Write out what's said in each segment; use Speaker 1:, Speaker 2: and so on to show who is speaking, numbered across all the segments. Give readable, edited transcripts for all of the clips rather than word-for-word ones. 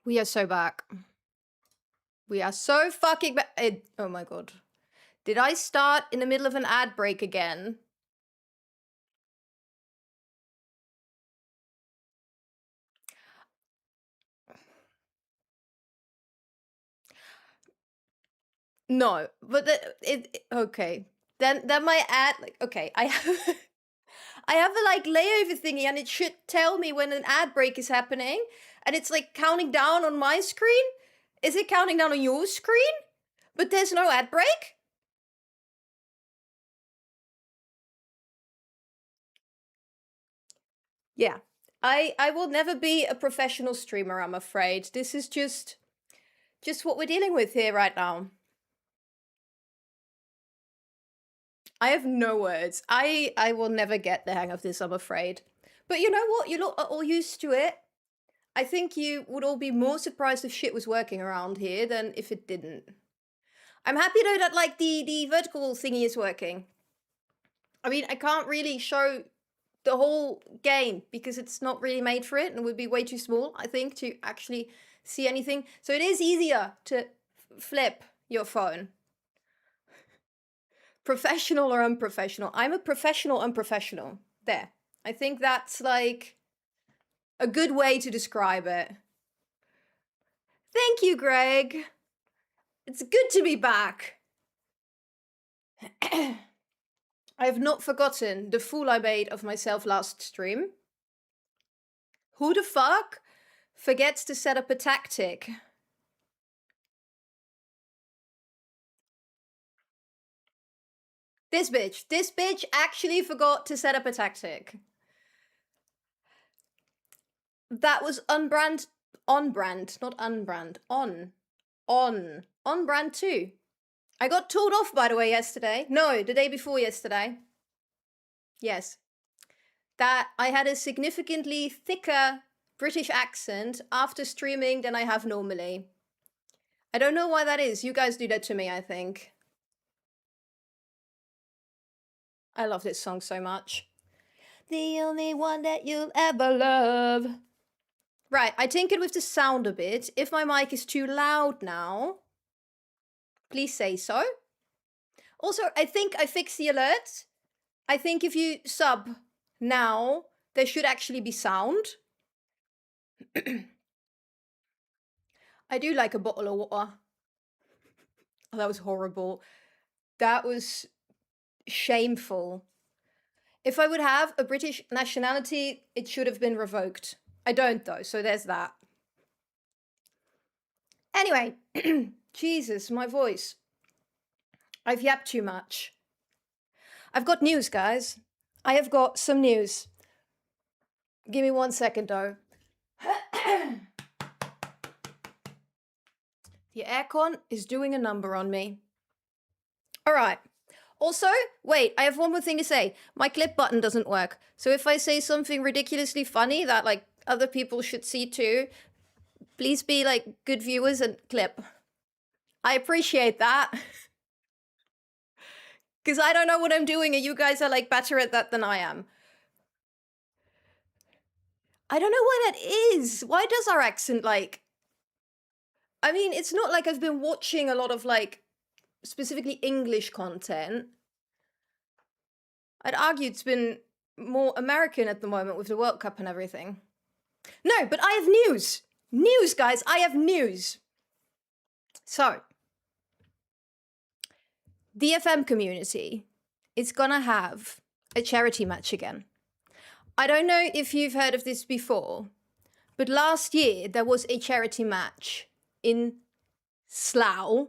Speaker 1: We are so back. We are so fucking back. Oh my god. Did I start in the middle of an ad break again? No, but okay. Then my ad, like, okay, I have I have a like layover thingy and it should tell me when an ad break is happening, and it's like counting down on my screen. Is it counting down on your screen? But there's no ad break? Yeah. I will never be a professional streamer, I'm afraid. This is just what we're dealing with here right now. I have no words. I will never get the hang of this, I'm afraid. But you know what? You are all used to it. I think you would all be more surprised if shit was working around here than if it didn't. I'm happy though that like the vertical thingy is working. I mean, I can't really show the whole game because it's not really made for it and it would be way too small, I think, to actually see anything. So it is easier to flip your phone. Professional or unprofessional? I'm a professional unprofessional. There. I think that's like a good way to describe it. Thank you, Greg. It's good to be back. I have not forgotten the fool I made of myself last stream. Who the fuck forgets to set up a tactic? This bitch. This bitch actually forgot to set up a tactic. That was on brand, not unbrand, on brand too. I got told off, by the way, yesterday. No, the day before yesterday. Yes. That I had a significantly thicker British accent after streaming than I have normally. I don't know why that is. You guys do that to me, I think. I love this song so much. The only one that you'll ever love. Right, I tinkered with the sound a bit. If my mic is too loud now, please say so. Also, I think I fixed the alerts. I think if you sub now, there should actually be sound. I do like a bottle of water. Oh, that was horrible. That was shameful. If I would have a British nationality, it should have been revoked. I don't though, so there's that. Anyway, Jesus, my voice. I've yapped too much. I've got news, guys. I have got some news. Give me 1 second though. The aircon is doing a number on me. All right. Also, wait, I have one more thing to say. My clip button doesn't work. So if I say something ridiculously funny that like other people should see too, please be like good viewers and clip. I appreciate that. Because I don't know what I'm doing and you guys are like better at that than I am. I don't know why that is. Why does our accent like... I mean, it's not like I've been watching a lot of like specifically English content. I'd argue it's been more American at the moment with the World Cup and everything. No, but I have news. News, guys, I have news. So, the FM community is gonna have a charity match again. I don't know if you've heard of this before, but last year there was a charity match in Slough,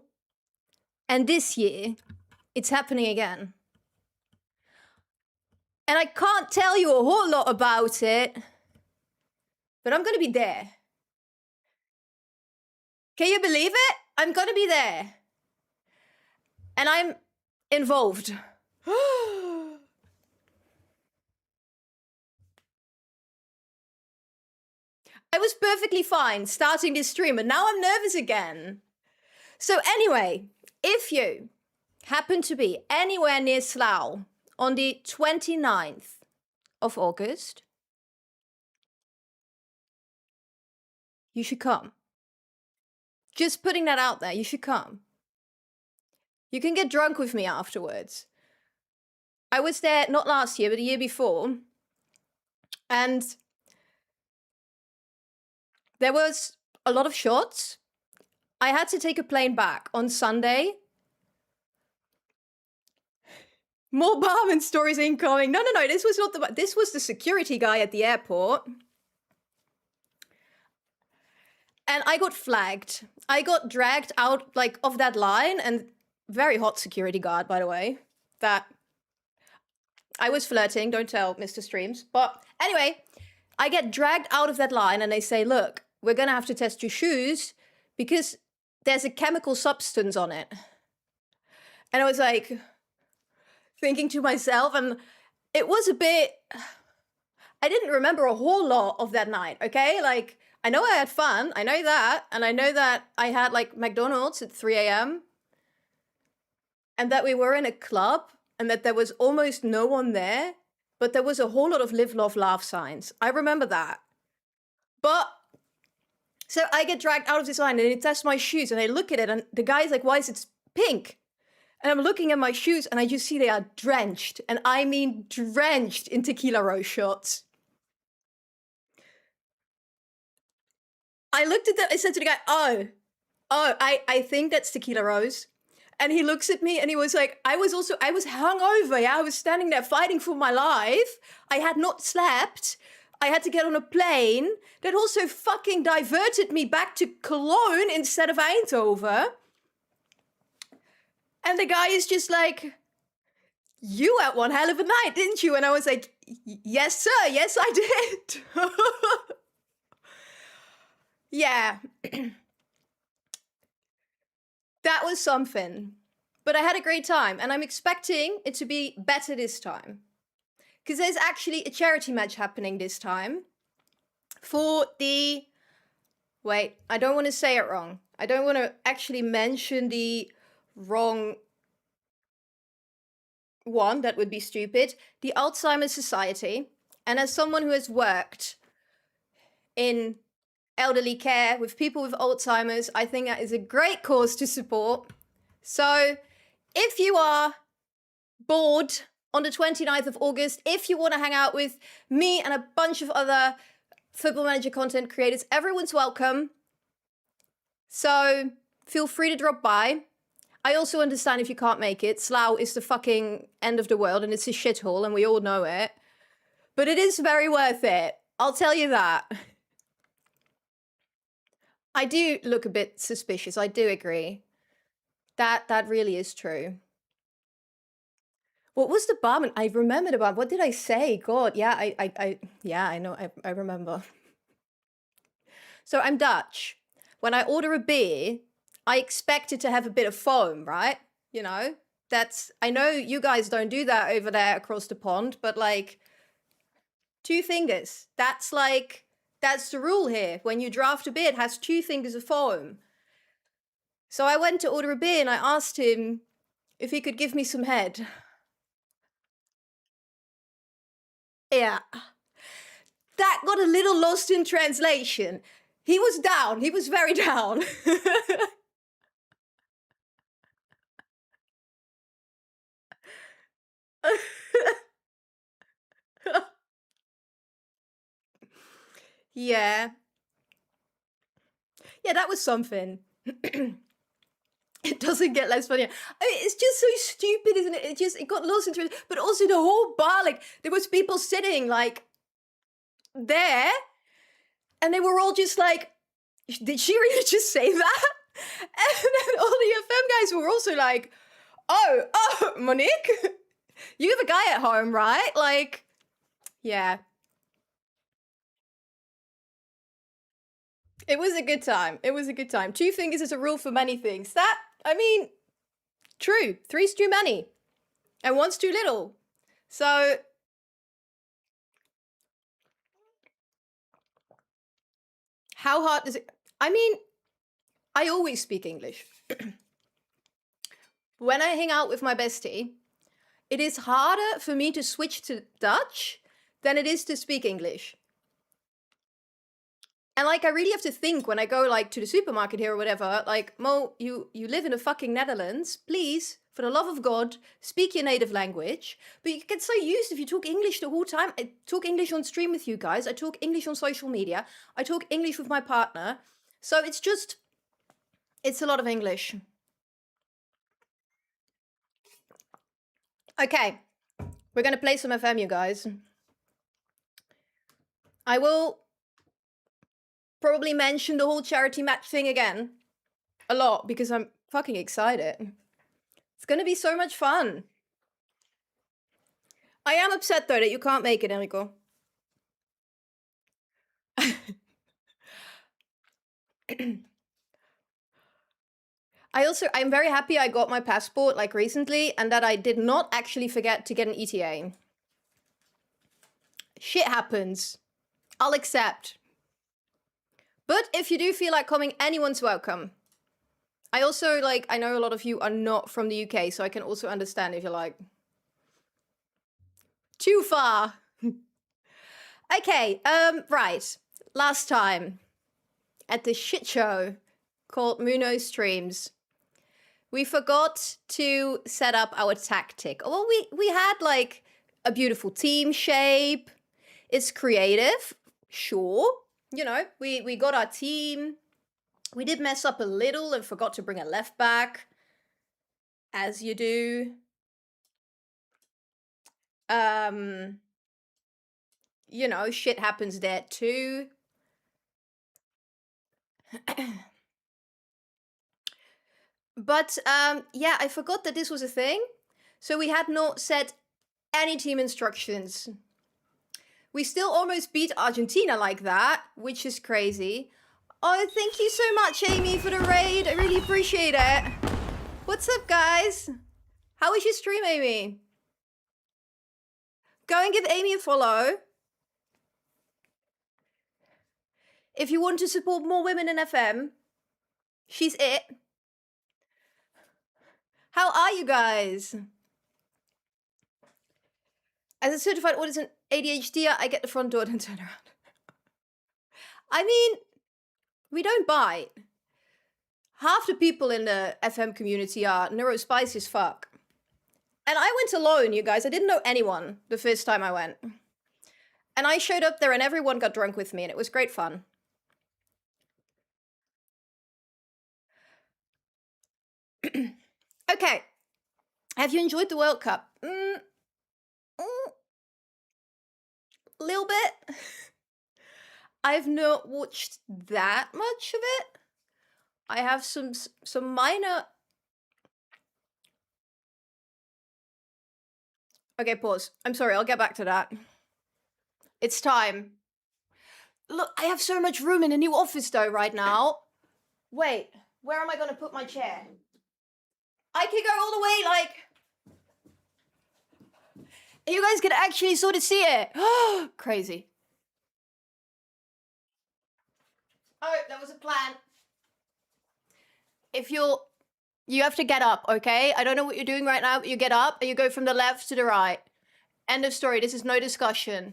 Speaker 1: and this year it's happening again. And I can't tell you a whole lot about it, but I'm gonna be there. Can you believe it? I'm gonna be there. And I'm involved. I was perfectly fine starting this stream, and now I'm nervous again. So anyway, if you happen to be anywhere near Slough on the 29th of August, you should come. Just putting that out there. You should come. You can get drunk with me afterwards. I was there not last year, but the year before. And there was a lot of shots. I had to take a plane back on Sunday. More barman stories incoming. No, this was not this was the security guy at the airport. And I got flagged. I got dragged out like of that line, and very hot security guard, by the way, that I was flirting. Don't tell Mr. Streams. But anyway, I get dragged out of that line and they say, look, we're going to have to test your shoes because there's a chemical substance on it. And I was like thinking to myself, and it was a bit, I didn't remember a whole lot of that night, okay? Like, I know I had fun, I know that, and I know that I had like McDonald's at 3 a.m. and that we were in a club and that there was almost no one there, but there was a whole lot of live, love, laugh signs. I remember that. But, so I get dragged out of this line and they test my shoes and I look at it and the guy's like, why is it pink? And I'm looking at my shoes and I just see they are drenched, and I mean drenched in tequila rose shots. I looked at that, I said to the guy, I think that's tequila rose. And he looks at me and he was like, I was hungover, yeah? I was standing there fighting for my life. I had not slept. I had to get on a plane that also fucking diverted me back to Cologne instead of Eindhoven. And the guy is just like, you had one hell of a night, didn't you? And I was like, yes, sir. Yes, I did. Yeah. That was something. But I had a great time, and I'm expecting it to be better this time. Because there's actually a charity match happening this time for the... Wait, I don't want to say it wrong. I don't want to actually mention the wrong one. That would be stupid. The Alzheimer's Society. And as someone who has worked in elderly care with people with Alzheimer's, I think that is a great cause to support. So if you are bored on the 29th of August, if you want to hang out with me and a bunch of other Football Manager content creators, everyone's welcome. So feel free to drop by. I also understand if you can't make it. Slough is the fucking end of the world and it's a shithole and we all know it. But it is very worth it. I'll tell you that. I do look a bit suspicious. I do agree. That really is true. What was the barman? I remember the barman. What did I say? God, yeah, I know. I remember. So I'm Dutch. When I order a beer, I expect it to have a bit of foam, right? You know, I know you guys don't do that over there across the pond, but like 2 fingers. That's the rule here. When you draft a beer, it has 2 fingers of foam. So I went to order a beer and I asked him if he could give me some head. Yeah. That got a little lost in translation. He was down. He was very down. Yeah. Yeah, that was something. It doesn't get less funny. I mean, it's just so stupid, isn't it? It got lost in translation. But also the whole bar, like, there was people sitting, like, there. And they were all just like, did she really just say that? And then all the FM guys were also like, oh, Monique, you have a guy at home, right? Like, yeah. It was a good time. It was a good time. 2 fingers is a rule for many things. True. 3's too many. And 1's too little. So... How hard is it? I mean, I always speak English. When I hang out with my bestie, it is harder for me to switch to Dutch than it is to speak English. And like, I really have to think when I go like to the supermarket here or whatever, like, Mo, you live in the fucking Netherlands. Please, for the love of God, speak your native language. But you get so used if you talk English the whole time. I talk English on stream with you guys. I talk English on social media. I talk English with my partner. So it's a lot of English. Okay, we're gonna play some FM, you guys. I will probably mention the whole charity match thing again a lot because I'm fucking excited. It's gonna be so much fun. I am upset though that you can't make it, Enrico. I'm very happy I got my passport like recently and that I did not actually forget to get an ETA. Shit happens. I'll accept. But if you do feel like coming, anyone's welcome. I also, like, I know a lot of you are not from the UK, so I can also understand if you're like, too far. Okay, right. Last time, at the shit show called Muno Streams, we forgot to set up our tactic. Well, we had, like, a beautiful team shape. It's creative, sure. You know, we got our team. We did mess up a little and forgot to bring a left back, as you do. You know, shit happens there too. But yeah, I forgot that this was a thing. So we had not set any team instructions. We still almost beat Argentina like that, which is crazy. Oh, thank you so much, Amy, for the raid. I really appreciate it. What's up, guys? How was your stream, Amy? Go and give Amy a follow. If you want to support more women in FM, she's it. How are you guys? As a certified autism ADHD, I get the front door and turn around. I mean, we don't bite. Half the people in the FM community are neurospicy as fuck. And I went alone, you guys. I didn't know anyone the first time I went. And I showed up there and everyone got drunk with me and it was great fun. Okay. Have you enjoyed the World Cup? Little bit. I've not watched that much of it. I have some minor... Okay, pause. I'm sorry, I'll get back to that. It's time. Look, I have so much room in a new office though right now. Wait, where am I gonna put my chair? I can go all the way, like... You guys can actually sort of see it. Crazy. Oh, that was a plan. If you have to get up, okay? I don't know what you're doing right now, but you get up and you go from the left to the right. End of story. This is no discussion.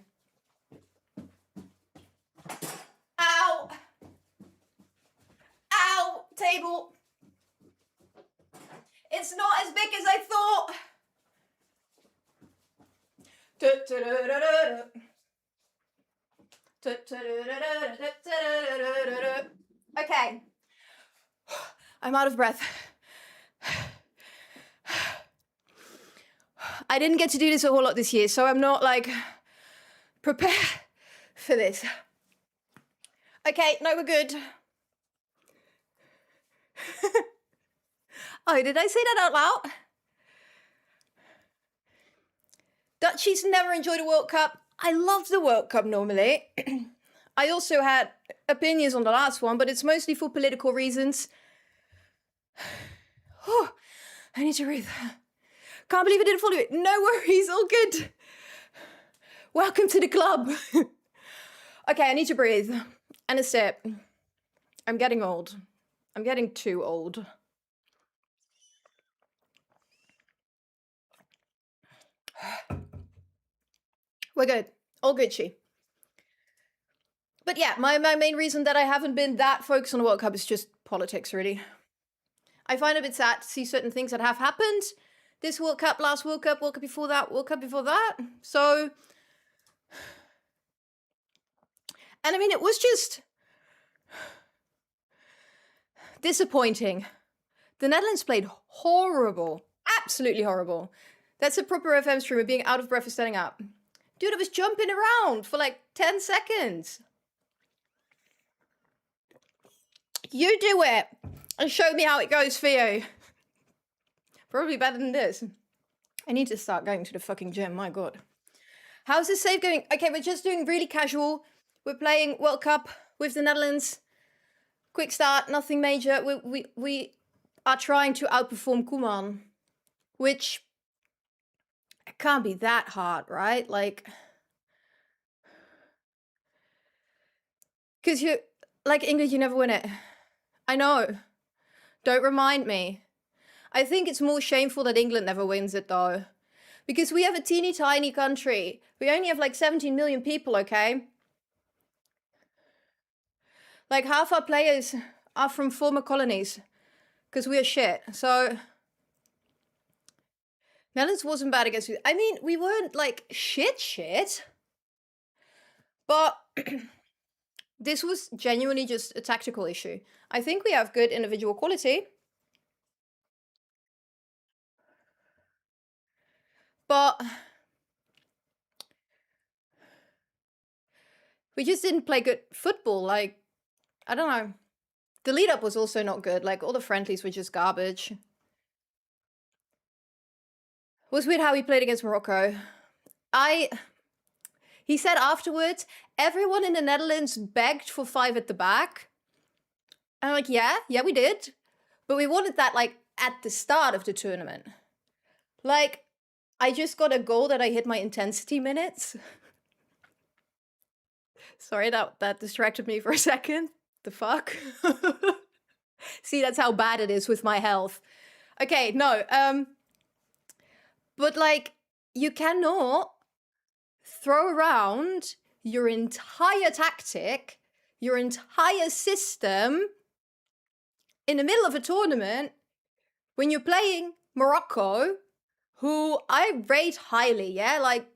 Speaker 1: Ow! Ow! Table. It's not as big as I thought. Okay. I'm out of breath. I didn't get to do this a whole lot this year, so I'm not, like, prepared for this. Okay, no, we're good. Oh, did I say that out loud? Dutchies never enjoyed a World Cup. I love the World Cup normally. I also had opinions on the last one, but it's mostly for political reasons. Oh, I need to breathe. Can't believe I didn't follow it. No worries, all good. Welcome to the club. Okay, I need to breathe. And a sip. I'm getting old. I'm getting too old. We're good. All Gucci. But yeah, my main reason that I haven't been that focused on the World Cup is just politics, really. I find it a bit sad to see certain things that have happened. This World Cup, last World Cup, World Cup before that, World Cup before that. So, and I mean, it was just disappointing. The Netherlands played horrible. Absolutely horrible. That's a proper FM streamer being out of breath for standing up. Dude, I was jumping around for like 10 seconds. You do it and show me how it goes for you. Probably better than this. I need to start going to the fucking gym, my god. How's this save going? Okay, we're just doing really casual. We're playing World Cup with the Netherlands. Quick start, nothing major. We are trying to outperform Koeman, which can't be that hard, right? Like, because you, like England, you never win it. I know. Don't remind me. I think it's more shameful that England never wins it, though. Because we have a teeny tiny country. We only have like 17 million people, okay? Like half our players are from former colonies. Because we are shit. So, Netherlands wasn't bad against you. I mean, we weren't like shit. But this was genuinely just a tactical issue. I think we have good individual quality. But we just didn't play good football. Like, I don't know. The lead up was also not good. Like, all the friendlies were just garbage. It was weird how he played against Morocco. He said afterwards, everyone in the Netherlands begged for 5 at the back. And I'm like, yeah, we did. But we wanted that, like, at the start of the tournament. Like, I just got a goal that I hit my intensity minutes. Sorry, that distracted me for a second. The fuck? See, that's how bad it is with my health. Okay, no, but like, you cannot throw around your entire tactic, your entire system in the middle of a tournament when you're playing Morocco, who I rate highly, yeah? Like,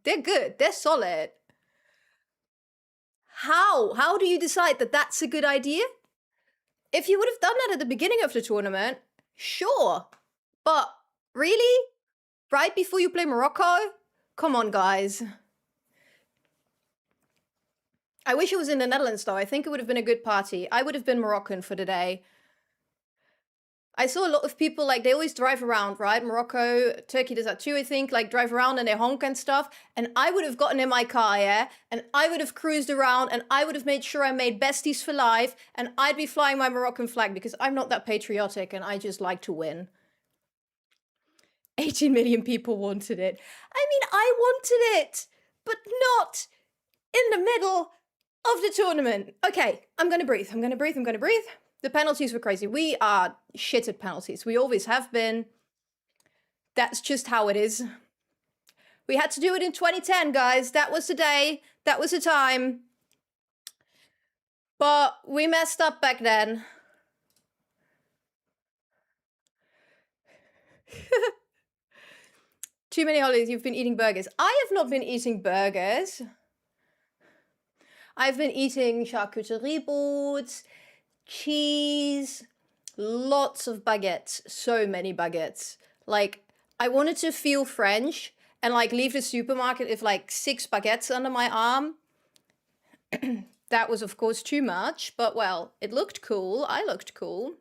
Speaker 1: they're good, they're solid. How do you decide that that's a good idea? If you would have done that at the beginning of the tournament, sure. But really? Right before you play Morocco? Come on, guys. I wish it was in the Netherlands, though. I think it would have been a good party. I would have been Moroccan for the day. I saw a lot of people, like, they always drive around, right? Morocco, Turkey does that too, I think, like, drive around and they honk and stuff. And I would have gotten in my car, yeah? And I would have cruised around and I would have made sure I made besties for life. And I'd be flying my Moroccan flag because I'm not that patriotic and I just like to win. 18 million people wanted it. I mean, I wanted it, but not in the middle of the tournament. Okay, I'm gonna breathe. The penalties were crazy. We are shit at penalties. We always have been. That's just how it is. We had to do it in 2010, guys. That was the day. That was the time. But we messed up back then. Too many holidays. You've been eating burgers. I have not been eating burgers. I've been eating charcuterie boards, cheese, lots of baguettes, so many baguettes. Like, I wanted to feel French and like leave the supermarket with like 6 baguettes under my arm. That was of course too much, but well, it looked cool. I looked cool.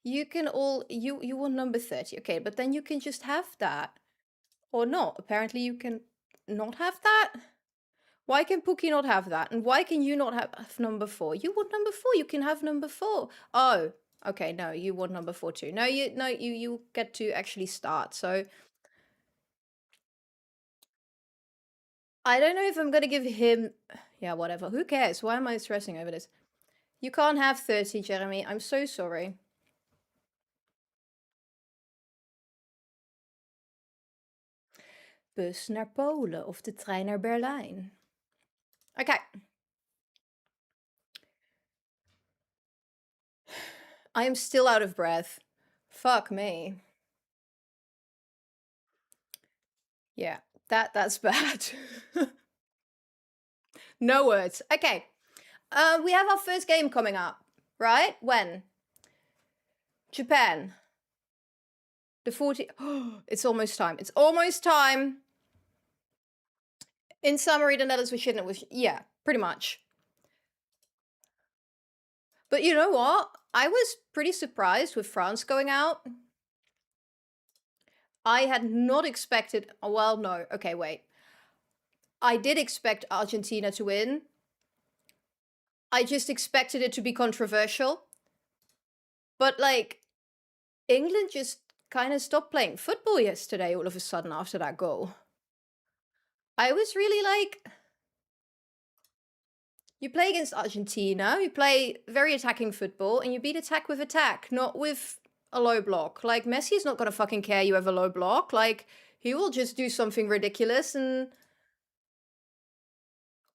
Speaker 1: You can all, you want number 30, okay, but then you can just have that. Or not. Apparently you can not have that. Why can Pookie not have that? And why can you not have number 4? You want number 4, you can have number 4. Oh, okay, no, you want number 4 too. No, you get to actually start. So I don't know if I'm gonna give him, yeah, whatever. Who cares? Why am I stressing over this? You can't have 30, Jeremy. I'm so sorry. bus naar Polen of de trein naar Berlijn. Okay. I am still out of breath. Fuck me. Yeah, that's bad. No words. Okay. We have our first game coming up, right? When? Japan. The 40. Oh, it's almost time. It's almost time. In summary, the Netherlands was shit and it was. Yeah, pretty much. But you know what? I was pretty surprised with France going out. I had not expected. Well, no. Okay, wait. I did expect Argentina to win. I just expected it to be controversial. But, like, England just kind of stopped playing football yesterday all of a sudden after that goal. I was really like, you play against Argentina, you play very attacking football, and you beat attack with attack, not with a low block. Like, Messi's not gonna fucking care you have a low block. Like, he will just do something ridiculous and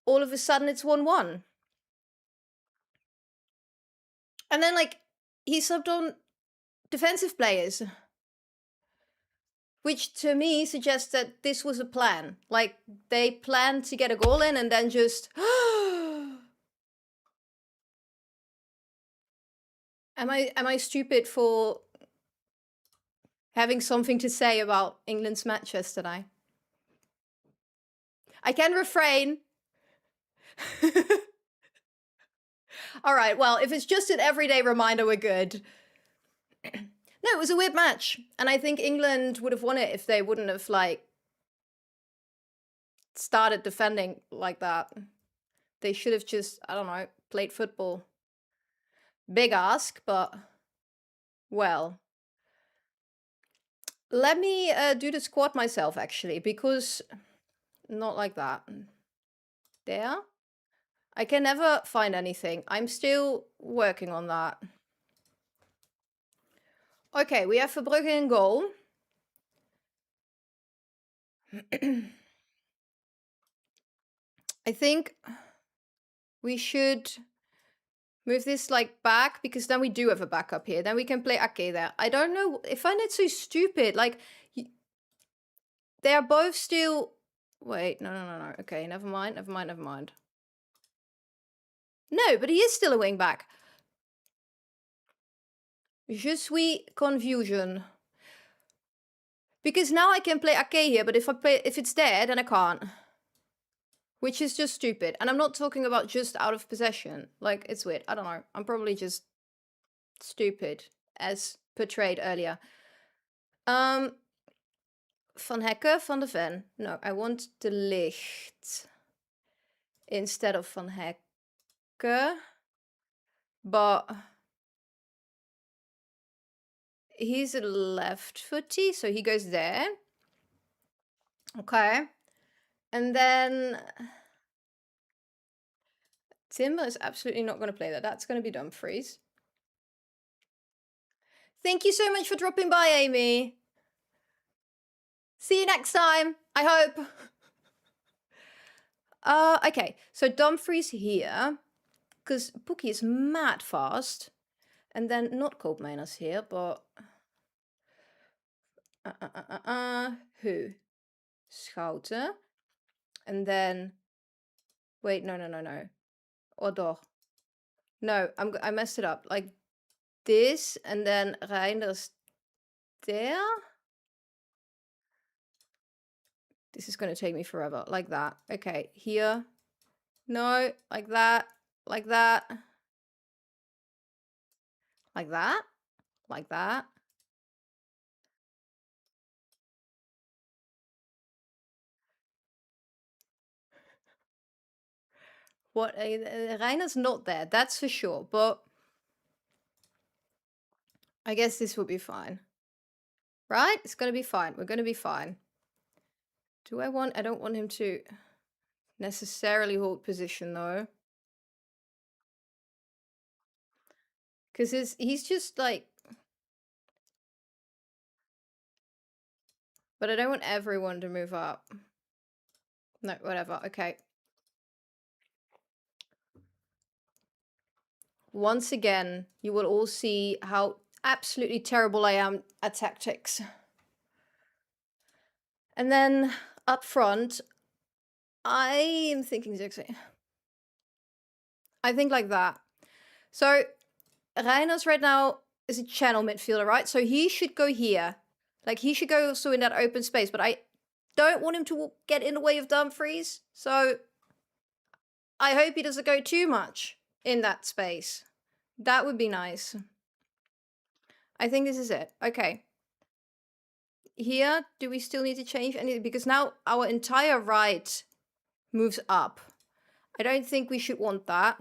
Speaker 1: all of a sudden it's 1-1. And then, like, he subbed on defensive players, which to me suggests that this was a plan. Like, they planned to get a goal in and then just... Am I stupid for having something to say about England's match yesterday? I can refrain. All right, well, if it's just an everyday reminder, we're good. No, it was a weird match. And I think England would have won it if they wouldn't have, like, started defending like that. They should have just, I don't know, played football. Big ask, but, well. Let me do the squat myself, actually, because not like that. There. I can never find anything. I'm still working on that. Okay, we have Verbrugge in goal. I think we should move this, like, back, because then we do have a backup here. Then we can play Ake there. I don't know. I find it so stupid. Like, they are both still... Wait, no. Okay, never mind. No, but he is still a wing back. Je suis confusion. Because now I can play Ake here, but if it's there, then I can't. Which is just stupid. And I'm not talking about just out of possession. Like, it's weird. I don't know. I'm probably just stupid, as portrayed earlier. Van Hekke, Van de Ven. No, I want De Ligt instead of Van Hekke. But he's a left footy, so he goes there. Okay. And then Timber is absolutely not going to play that. That's going to be Dumfries. Thank you so much for dropping by, Amy. See you next time, I hope. Okay, so Dumfries here, because Pookie is mad fast. And then not Koopmeiners here, but... Who? Schouten. And then... Wait, no. Odor. No, I messed it up. Like this, and then Reinders there. This is going to take me forever. Like that. Okay, here. No, like that. Like that. Like that. Like that. What? Reiner's not there, that's for sure, but I guess this will be fine. Right? It's going to be fine. We're going to be fine. I don't want him to necessarily hold position, though. Because he's just, like... But I don't want everyone to move up. No, whatever. Okay. Once again, you will all see how absolutely terrible I am at tactics. And then up front, I am thinking Zixi. I think like that. So Reiners right now is a channel midfielder, right? So he should go here. Like he should go also in that open space, but I don't want him to get in the way of Dumfries. So I hope he doesn't go too much in that space. That would be nice. I think this is it. Okay. Here, do we still need to change anything? Because now our entire right moves up. I don't think we should want that.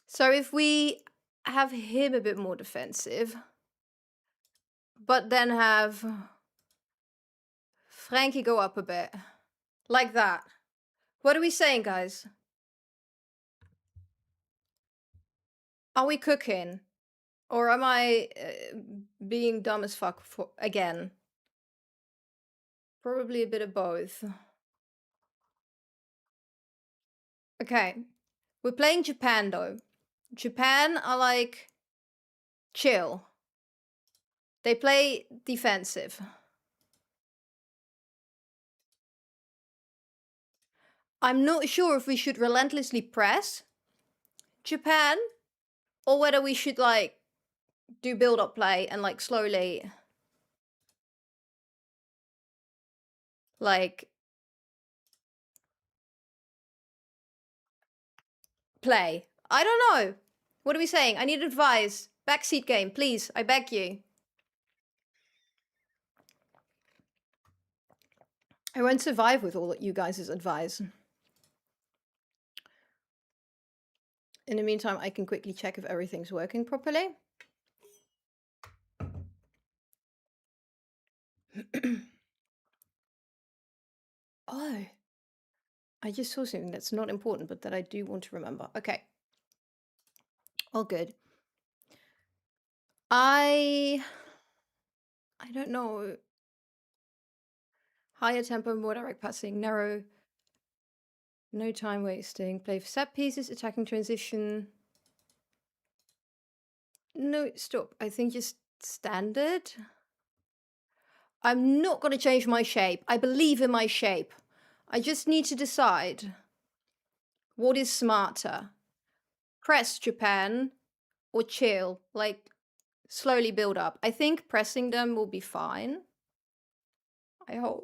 Speaker 1: So if we have him a bit more defensive, but then have Frankie go up a bit. Like that. What are we saying, guys? Are we cooking? Or am I being dumb as fuck again? Probably a bit of both. Okay. We're playing Japan, though. Japan are like chill. They play defensive. I'm not sure if we should relentlessly press Japan or whether we should like do build-up play and like slowly like play. I don't know. What are we saying? I need advice. Backseat game, please. I beg you. I won't survive with all you guys' advice. In the meantime, I can quickly check if everything's working properly. Oh. I just saw something that's not important, but that I do want to remember. Okay. All good. I don't know. Higher tempo, more direct passing, narrow, no time wasting, play for set pieces, attacking transition. No, stop. I think just standard. I'm not going to change my shape. I believe in my shape. I just need to decide what is smarter. Press Japan or chill, like slowly build up. I think pressing them will be fine. I hope.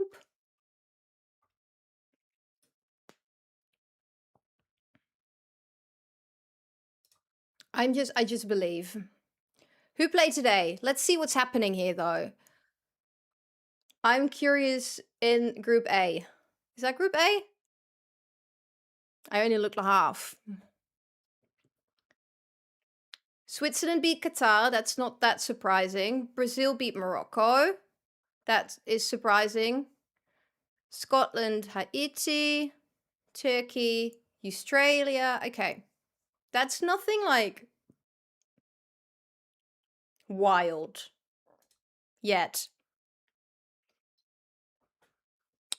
Speaker 1: I just believe. Who played today? Let's see what's happening here, though. I'm curious in Group A. Is that Group A? I only looked at half. Switzerland beat Qatar. That's not that surprising. Brazil beat Morocco. That is surprising. Scotland, Haiti, Turkey, Australia. Okay. That's nothing like wild yet.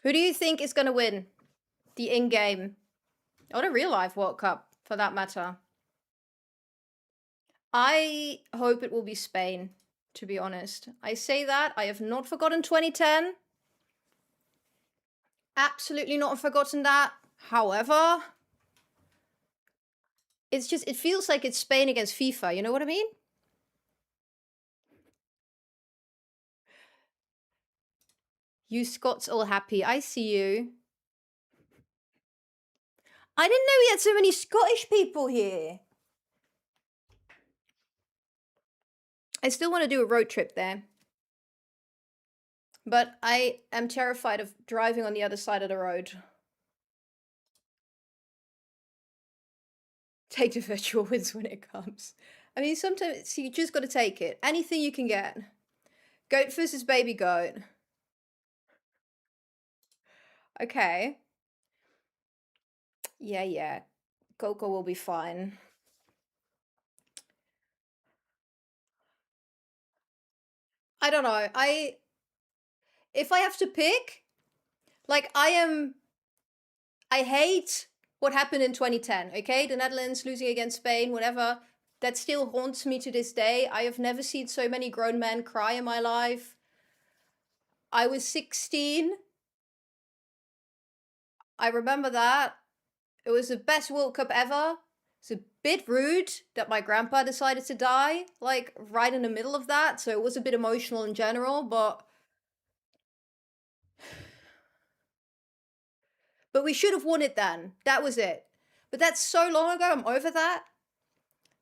Speaker 1: Who do you think is going to win the in-game or the real-life World Cup, for that matter? I hope it will be Spain, to be honest. I say that. I have not forgotten 2010. Absolutely not forgotten that. However, it's just, it feels like it's Spain against FIFA. You know what I mean? You Scots all happy. I see you. I didn't know we had so many Scottish people here. I still want to do a road trip there. But I am terrified of driving on the other side of the road. Take the virtual wins when it comes. I mean, sometimes you just got to take it. Anything you can get. Goat versus baby goat. Okay. Yeah. Coco will be fine. I don't know. If I have to pick, like I hate what happened in 2010, okay? The Netherlands losing against Spain, whatever. That still haunts me to this day. I have never seen so many grown men cry in my life. I was 16. I remember that. It was the best World Cup ever. It's a bit rude that my grandpa decided to die, like, right in the middle of that. So it was a bit emotional in general, but we should have won it then. That was it. But that's so long ago, I'm over that.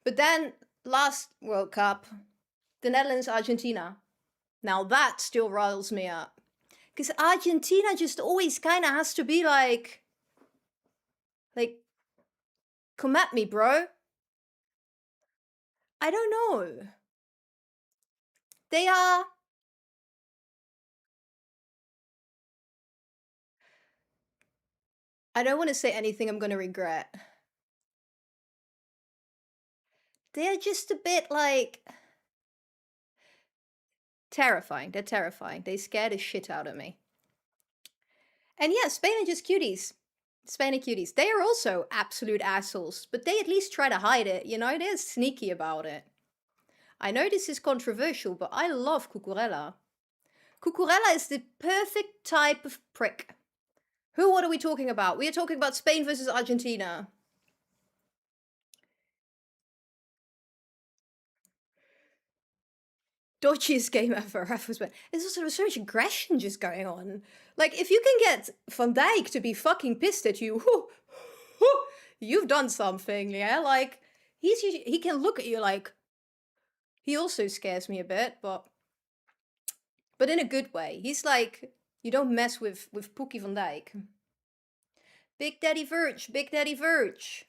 Speaker 1: But then, last World Cup, the Netherlands, Argentina. Now that still riles me up. Because Argentina just always kind of has to be like, come at me, bro. I don't know. They are. I don't want to say anything I'm going to regret. They're just a bit like. Terrifying. They're terrifying. They scare the shit out of me. And yeah, Spain are just cuties. Spain are cuties. They are also absolute assholes, but they at least try to hide it, you know? They're sneaky about it. I know this is controversial, but I love Cucurella. Cucurella is the perfect type of prick. What are we talking about? We are talking about Spain versus Argentina. Dodgiest game ever. There's also so much aggression just going on. Like, if you can get Van Dijk to be fucking pissed at you, you've done something, yeah? Like, he can look at you like... He also scares me a bit, but in a good way. He's like, you don't mess with Pookie Van Dijk. Big Daddy Verge, Big Daddy Verge.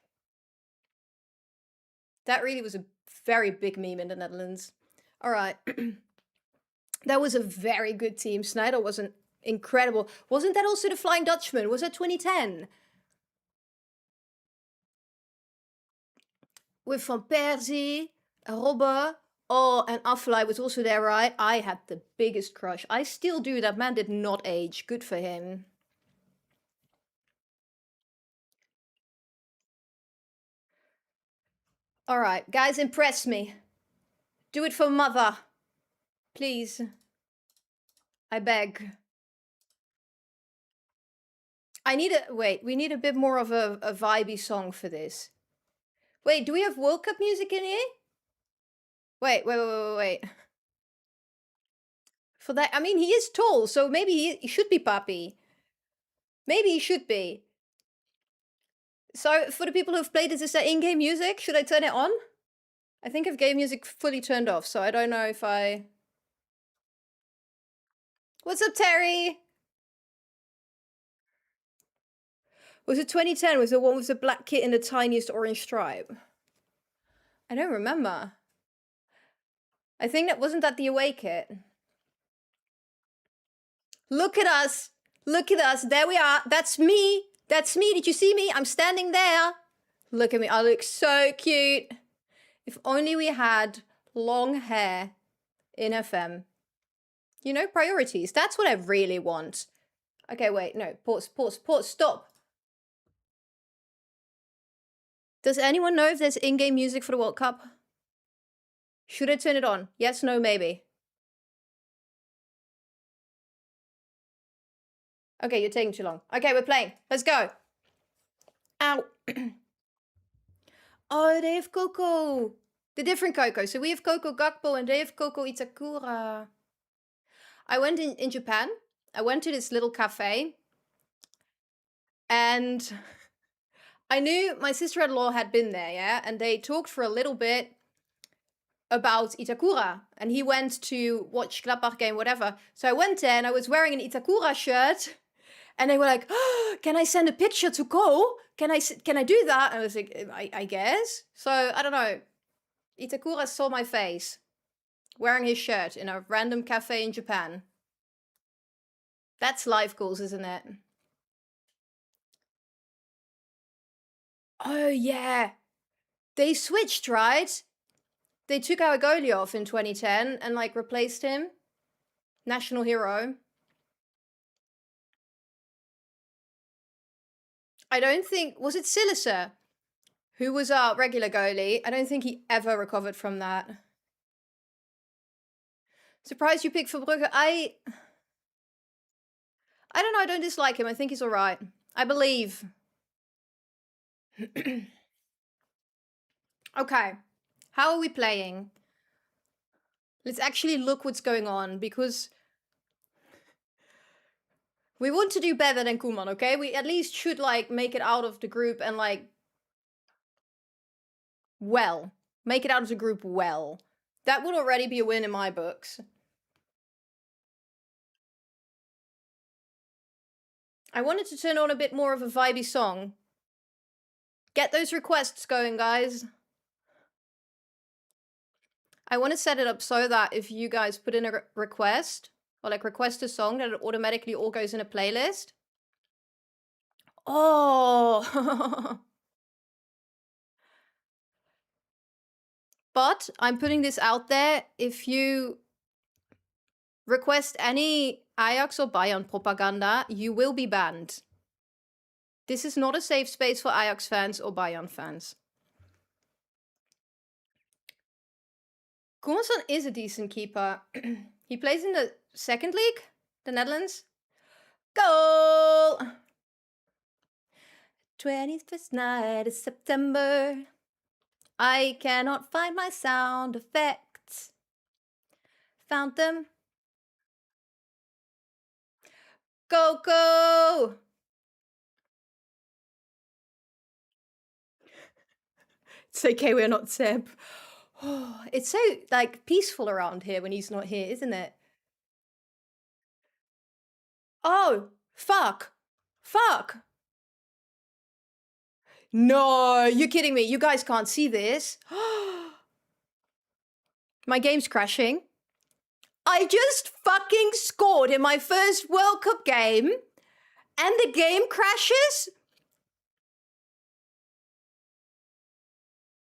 Speaker 1: That really was a very big meme in the Netherlands. All right. That was a very good team. Sneijder wasn't incredible. Wasn't that also the Flying Dutchman? Was that 2010? With Van Persie, Robben. Oh, and Affelay was also there, right? I had the biggest crush. I still do. That man did not age. Good for him. All right, guys, impress me. Do it for mother. Please. I beg. Wait, we need a bit more of a vibey song for this. Wait, do we have World Cup music in here? Wait. For that, I mean, he is tall, so maybe he should be Papi. Maybe he should be. So, for the people who've played this, is that in-game music? Should I turn it on? I think I've game music fully turned off, so I don't know if I... What's up, Terry? Was it 2010? Was the one with the black kit and the tiniest orange stripe? I don't remember. I think that wasn't that the away kit. Look at us. Look at us. There we are. That's me. That's me. Did you see me? I'm standing there. Look at me. I look so cute. If only we had long hair in FM. You know, priorities. That's what I really want. Okay, wait. No. Pause. Stop. Does anyone know if there's in-game music for the World Cup? Should I turn it on? Yes, no, maybe. Okay, you're taking too long. Okay, we're playing. Let's go. Ow. Oh, they have Coco. The different Coco. So we have Coco Gakpo and they have Coco Itakura. I went in Japan. I went to this little cafe. And I knew my sister-in-law had been there, yeah? And they talked for a little bit about Itakura. And he went to watch Gladbach game, whatever. So I went there and I was wearing an Itakura shirt. And they were like, oh, can I send a picture to Ko? Can I do that? And I was like, I guess. So, I don't know. Itakura saw my face wearing his shirt in a random cafe in Japan. That's life goals, isn't it? Oh, yeah. They switched, right? They took our goalie off in 2010 and, like, replaced him. National hero. I don't think... Was it Silliser? Who was our regular goalie? I don't think he ever recovered from that. Surprised you picked Verbrugge. I don't know, I don't dislike him. I think he's alright. I believe. Okay. How are we playing? Let's actually look what's going on, because we want to do better than Koeman, okay? We at least should, like, make it out of the group and, like, well. Make it out of the group well. That would already be a win in my books. I wanted to turn on a bit more of a vibey song. Get those requests going, guys. I want to set it up so that if you guys put in a request, or like request a song, that it automatically all goes in a playlist. Oh! But I'm putting this out there. If you request any Ajax or Bayern propaganda, you will be banned. This is not a safe space for Ajax fans or Bayern fans. Koeman is a decent keeper. He plays in the second league, the Netherlands. Goal! 21st night of September. I cannot find my sound effects. Found them. Go, go! It's okay, we're not Seb. Oh, it's so, like, peaceful around here when he's not here, isn't it? Oh, fuck. Fuck. No, you're kidding me. You guys can't see this. My game's crashing. I just fucking scored in my first World Cup game, and the game crashes?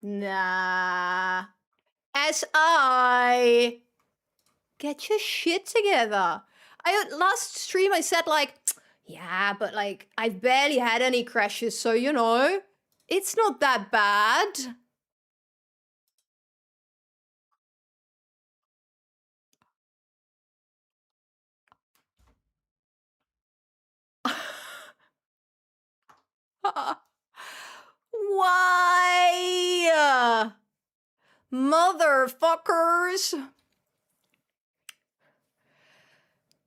Speaker 1: Nah. SI. Get your shit together. Last stream I said, like, yeah, but, like, I've barely had any crashes, so, you know, it's not that bad. Why? Motherfuckers.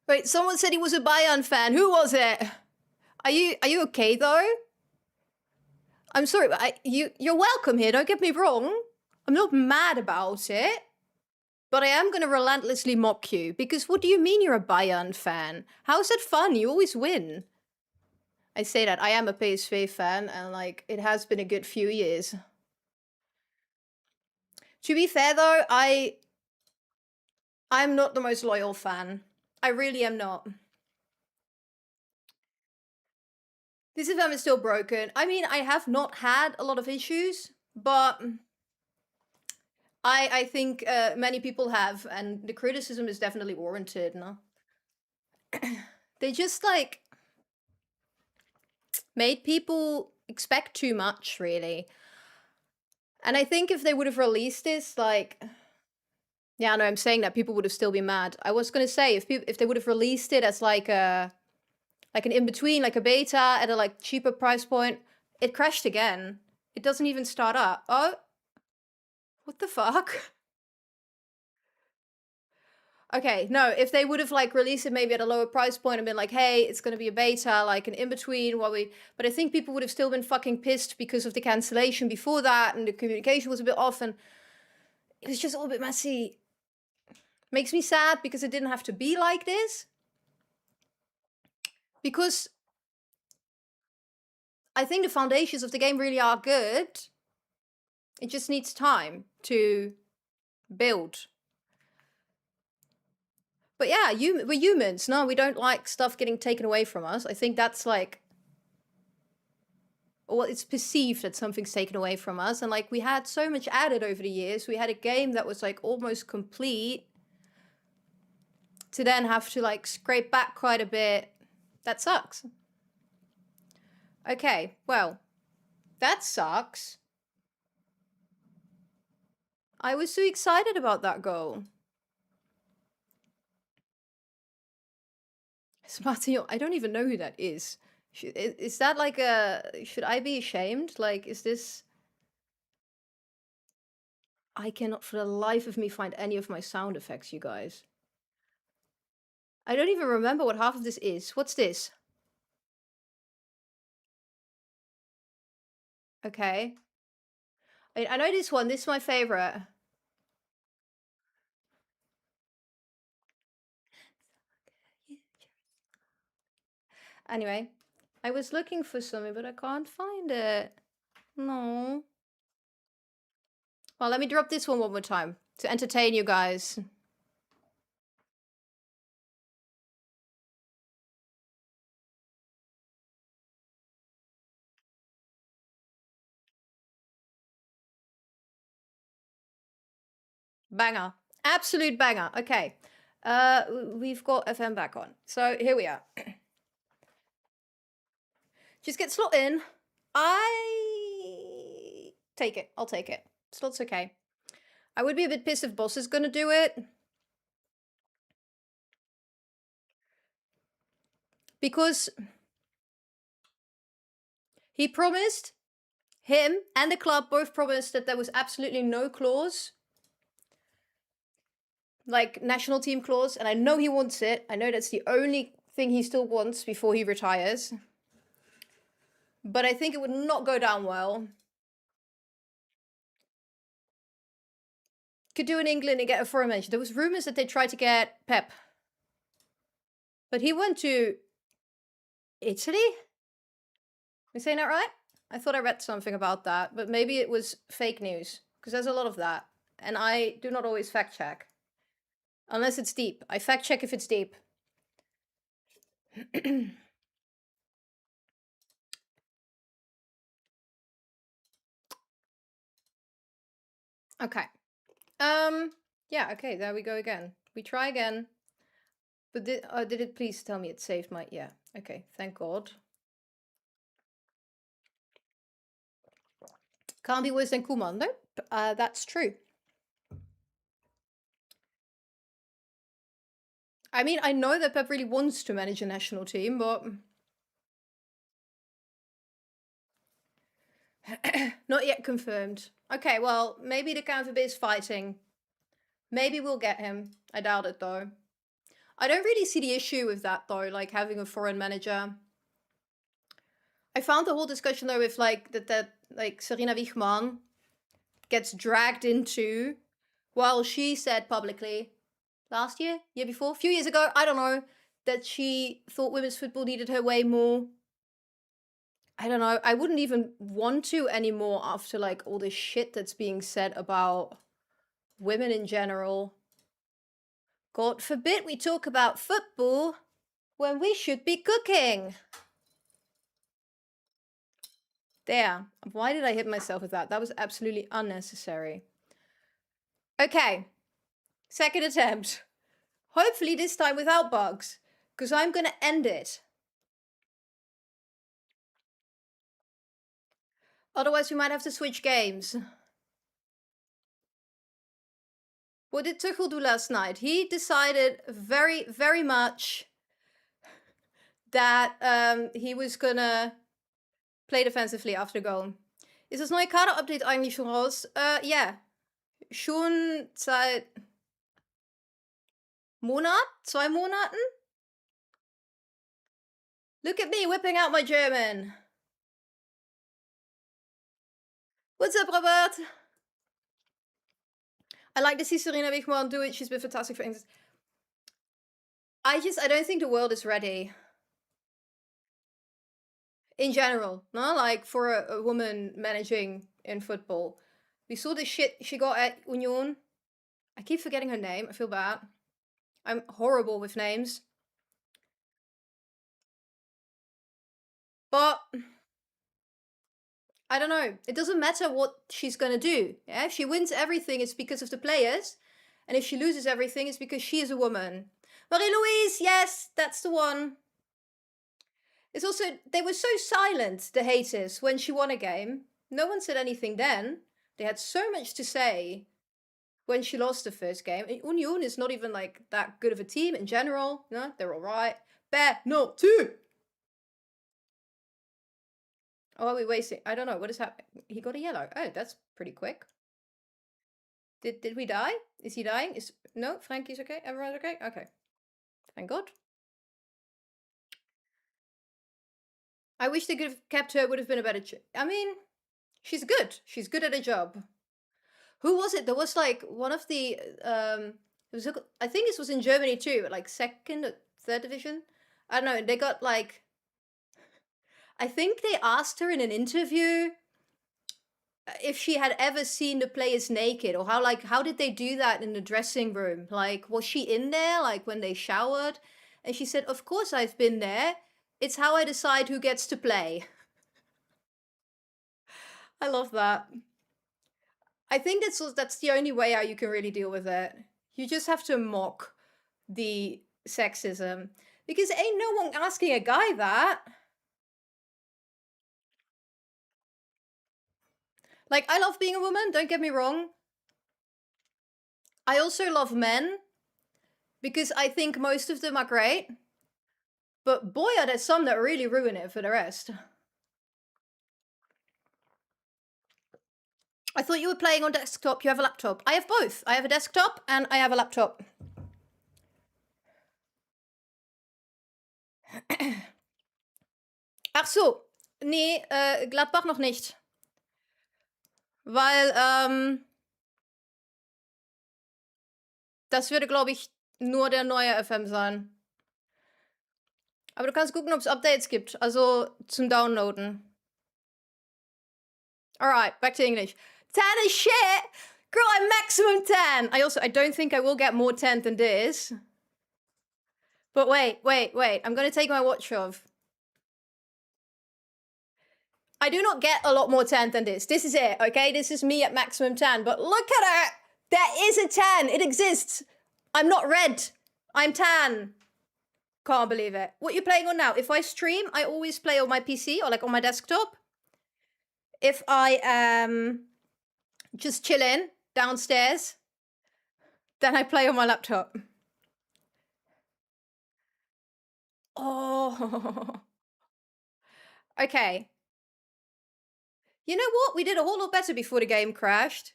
Speaker 1: Wait, someone said he was a Bayern fan. Who was it? Are you okay though? I'm sorry, but you're welcome here, don't get me wrong. I'm not mad about it. But I am gonna relentlessly mock you, because what do you mean you're a Bayern fan? How is that fun? You always win. I say that, I am a PSV fan, and, like, it has been a good few years. To be fair though, I'm not the most loyal fan. I really am not. This FM is still broken. I mean, I have not had a lot of issues, but I think many people have, and the criticism is definitely warranted, no? They just, like, made people expect too much, really. And I think if they would have released this, like... Yeah, no, I'm saying that people would have still been mad. I was gonna say, if they would have released it as, like, an in-between, like a beta at a, like, cheaper price point, it crashed again. It doesn't even start up. Oh. What the fuck? Okay, no, if they would have, like, released it maybe at a lower price point and been like, hey, it's gonna be a beta, like an in-between while we... But I think people would have still been fucking pissed because of the cancellation before that, and the communication was a bit off, and it was just a little bit messy. Makes me sad because it didn't have to be like this. Because I think the foundations of the game really are good. It just needs time to build. But yeah, we're humans. No, we don't like stuff getting taken away from us. I think that's, like... Well, it's perceived that something's taken away from us. And, like, we had so much added over the years. We had a game that was, like, almost complete. to then have to like scrape back quite a bit. That sucks. Okay, well, that sucks. I was so excited about that goal. Smartio, I don't even know who that is. Is that like a... Should I be ashamed? Like, is this... I cannot for the life of me find any of my sound effects, you guys. I don't even remember what half of this is. What's this? Okay. I know this one. This is my favorite. Anyway, I was looking for something, but I can't find it. No. Well, let me drop this one more time to entertain you guys. Banger. Absolute banger. Okay. We've got FM back on. So here we are. Just get slot in. I take it. I'll take it. Slot's okay. I would be a bit pissed if Boss is gonna do it. Because he promised, him and the club both promised that there was absolutely no clause. Like, national team clause. And I know he wants it. I know that's the only thing he still wants before he retires. But I think it would not go down well. Could do in England and get a foreign manager. There was rumors that they tried to get Pep. But he went to Italy? Am I saying that right? I thought I read something about that, but maybe it was fake news. Because there's a lot of that. And I do not always fact check. Unless it's deep. I fact check if it's deep. Okay. Yeah, okay, there we go again. We try again. But did it please tell me it saved my... Yeah, okay, thank God. Can't be worse than Koeman. Nope, that's true. I mean, I know that Pep really wants to manage a national team, but... Not yet confirmed. Okay, well, maybe the KNVB is fighting. Maybe we'll get him. I doubt it, though. I don't really see the issue with that, though, like having a foreign manager. I found the whole discussion, though, with like that like Sarina Wiegman gets dragged into, well, she said publicly last year, year before, a few years ago, I don't know, that she thought women's football needed her way more. I don't know, I wouldn't even want to anymore after like all this shit that's being said about women in general. God forbid we talk about football when we should be cooking. There. Why did I hit myself with that? That was absolutely unnecessary. Okay. Second attempt. Hopefully this time without bugs, because I'm going to end it. Otherwise we might have to switch games. What did Tuchel do last night? He decided very, very much that he was gonna play defensively after goal. Ist das neue Kader-Update eigentlich schon raus? Ja. Schon seit Monat? 2 Monaten? Look at me whipping out my German. What's up, Robert? I like to see Sarina Wiegman do it. She's been fantastic for England. I don't think the world is ready. In general, no? Like for a woman managing in football. We saw the shit she got at Union. I keep forgetting her name. I feel bad. I'm horrible with names. But I don't know. It doesn't matter what she's gonna do. Yeah? If she wins everything, it's because of the players. And if she loses everything, it's because she is a woman. Marie-Louise, yes, that's the one. It's also, they were so silent, the haters, when she won a game. No one said anything then. They had so much to say when she lost the first game. And Union is not even like that good of a team in general. No, they're all right. Penalty! Oh, are we wasting? I don't know. What is happening? He got a yellow. Oh, that's pretty quick. Did we die? Is he dying? No, Frankie's okay? Everyone's okay? Okay. Thank God. I wish they could have kept her. Would have been a better. I mean, she's good. She's good at her job. Who was it? There was like one of the. I think this was in Germany too, like second or third division. I don't know. They got like. I think they asked her in an interview if she had ever seen the players naked, or how did they do that in the dressing room? Like, was she in there like when they showered? And she said, "Of course I've been there. It's how I decide who gets to play." I love that. I think that's the only way how you can really deal with it. You just have to mock the sexism, because ain't no one asking a guy that. Like, I love being a woman, don't get me wrong. I also love men, because I think most of them are great. But boy, are there some that really ruin it for the rest. I thought you were playing on desktop. You have a laptop. I have both. I have a desktop and I have a laptop. Ach so. Nee, Gladbach noch nicht. Weil, das würde, glaube ich, nur der neue FM sein. Aber du kannst gucken, ob es Updates gibt. Also zum Downloaden. Alright, back to English. 10 is shit! Girl, I'm maximum 10! I don't think I will get more 10 than this. But wait. I'm gonna take my watch off. I do not get a lot more 10 than this. This is it, okay? This is me at maximum 10. But look at her! There is a 10! It exists! I'm not red. I'm tan. Can't believe it. What you're playing on now? If I stream, I always play on my PC or like on my desktop. If I am just chilling downstairs, then I play on my laptop. Oh. Okay. You know what? We did a whole lot better before the game crashed.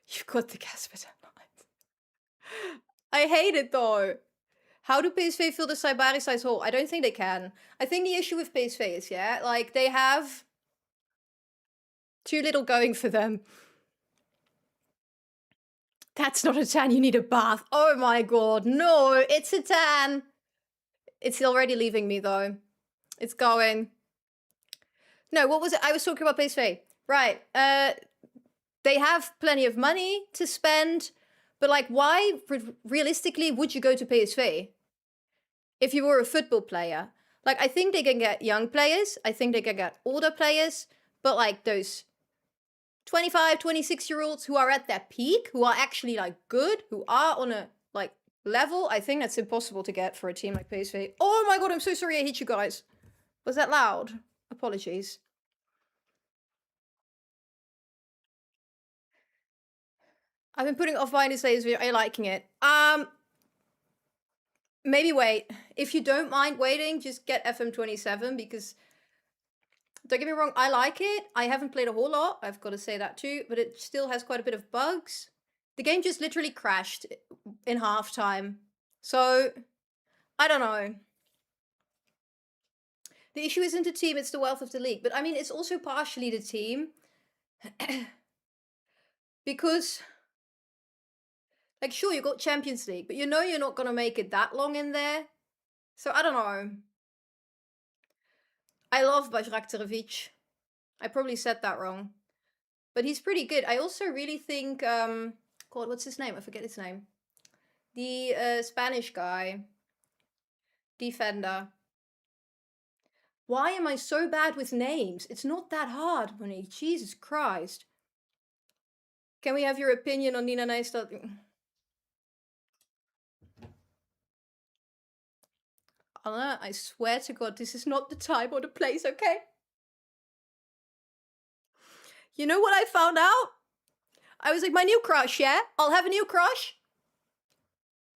Speaker 1: You've got the Casper 10 lines. I hate it though. How do PSV fill the Saibari size hole? I don't think they can. I think the issue with PSV is, yeah, like they have too little going for them. That's not a tan, you need a bath. Oh my god, no, it's a tan. It's already leaving me though. It's going. No, what was it? I was talking about PSV. Right, they have plenty of money to spend, but like why realistically would you go to PSV if you were a football player? Like I think they can get young players, I think they can get older players, but like those 25, 26-year-olds who are at their peak, who are actually like good, who are on a like level, I think that's impossible to get for a team like PSV. Oh my god, I'm so sorry I hit you guys. Was that loud? Apologies. I've been putting off buying this latest video. Are you liking it? Maybe wait. If you don't mind waiting, just get FM27 because don't get me wrong, I like it. I haven't played a whole lot, I've got to say that too, but it still has quite a bit of bugs. The game just literally crashed in halftime. So, I don't know. The issue isn't the team, it's the wealth of the league. But I mean, it's also partially the team. Because, like, sure, you got Champions League, but you know you're not going to make it that long in there. So, I don't know. I love Bajraktarevic. I probably said that wrong. But he's pretty good. I also really think, God, what's his name? I forget his name. The Spanish guy. Defender. Why am I so bad with names? It's not that hard, Monique. Jesus Christ. Can we have your opinion on Nina Nijstad? Anna, I swear to God, this is not the time or the place, okay? You know what I found out? I was like, my new crush, yeah? I'll have a new crush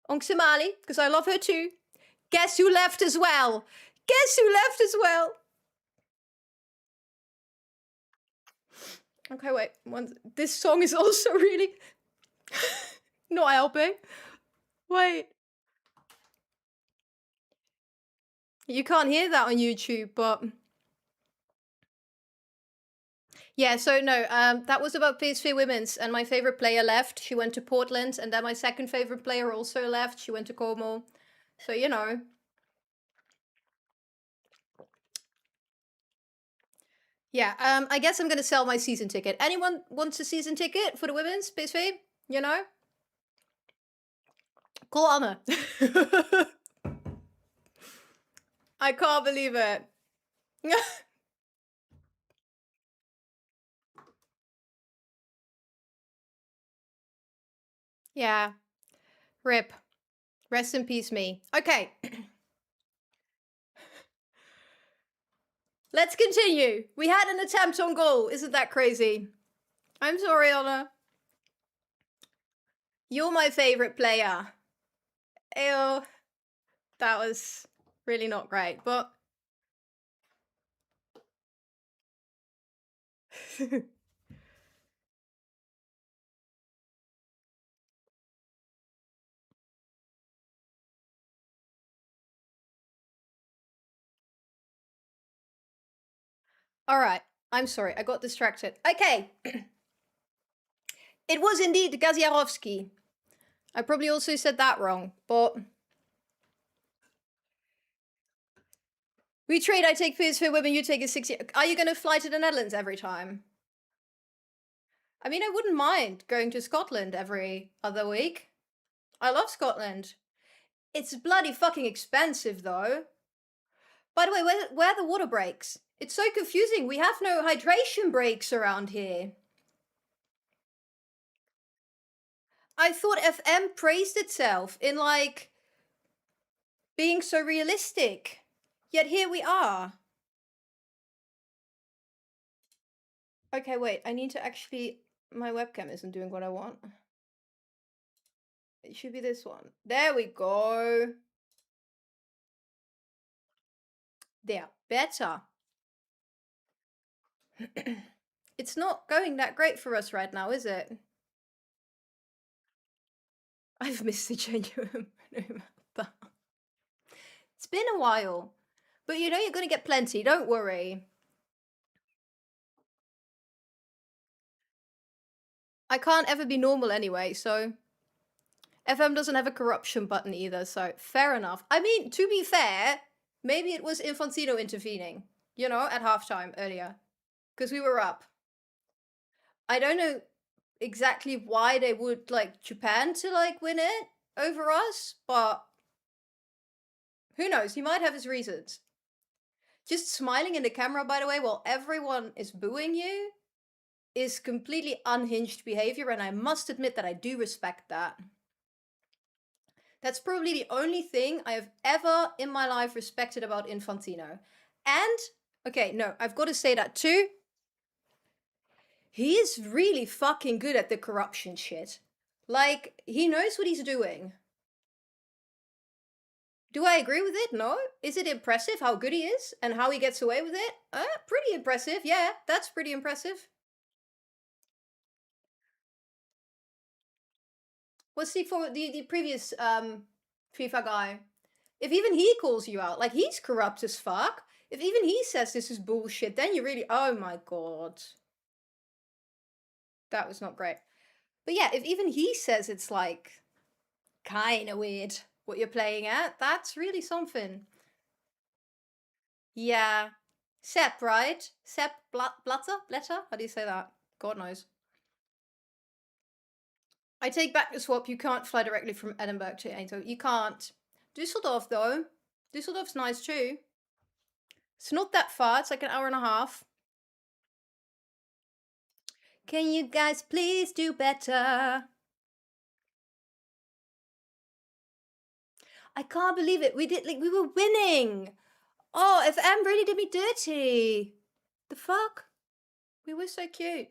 Speaker 1: on Somali, because I love her too. Guess who left as well? Guess who left as well? Okay, wait. This song is also really not helping. Wait. You can't hear that on YouTube, but... Yeah, so no, that was about PSV Women's, and my favorite player left. She went to Portland, and then my second favorite player also left. She went to Koeman. So, you know. Yeah, I guess I'm gonna sell my season ticket. Anyone wants a season ticket for the Women's PSV? You know? Call Anna. I can't believe it. Yeah. Rip. Rest in peace, me. Okay. Let's continue. We had an attempt on goal. Isn't that crazy? I'm sorry, Anna. You're my favorite player. Ew. That was really not great, but... All right. I'm sorry. I got distracted. Okay. It was indeed Gaziarovsky. I probably also said that wrong, but... We trade, I take PSV Women, you take a 60... Are you going to fly to the Netherlands every time? I mean, I wouldn't mind going to Scotland every other week. I love Scotland. It's bloody fucking expensive, though. By the way, where are the water breaks? It's so confusing. We have no hydration breaks around here. I thought FM praised itself in, like, being so realistic. Yet here we are. Okay, wait. I need to actually... My webcam isn't doing what I want. It should be this one. There we go. There. Better. It's not going that great for us right now, is it? I've missed the genuine. It's been a while. But you know you're going to get plenty. Don't worry. I can't ever be normal anyway, so... FM doesn't have a corruption button either, so fair enough. I mean, to be fair, maybe it was Infantino intervening, you know, at halftime earlier. Because we were up. I don't know exactly why they would like Japan to like win it over us, but who knows? He might have his reasons. Just smiling in the camera, by the way, while everyone is booing you is completely unhinged behavior, and I must admit that I do respect that. That's probably the only thing I have ever in my life respected about Infantino. And, okay, no, I've got to say that too. He is really fucking good at the corruption shit. Like, he knows what he's doing. Do I agree with it? No. Is it impressive how good he is and how he gets away with it? Pretty impressive. Yeah, that's pretty impressive. What's the previous FIFA guy? If even he calls you out, like he's corrupt as fuck. If even he says this is bullshit, then you really, oh my god. That was not great. But yeah, if even he says it's like kind of weird what you're playing at, that's really something. Yeah. Sepp, right? Sepp Blatter? Blatter? How do you say that? God knows. I take back the swap. You can't fly directly from Edinburgh to Eindhoven. You can't. Düsseldorf, though. Düsseldorf's nice, too. It's not that far. It's like an hour and a half. Can you guys please do better? I can't believe it. We did, like, we were winning. Oh, FM really did me dirty. The fuck? We were so cute.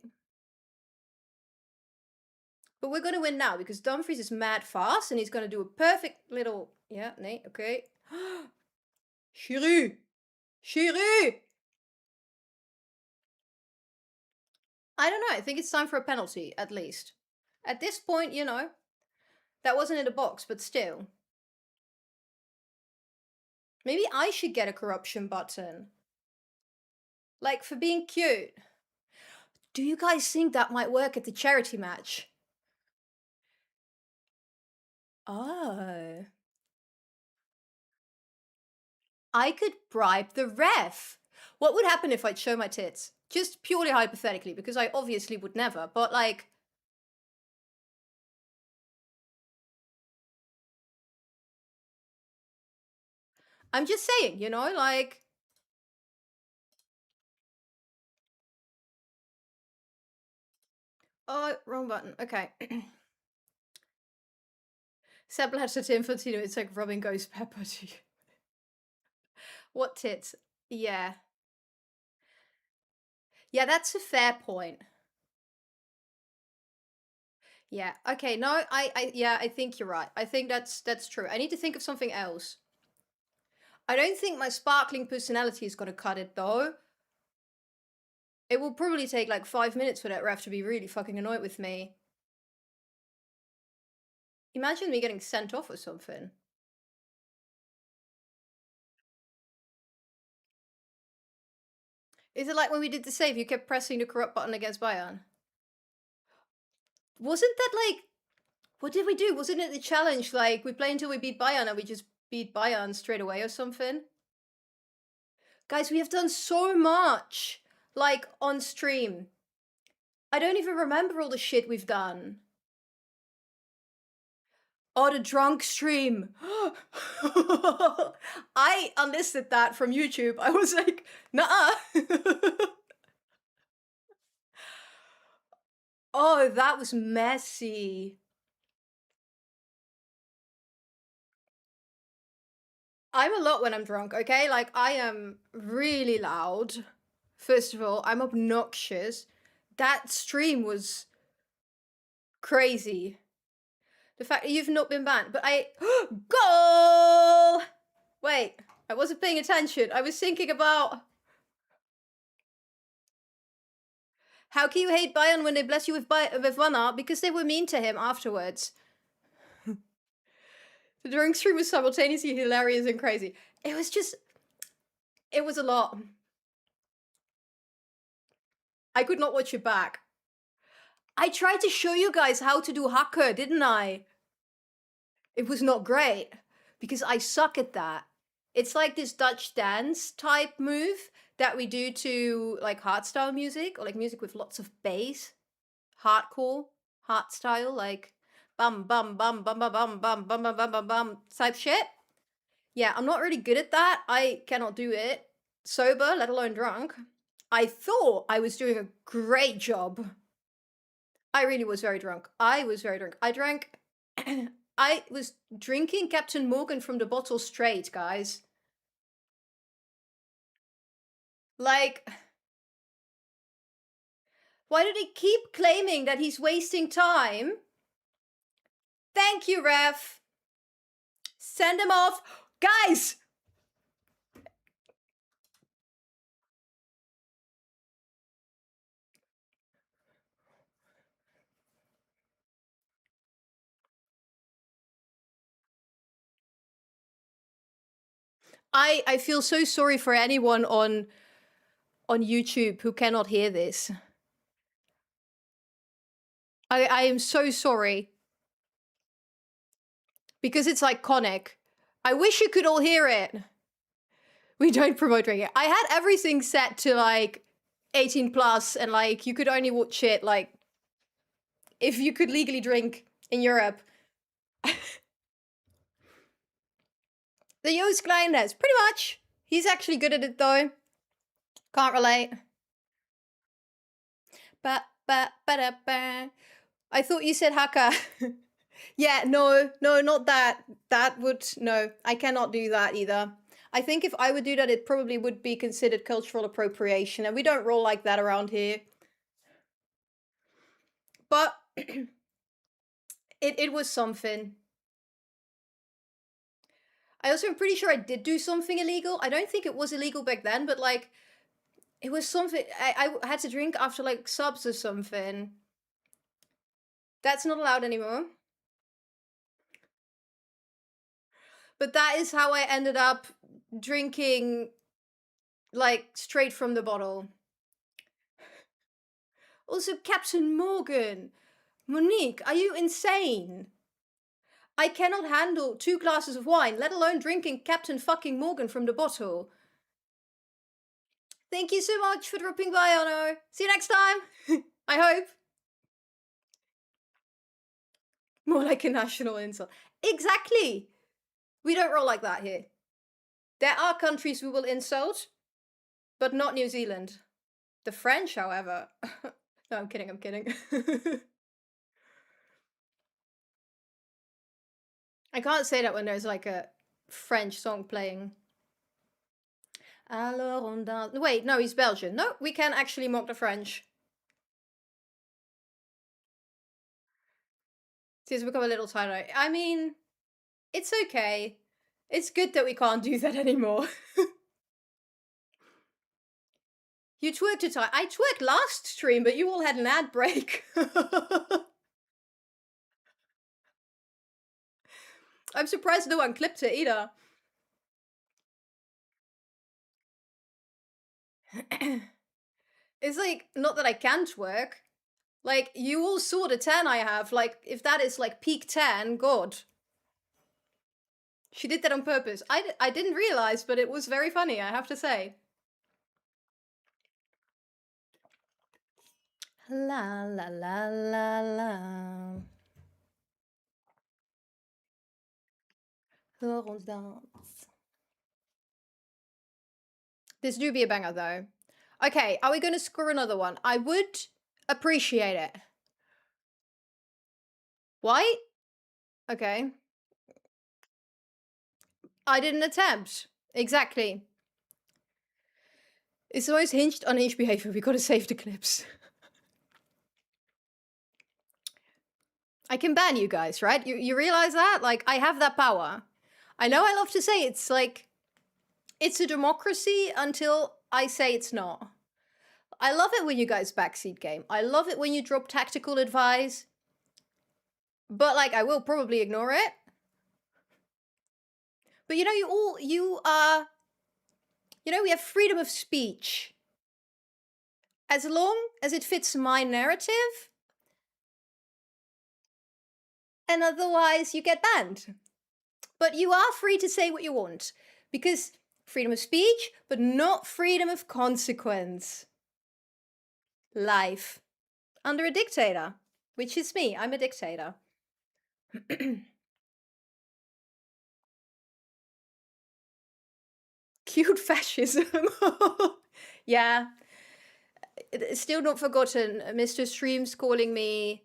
Speaker 1: But we're gonna win now because Dumfries is mad fast and he's gonna do a perfect little. Yeah, nee, okay. Chérie! Chérie! I don't know. I think it's time for a penalty, at least. At this point, you know, that wasn't in the box, but still. Maybe I should get a corruption button. Like, for being cute. Do you guys think that might work at the charity match? Oh. I could bribe the ref. What would happen if I'd show my tits? Just purely hypothetically, because I obviously would never, but like... I'm just saying, you know, like... Oh, wrong button. Okay. Seblash at Infantino, it's like rubbing ghost pepper to you. What tits? Yeah. Yeah, that's a fair point. Yeah. Okay. No, yeah, I think you're right. I think that's true. I need to think of something else. I don't think my sparkling personality is gonna cut it though. It will probably take like 5 minutes for that ref to be really fucking annoyed with me. Imagine me getting sent off or something. Is it like when we did the save, you kept pressing the corrupt button against Bayern? Wasn't that like... What did we do? Wasn't it the challenge, like, we play until we beat Bayern and we just beat Bayern straight away or something? Guys, we have done so much, like, on stream. I don't even remember all the shit we've done. Oh, the drunk stream. I unlisted that from YouTube. I was like, nah. Oh, that was messy. I'm a lot when I'm drunk, okay? Like, I am really loud. First of all, I'm obnoxious. That stream was crazy. The fact that you've not been banned, but I... Goal! Wait, I wasn't paying attention. I was thinking about... How can you hate Bayern when they bless you with Vanna? Because they were mean to him afterwards. The drunk stream was simultaneously hilarious and crazy. It was just... It was a lot. I could not watch it back. I tried to show you guys how to do hacker, didn't I? It was not great, because I suck at that. It's like this Dutch dance type move that we do to like hardstyle music, or like music with lots of bass. Hardcore, hardstyle, like bum bum bum bum bum bum bum bum bum bum bum bum type shit. Yeah, I'm not really good at that. I cannot do it sober, let alone drunk. I thought I was doing a great job. I really was very drunk. I was very drunk. I drank... I was drinking Captain Morgan from the bottle straight, guys. Like... Why do they keep claiming that he's wasting time? Thank you, ref. Send him off. Guys! I feel so sorry for anyone on YouTube who cannot hear this. I am so sorry. Because it's iconic. I wish you could all hear it. We don't promote drinking. I had everything set to like 18 plus and like you could only watch it like if you could legally drink in Europe. The Joost Kleines, pretty much. He's actually good at it though. Can't relate. Ba ba ba da ba. I thought you said haka. Yeah, no, no, not that. That would, no, I cannot do that either. I think if I would do that, it probably would be considered cultural appropriation, and we don't roll like that around here. But it was something. I also am pretty sure I did do something illegal. I don't think it was illegal back then, but like, it was something. I had to drink after like subs or something. That's not allowed anymore. But that is how I ended up drinking like straight from the bottle. Also, Captain Morgan. Monique, are you insane? I cannot handle 2 glasses of wine, let alone drinking Captain fucking Morgan from the bottle. Thank you so much for dropping by, Anno. See you next time. I hope. More like a national insult. Exactly. We don't roll like that here. There are countries we will insult, but not New Zealand. The French, however. No, I'm kidding, I'm kidding. I can't say that when there's like a French song playing. Alors on danse. Wait, no, he's Belgian. No, we can actually mock the French. He's become a little tighter. I mean, it's okay. It's good that we can't do that anymore. You twerked to time. I twerked last stream, but you all had an ad break. I'm surprised no one clipped it either. It's like, not that I can twerk. Like, you all saw the 10 I have. Like, if that is like peak 10, God. She did that on purpose. I didn't realize, but it was very funny, I have to say. La la la la la. Laurence dance. This do be a banger though. Okay, are we going to score another one? I would appreciate it. White? Okay. I didn't attempt. Exactly. It's always hinged on unhinged behavior. We gotta save the clips. I can ban you guys, right? You realize that? Like, I have that power. I know I love to say it's like, it's a democracy until I say it's not. I love it when you guys backseat game. I love it when you drop tactical advice. But like, I will probably ignore it. But you know, we have freedom of speech. As long as it fits my narrative. And otherwise you get banned. But you are free to say what you want. Because freedom of speech, but not freedom of consequence. Life. Under a dictator. Which is me. I'm a dictator. Cute fascism. Yeah. It's still not forgotten. Mr. Streams calling me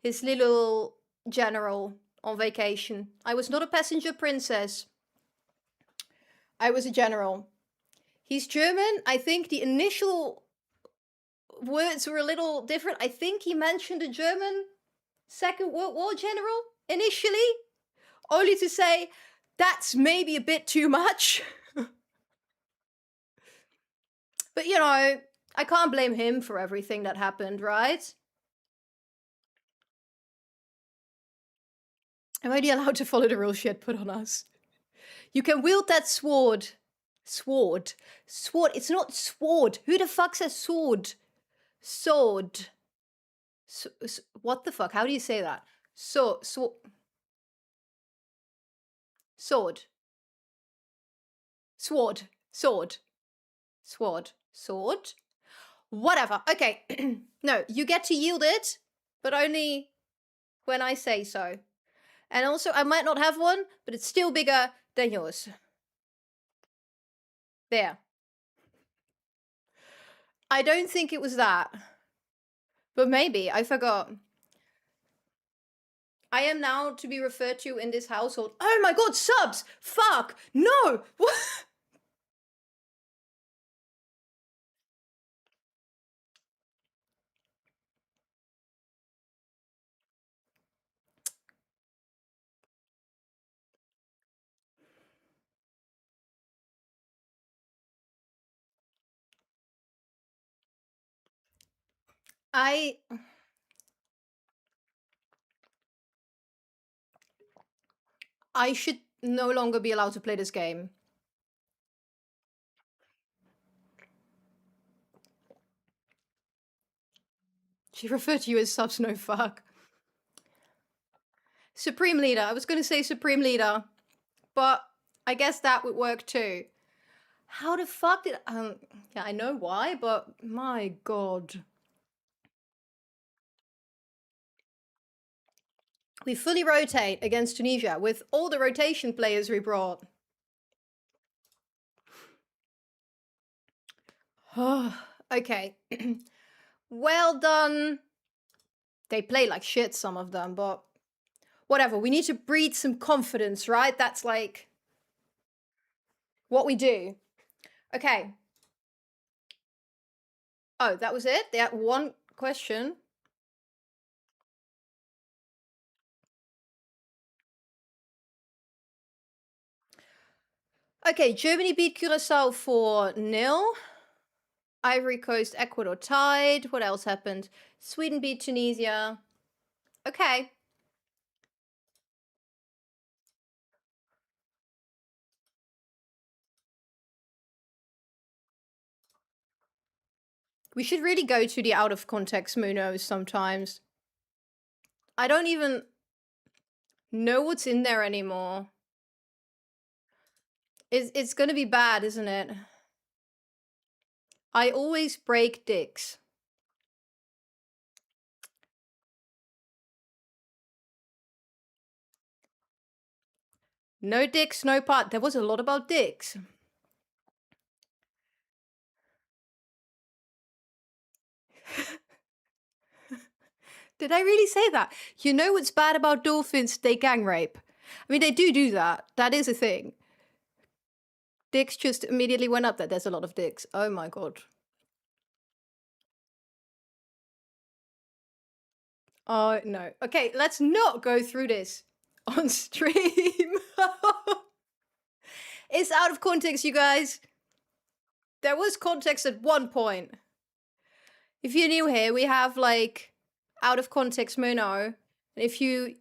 Speaker 1: his little general on vacation. I was not a passenger princess. I was a general. He's German. I think the initial words were a little different. I think he mentioned a German Second World War general initially, only to say that's maybe a bit too much. But you know, I can't blame him for everything that happened, right? Am I allowed to follow the real shit put on us? You can wield that sword. Sword. Sword. It's not sword. Who the fuck says sword? Sword. What the fuck? How do you say that? Sword. Sword. Sword. Sword. Sword. Sword. Whatever. Okay. No, you get to yield it, but only when I say so. And also, I might not have one, but it's still bigger than yours. There. I don't think it was that. But maybe. I forgot. I am now to be referred to in this household. Oh my god, subs! Fuck! No! What? I should no longer be allowed to play this game. She referred to you as subs, no fuck. Supreme Leader. I was gonna say Supreme Leader, but I guess that would work too. How the fuck did... yeah, I know why, but my god. We fully rotate against Tunisia with all the rotation players we brought. Okay. Well done. They play like shit, some of them, but whatever. We need to breed some confidence, right? That's like what we do. Okay. Oh, that was it? They had one question. Okay, Germany beat Curacao 4-0. Ivory Coast, Ecuador tied. What else happened? Sweden beat Tunisia. Okay. We should really go to the out of context Munos sometimes. I don't even know what's in there anymore. It's gonna be bad, isn't it? I always break dicks. No dicks, no part. There was a lot about dicks. Did I really say that? You know what's bad about dolphins? They gang rape. I mean, they do that. That is a thing. Dicks just immediately went up there. There's a lot of dicks. Oh my god. Oh, no. Okay, let's not go through this on stream. It's out of context, you guys. There was context at one point. If you're new here, we have like out of context Mono. And if you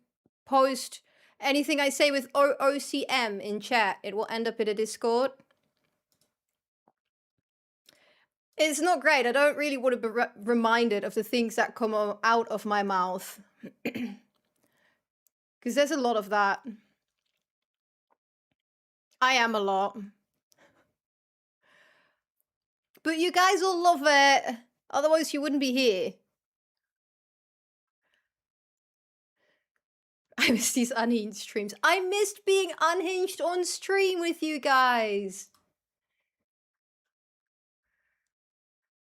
Speaker 1: post anything I say with OCM in chat, it will end up in a Discord. It's not great. I don't really want to be reminded of the things that come out of my mouth. Because there's a lot of that. I am a lot. But you guys all love it. Otherwise you wouldn't be here. I miss these unhinged streams. I missed being unhinged on stream with you guys.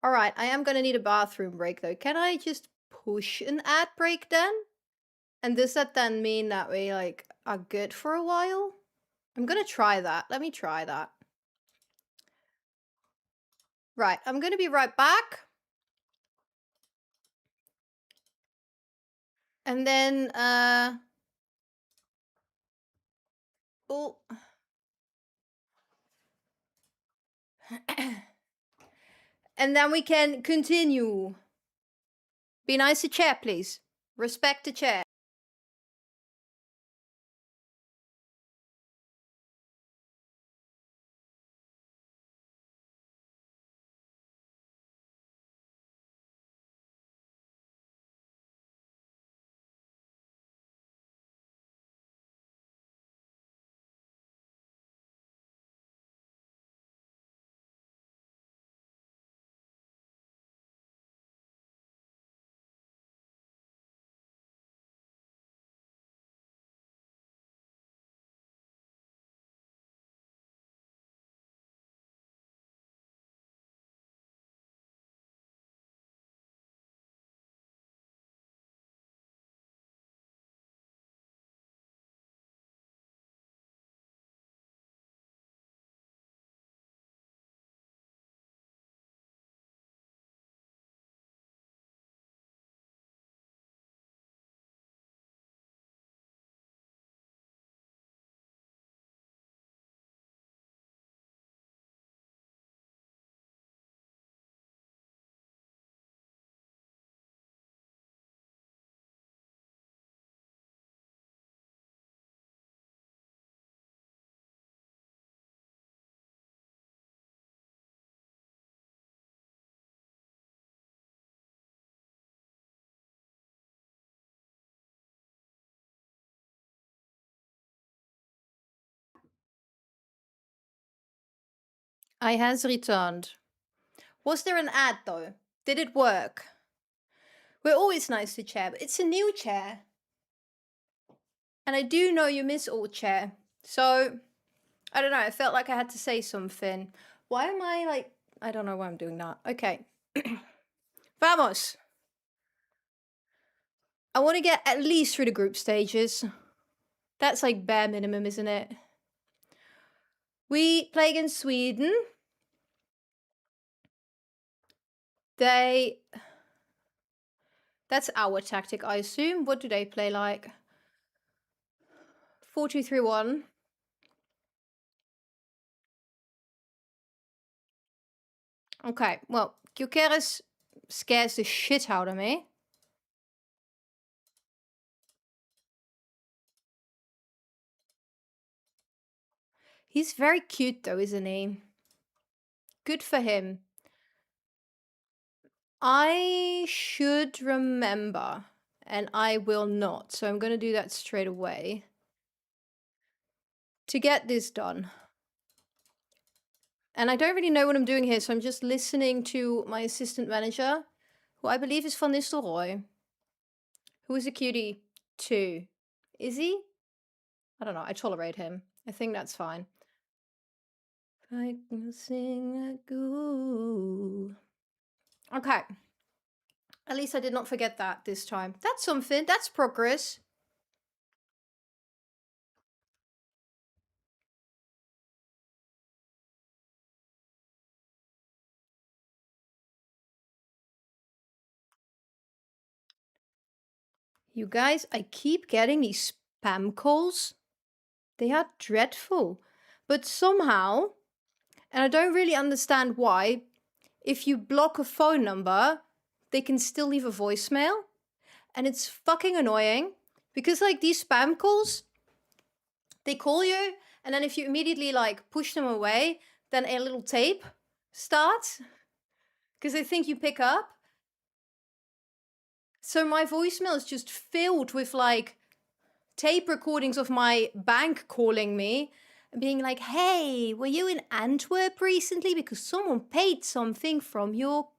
Speaker 1: All right, I am gonna need a bathroom break though. Can I just push an ad break then? And does that then mean that we like are good for a while? I'm gonna try that. Let me try that. Right, I'm gonna be right back. And then, oh. And then we can continue. Be nice to chat, please. Respect the chat. I has returned. Was there an ad though? Did it work? We're always nice to chair, but it's a new chair. And I do know you miss old chair. So, I don't know, I felt like I had to say something. Why am I like, I don't know why I'm doing that. Okay. Vamos! I want to get at least through the group stages. That's like bare minimum, isn't it? We play against Sweden. That's our tactic, I assume. What do they play like? 4-2-3-1. Okay, well, Gyökeres scares the shit out of me. He's very cute though, isn't he? Good for him. I should remember, and I will not, so I'm going to do that straight away. To get this done. And I don't really know what I'm doing here, so I'm just listening to my assistant manager, who I believe is Van Nistelrooy, who is a cutie too. Is he? I don't know, I tolerate him. I think that's fine. I can sing a goo. Okay. At least I did not forget that this time. That's something. That's progress. You guys, I keep getting these spam calls. They are dreadful. But somehow, and I don't really understand why, if you block a phone number, they can still leave a voicemail. And it's fucking annoying. Because like these spam calls, they call you, and then if you immediately like push them away, then a little tape starts. Because they think you pick up. So my voicemail is just filled with like tape recordings of my bank calling me and being like, hey, were you in Antwerp recently? Because someone paid something from your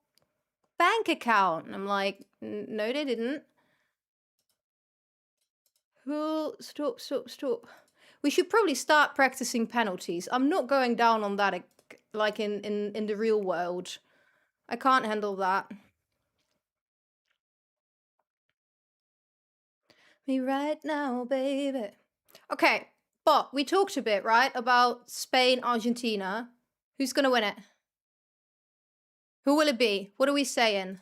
Speaker 1: bank account. And I'm like, no, they didn't. Oh, stop. We should probably start practicing penalties. I'm not going down on that like in the real world. I can't handle that. Me right now, baby. Okay, but we talked a bit, right, about Spain, Argentina. Who's gonna win it? Who will it be? What are we saying?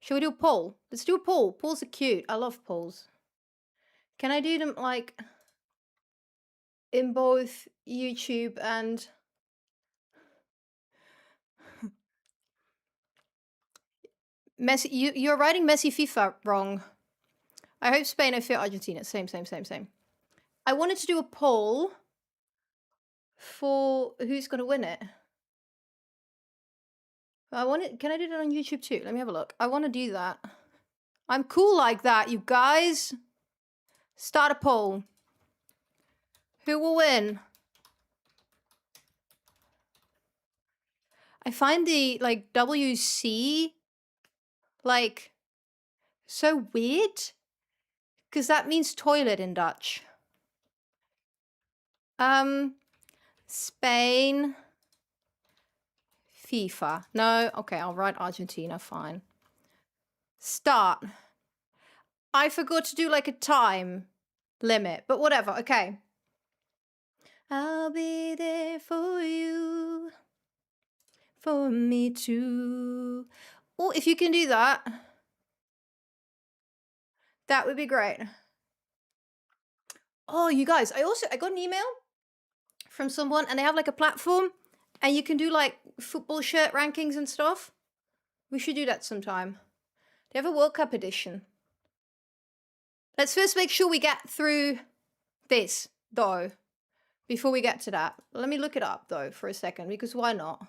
Speaker 1: Shall we do a poll? Let's do a poll. Polls are cute. I love polls. Can I do them like in both YouTube and Messi? You're writing Messi FIFA wrong. I hope Spain, I fear Argentina. Same. I wanted to do a poll for who's gonna win it. Can I do that on YouTube too? Let me have a look. I want to do that. I'm cool like that, you guys. Start a poll. Who will win? I find the like WC like so weird because that means toilet in Dutch. Spain, FIFA. No, okay, I'll write Argentina, fine. Start. I forgot to do like a time limit, but whatever, okay. I'll be there for you, for me too. Oh, if you can do that, that would be great. Oh, you guys, I got an email from someone and they have like a platform and you can do like football shirt rankings and stuff. We should do that sometime. They have a World Cup edition. Let's first make sure we get through this, though, before we get to that. Let me look it up, though, for a second, because why not?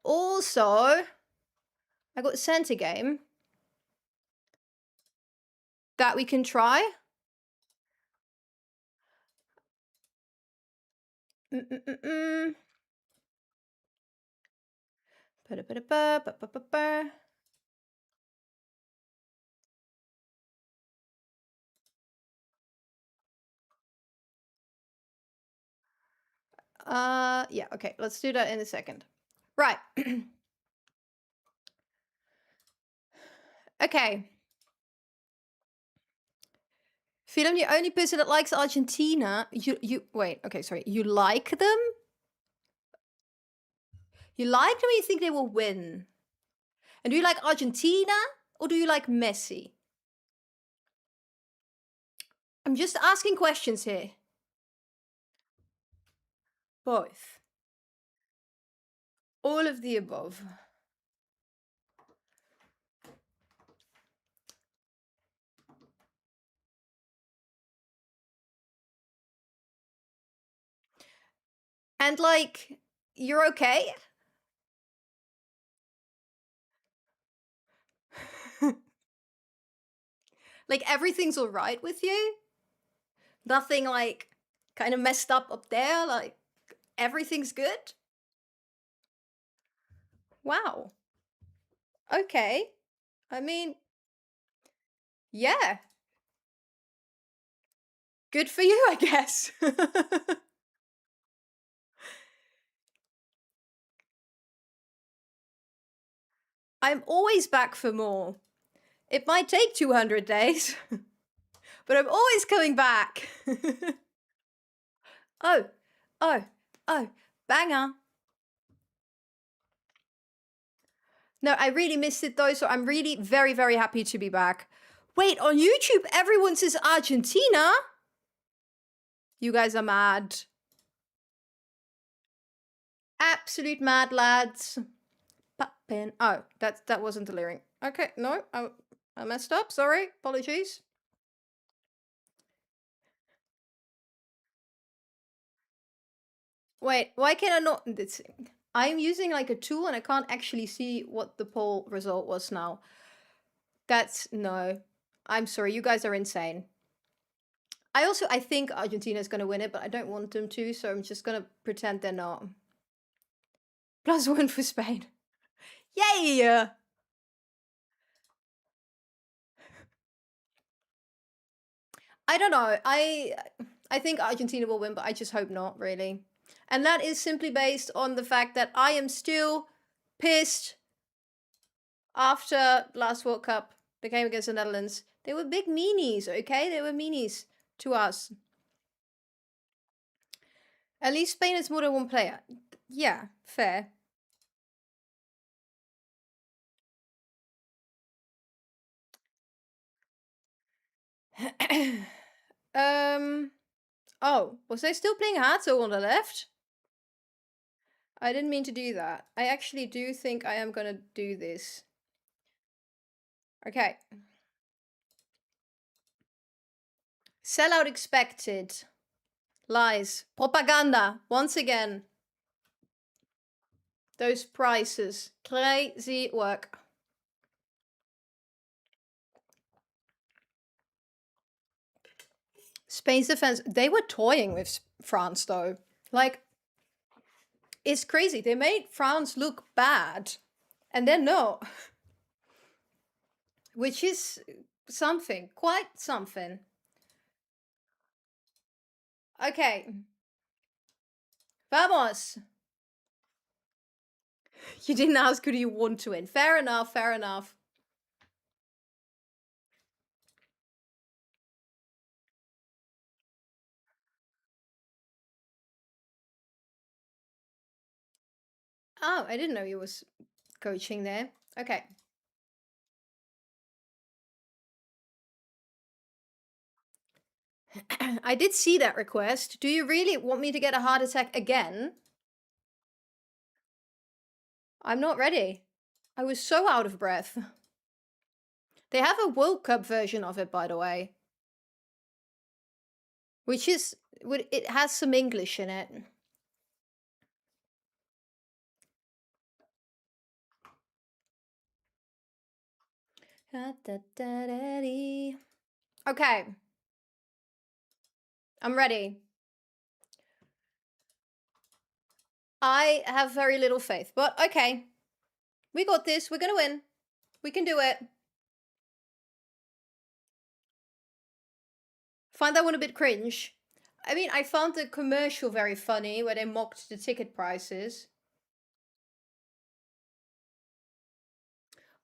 Speaker 1: Also, I got sent a game that we can try. Mm-mm-mm-mm. Ba-da-ba-da-ba, ba-ba-ba-ba. Yeah, okay, let's do that in a second. Right. Okay. Feel I'm the only person that likes Argentina. Wait, okay, sorry. You like them? You like them or you think they will win? And do you like Argentina or do you like Messi? I'm just asking questions here. Both. All of the above. And like, you're okay? Like everything's all right with you? Nothing like kind of messed up there? Like everything's good? Wow. Okay. I mean, yeah. Good for you, I guess. I'm always back for more. It might take 200 days, but I'm always coming back. Oh, oh, oh, banger. No, I really missed it though, so I'm really very, very happy to be back. Wait, on YouTube, everyone says Argentina? You guys are mad. Absolute mad, lads. Poppin'. Oh, that wasn't the lyric. Okay, no, I messed up. Sorry, apologies. Wait, why can I not? I'm using like a tool and I can't actually see what the poll result was now. No. I'm sorry, you guys are insane. I think Argentina's gonna win it, but I don't want them to, so I'm just gonna pretend they're not. +1 for Spain. Yay! I don't know. I think Argentina will win, but I just hope not, really. And that is simply based on the fact that I am still pissed after last World Cup, the game against the Netherlands. They were big meanies, okay? They were meanies to us. At least Spain is more than one player. Yeah, fair. Oh, was I still playing Hato on the left? I didn't mean to do that. I actually do think I am gonna do this. Okay. Sellout expected. Lies. Propaganda. Once again. Those prices. Crazy work. Spain's defense. They were toying with France, though. Like, it's crazy. They made France look bad. And then no. Which is something. Quite something. Okay. Vamos. You didn't ask who do you want to win. Fair enough, fair enough. Oh, I didn't know you was coaching there. Okay. I did see that request. Do you really want me to get a heart attack again? I'm not ready. I was so out of breath. They have a World Cup version of it, by the way. Which is, it has some English in it. Okay. I'm ready. I have very little faith, but okay. We got this. We're gonna win. We can do it. Find that one a bit cringe. I mean, I found the commercial very funny where they mocked the ticket prices.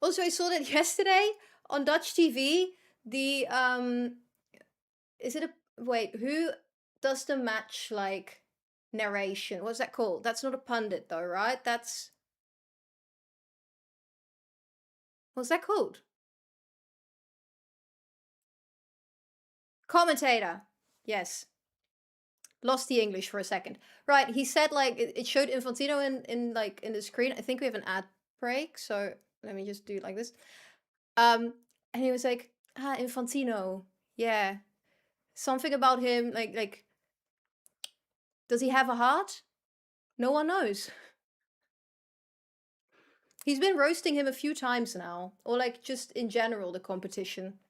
Speaker 1: Also, I saw that yesterday on Dutch TV. The is it a wait? Who does the match like narration? What's that called? That's not a pundit though, right? That's what's that called? Commentator. Yes. Lost the English for a second. Right, he said like it showed Infantino in like in the screen. I think we have an ad break, so let me just do it like this. And he was like, Infantino. Yeah. Something about him, like does he have a heart? No one knows. He's been roasting him a few times now. Or like just in general, the competition.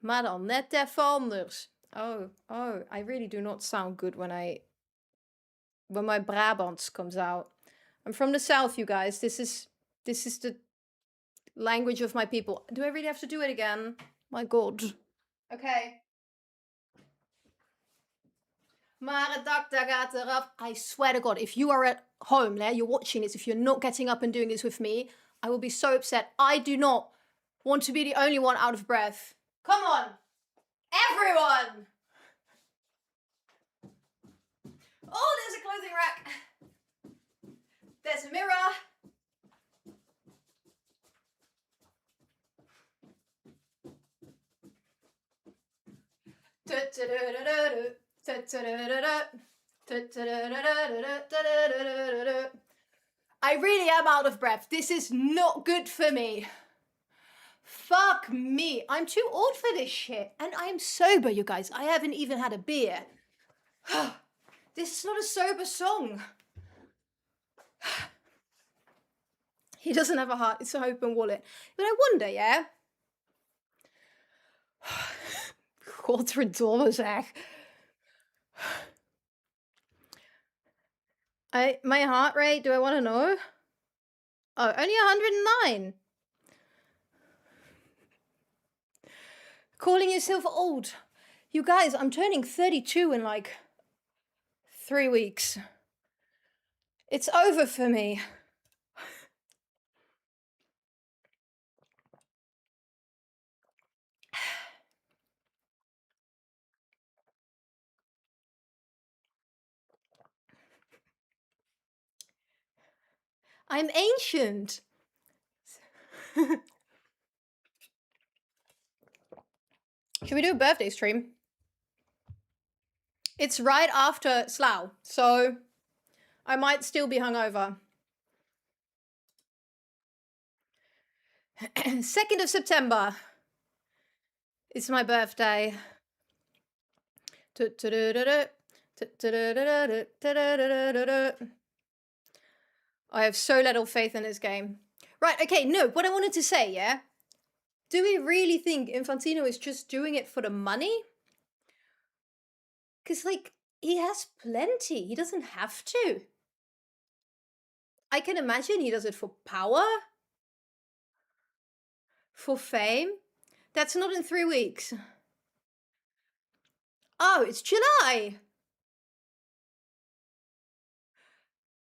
Speaker 1: Maar dan net even anders. Oh, I really do not sound good when my Brabants comes out. I'm from the south, you guys. This is the language of my people. Do I really have to do it again? My god. Okay. Maar het dak daar gaat eraf. I swear to god, if you are at home, you're watching this, if you're not getting up and doing this with me, I will be so upset. I do not want to be the only one out of breath. Come on! Everyone! Oh, there's a clothing rack. There's a mirror. I really am out of breath. This is not good for me. Fuck me. I'm too old for this shit. And I'm sober, you guys. I haven't even had a beer. This is not a sober song. He doesn't have a heart. It's an open wallet. But I wonder, yeah? Godverdomme zeg. My heart rate, do I want to know? Oh, only 109. Calling yourself old. You guys, I'm turning 32 in like 3 weeks. It's over for me. I'm ancient. Should we do a birthday stream? It's right after Slough, so I might still be hungover. 2nd of September. It's my birthday. I have so little faith in this game. Right, okay, no, what I wanted to say, yeah? Do we really think Infantino is just doing it for the money? Because, like, he has plenty. He doesn't have to. I can imagine he does it for power. For fame. That's not in 3 weeks. Oh, it's July.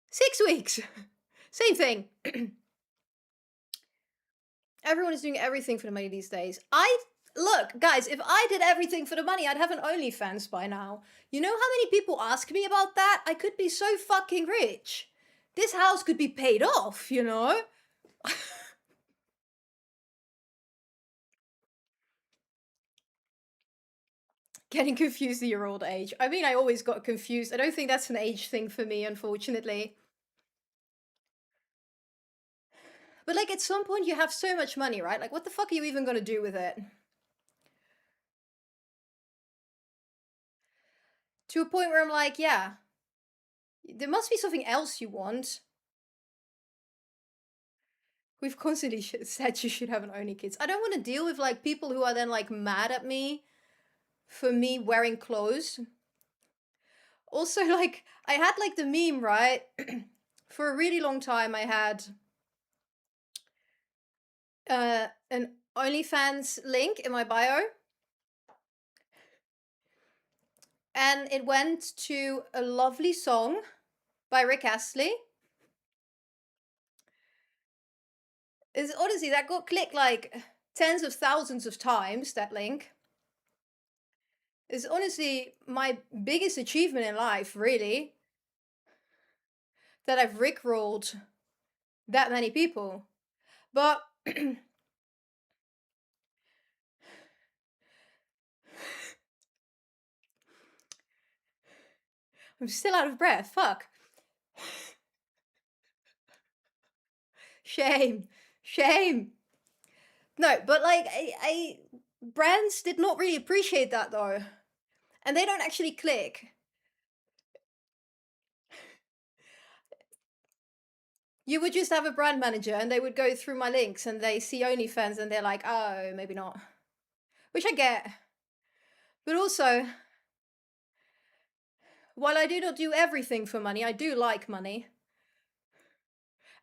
Speaker 1: 6 weeks. Same thing. Everyone is doing everything for the money these days. Look, guys, if I did everything for the money, I'd have an OnlyFans by now. You know how many people ask me about that? I could be so fucking rich. This house could be paid off, you know? Getting confused at your old age. I mean, I always got confused. I don't think that's an age thing for me, unfortunately. But like at some point you have so much money, right? Like what the fuck are you even gonna do with it? To a point where I'm like, yeah, there must be something else you want. We've constantly said you should have an only kids. I don't want to deal with like people who are then like mad at me for me wearing clothes. Also, like, I had like the meme, right? For a really long time, I had an OnlyFans link in my bio, and it went to a lovely song by Rick Astley. Is honestly that got clicked like tens of thousands of times, that link. Is honestly my biggest achievement in life, really. That I've rickrolled that many people. But I'm still out of breath. Fuck. Shame. Shame. No, but like I brands did not really appreciate that though. And they don't actually click. You would just have a brand manager and they would go through my links and they see OnlyFans and they're like, oh, maybe not. Which I get. But also, while I do not do everything for money, I do like money.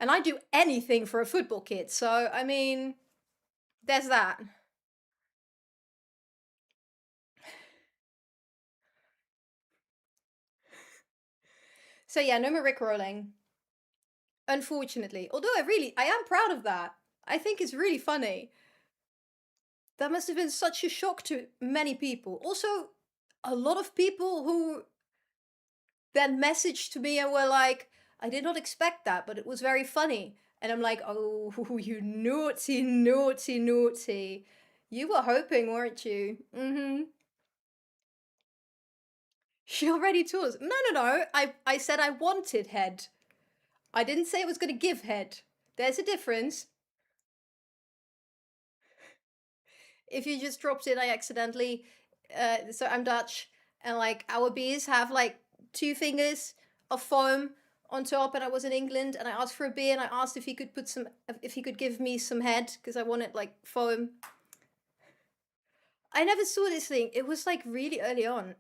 Speaker 1: And I do anything for a football kit. So, I mean, there's that. So yeah, no more rickrolling. Unfortunately. Although I am proud of that. I think it's really funny. That must have been such a shock to many people. Also, a lot of people who then messaged to me and were like, I did not expect that, but it was very funny. And I'm like, oh, you naughty, naughty, naughty. You were hoping, weren't you? Mm-hmm. She already told us. No. I said I wanted head. I didn't say I was going to give head. There's a difference. If you just dropped in, I accidentally. So I'm Dutch, and like our beers have like 2 fingers of foam on top, and I was in England, and I asked for a beer, and I asked if he could if he could give me some head because I wanted like foam. I never saw this thing. It was like really early on.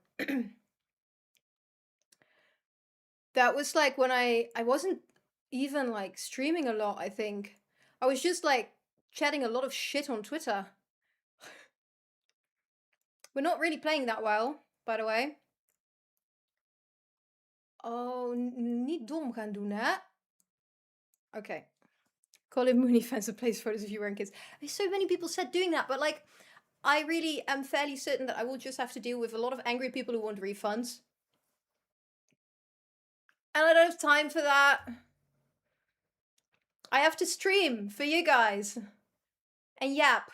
Speaker 1: That was like when I wasn't even like streaming a lot. I think I was just like chatting a lot of shit on Twitter. We're not really playing that well, by the way. Oh, niet dom gaan doen, hè? Okay. Colin Mooney fans and plays photos of you wearing kids. I mean, so many people said doing that, but like, I really am fairly certain that I will just have to deal with a lot of angry people who want refunds. And I don't have time for that. I have to stream for you guys. And yap.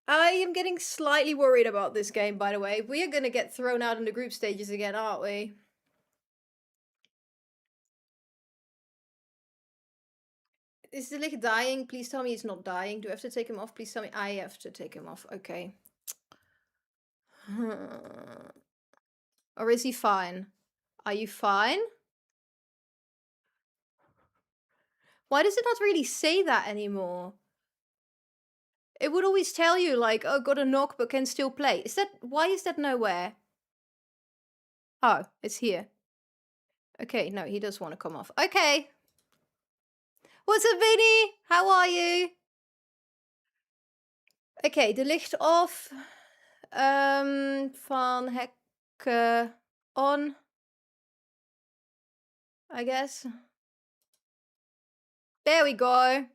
Speaker 1: I am getting slightly worried about this game, by the way. We are going to get thrown out in the group stages again, aren't we? Is the licht dying? Please tell me he's not dying. Do I have to take him off? Please tell me I have to take him off. Okay. Or is he fine? Are you fine? Why does it not really say that anymore? It would always tell you, like, oh, got a knock but can still play. Why is that nowhere? Oh, it's here. Okay, no, he does want to come off. Okay. What's up, Vinny? How are you? Okay, de licht off. Van hek on. I guess. There we go.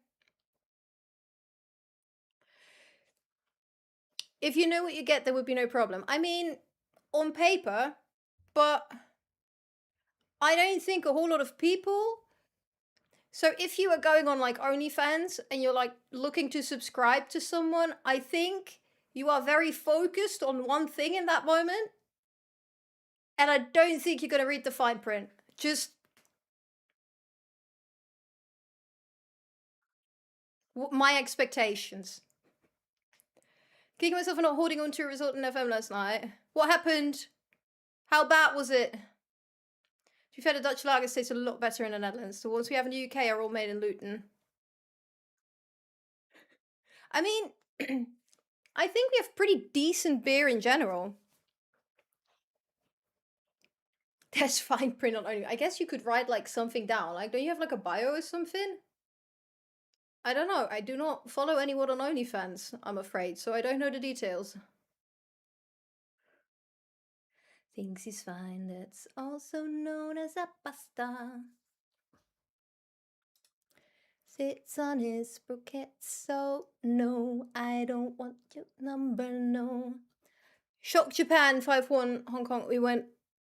Speaker 1: If you know what you get, there would be no problem. I mean, on paper, but I don't think a whole lot of people. So if you are going on like OnlyFans and you're like looking to subscribe to someone, I think you are very focused on one thing in that moment. And I don't think you're going to read the fine print. Just my expectations. Kicking myself for not holding on to a result in FM last night. What happened? How bad was it? To be fair, the Dutch lager tastes a lot better in the Netherlands. The ones we have in the UK are all made in Luton. I mean, I think we have pretty decent beer in general. There's fine print on only. I guess you could write like something down. Like, don't you have like a bio or something? I don't know. I do not follow anyone on OnlyFans, I'm afraid, so I don't know the details. Thinks he's fine, that's also known as a pasta. Sits on his broquette, so no, I don't want your number, no. Shock Japan 5-1 Hong Kong.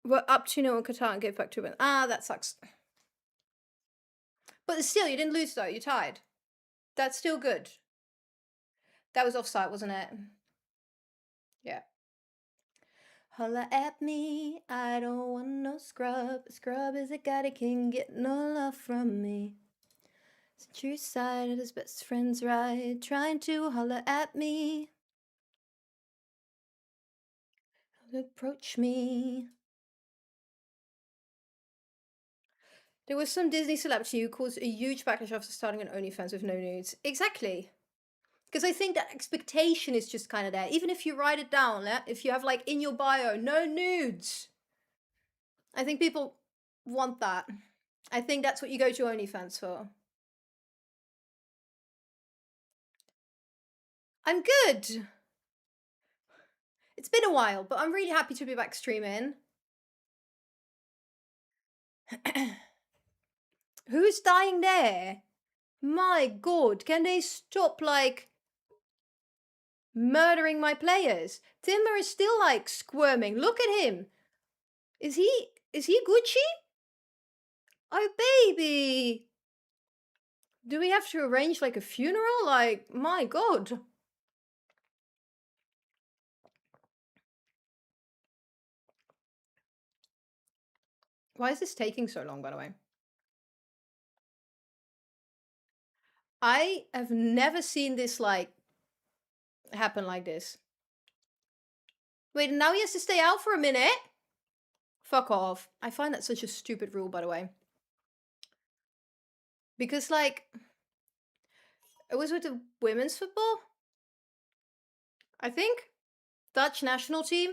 Speaker 1: We're up 2-0 in Qatar and gave back 2-1. Ah, that sucks. But still, you didn't lose though, you tied. That's still good. That was offside, wasn't it? Yeah. Holla at me, I don't want no scrub. A scrub is a guy that can get no love from me. It's a true side of his best friend's right, trying to holla at me. Approach me. There was some Disney celebrity who caused a huge backlash after starting an OnlyFans with no nudes. Exactly. Because I think that expectation is just kind of there. Even if you write it down, if you have like in your bio, no nudes. I think people want that. I think that's what you go to OnlyFans for. I'm good. It's been a while, but I'm really happy to be back streaming. Who's dying there? My god, can they stop, like, murdering my players? Timber is still, like, squirming. Look at him. Is he Gucci? Oh, baby. Do we have to arrange, like, a funeral? Like, my god. Why is this taking so long, by the way? I have never seen this, like, happen like this. Wait, now he has to stay out for a minute? Fuck off. I find that such a stupid rule, by the way. Because, like, it was with the women's football, I think. Dutch national team,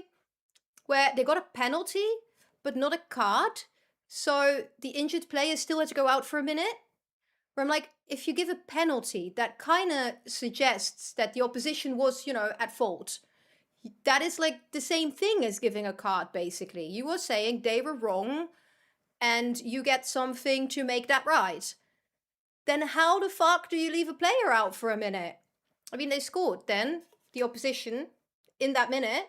Speaker 1: where they got a penalty, but not a card. So the injured player still had to go out for a minute. Where I'm like, if you give a penalty, that kind of suggests that the opposition was, you know, at fault. That is like the same thing as giving a card, basically. You were saying they were wrong and you get something to make that right. Then how the fuck do you leave a player out for a minute? I mean, they scored then, the opposition, in that minute,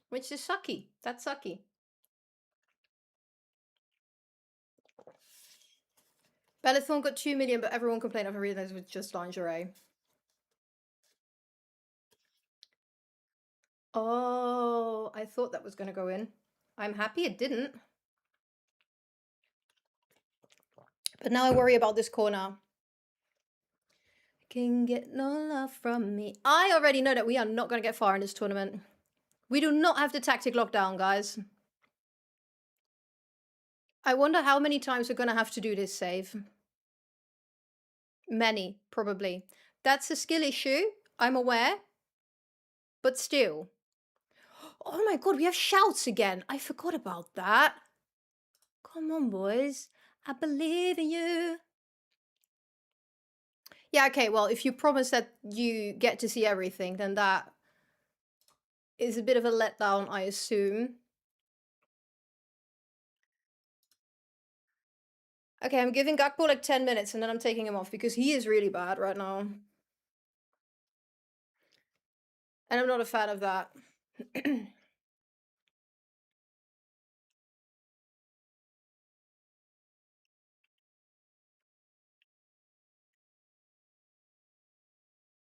Speaker 1: which is sucky. That's sucky. Bellathorn got 2 million, but everyone complained after realizing it was just lingerie. Oh, I thought that was going to go in. I'm happy it didn't. But now I worry about this corner. Can get no love from me. I already know that we are not going to get far in this tournament. We do not have the tactic locked down, guys. I wonder how many times we're going to have to do this save. Many, probably. That's a skill issue, I'm aware. But still. Oh my god, we have shouts again. I forgot about that. Come on, boys. I believe in you. Yeah, okay, well, if you promise that you get to see everything, then that is a bit of a letdown, I assume. Okay, I'm giving Gakpo like 10 minutes and then I'm taking him off because he is really bad right now. And I'm not a fan of that.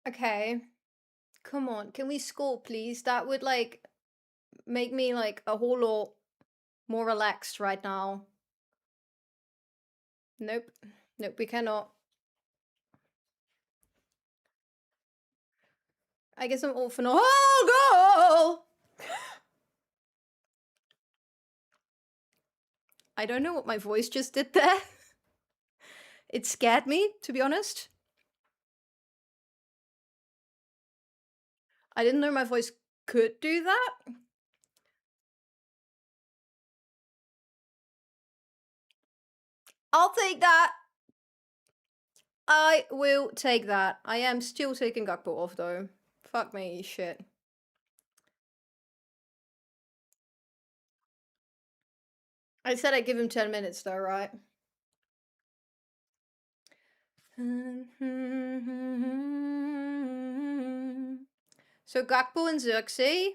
Speaker 1: Okay. Come on, can we score, please? That would, like, make me, like, a whole lot more relaxed right now. Nope. Nope, we cannot. I guess I'm all for no. Oh, goal! I don't know what my voice just did there. It scared me, to be honest. I didn't know my voice could do that. I'll take that. I will take that. I am still taking Gakpo off though. Fuck me, shit. I said I'd give him 10 minutes though, right? So Gakpo and Xerxes.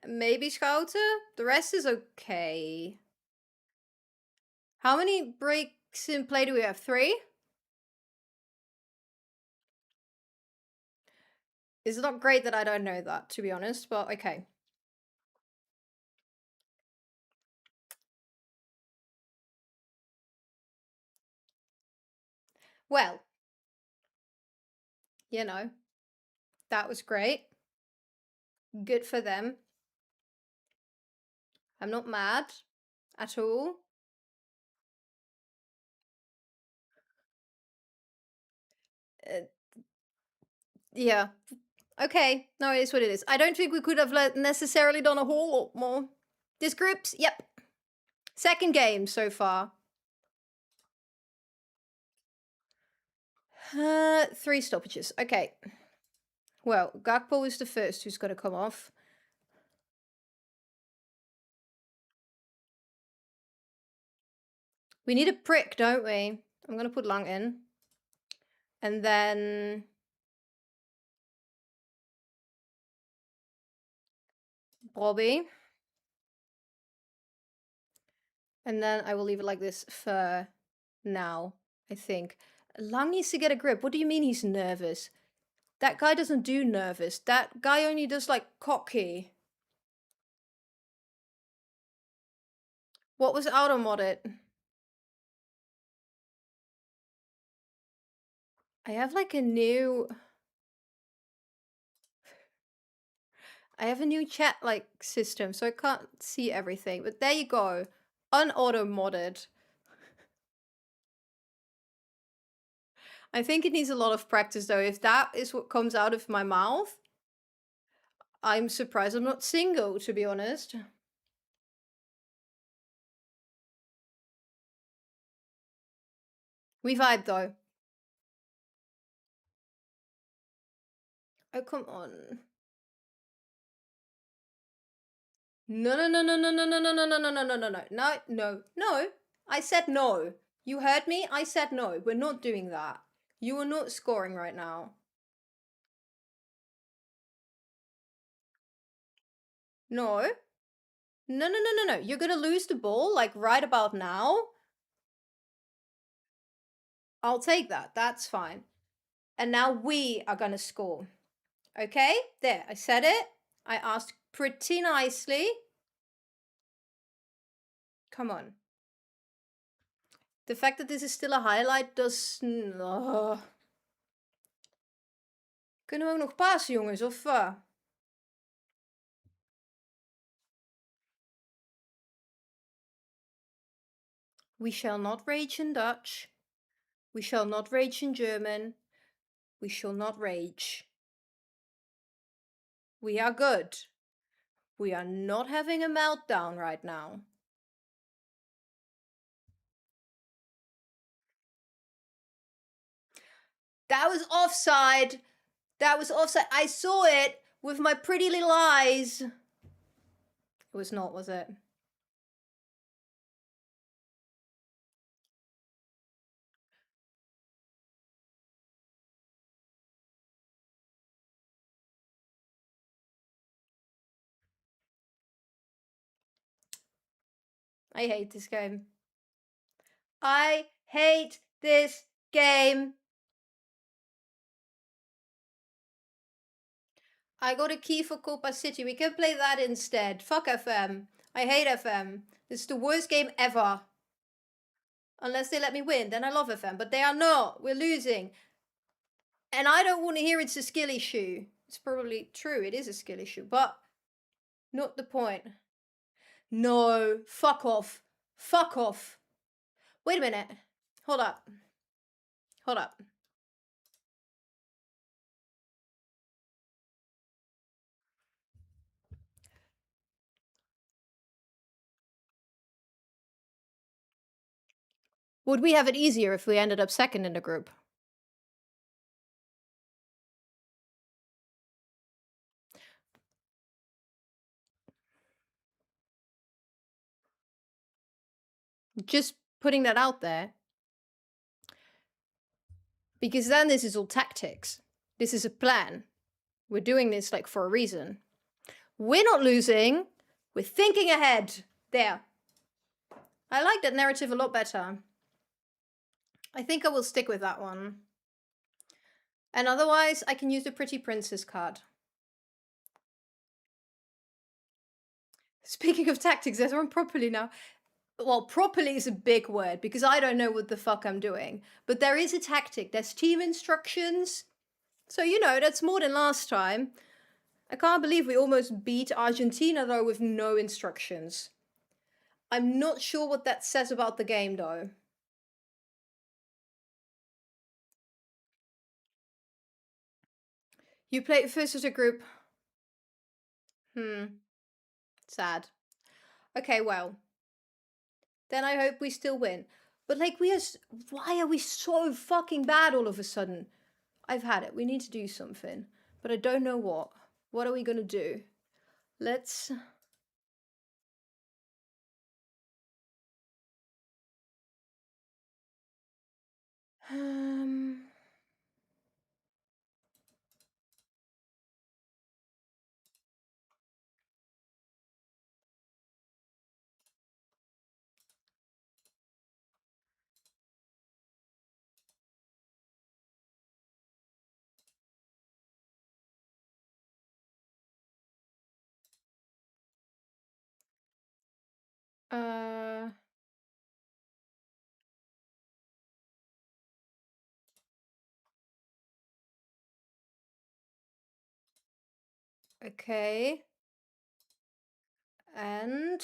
Speaker 1: Maybe Schouten. The rest is okay. How many breaks in play do we have? 3? It's not great that I don't know that, to be honest, but okay. Well, you know, that was great. Good for them. I'm not mad at all. Yeah. Okay. No, it is what it is. I don't think we could have necessarily done a whole lot more. This groups, yep. Second game so far. 3 stoppages. Okay. Well, Gakpo is the first who's going to come off. We need a prick, don't we? I'm going to put Lang in. And then Bobby. And then I will leave it like this for now, I think. Lang needs to get a grip. What do you mean he's nervous? That guy doesn't do nervous. That guy only does like cocky. What was auto-modded? I have like a new... I have a new chat like system, so I can't see everything. But there you go. Unauto-modded. I think it needs a lot of practice though. If that is what comes out of my mouth, I'm surprised I'm not single, to be honest. We vibe though. Oh, come on. No, no, no, no, no, no, no, no, no, no, no, no, no, no, no, no, no, no. I said no. You heard me? I said no. We're not doing that. You are not scoring right now. No. No, no, no, no, no. You're gonna lose the ball, like, right about now. I'll take that. That's fine. And now we are gonna score. Okay? There, I said it. I asked pretty nicely. Come on. The fact that this is still a highlight does... Kunnen we ook nog passen, jongens, of... We shall not rage in Dutch. We shall not rage in German. We shall not rage. We are good. We are not having a meltdown right now. That was offside. That was offside. I saw it with my pretty little eyes. It was not, was it? I hate this game. I hate this game. I got a key for Copa City. We can play that instead. Fuck FM. I hate FM. This is the worst game ever. Unless they let me win, then I love FM. But they are not. We're losing. And I don't want to hear it's a skill issue. It's probably true. It is a skill issue. But not the point. No. Fuck off. Fuck off. Wait a minute. Hold up. Hold up. Would we have it easier if we ended up second in the group? Just putting that out there. Because then this is all tactics. This is a plan. We're doing this like for a reason. We're not losing. We're thinking ahead. There. I like that narrative a lot better. I think I will stick with that one. And otherwise, I can use the Pretty Princess card. Speaking of tactics, there's one properly now. Well, properly is a big word because I don't know what the fuck I'm doing. But there is a tactic. There's team instructions. So, you know, that's more than last time. I can't believe we almost beat Argentina, though, with no instructions. I'm not sure what that says about the game, though. You played first as a group. Sad. Okay, well. Then I hope we still win. But, like, why are we so fucking bad all of a sudden? I've had it. We need to do something. But I don't know what. What are we gonna do? Let's... Okay. And...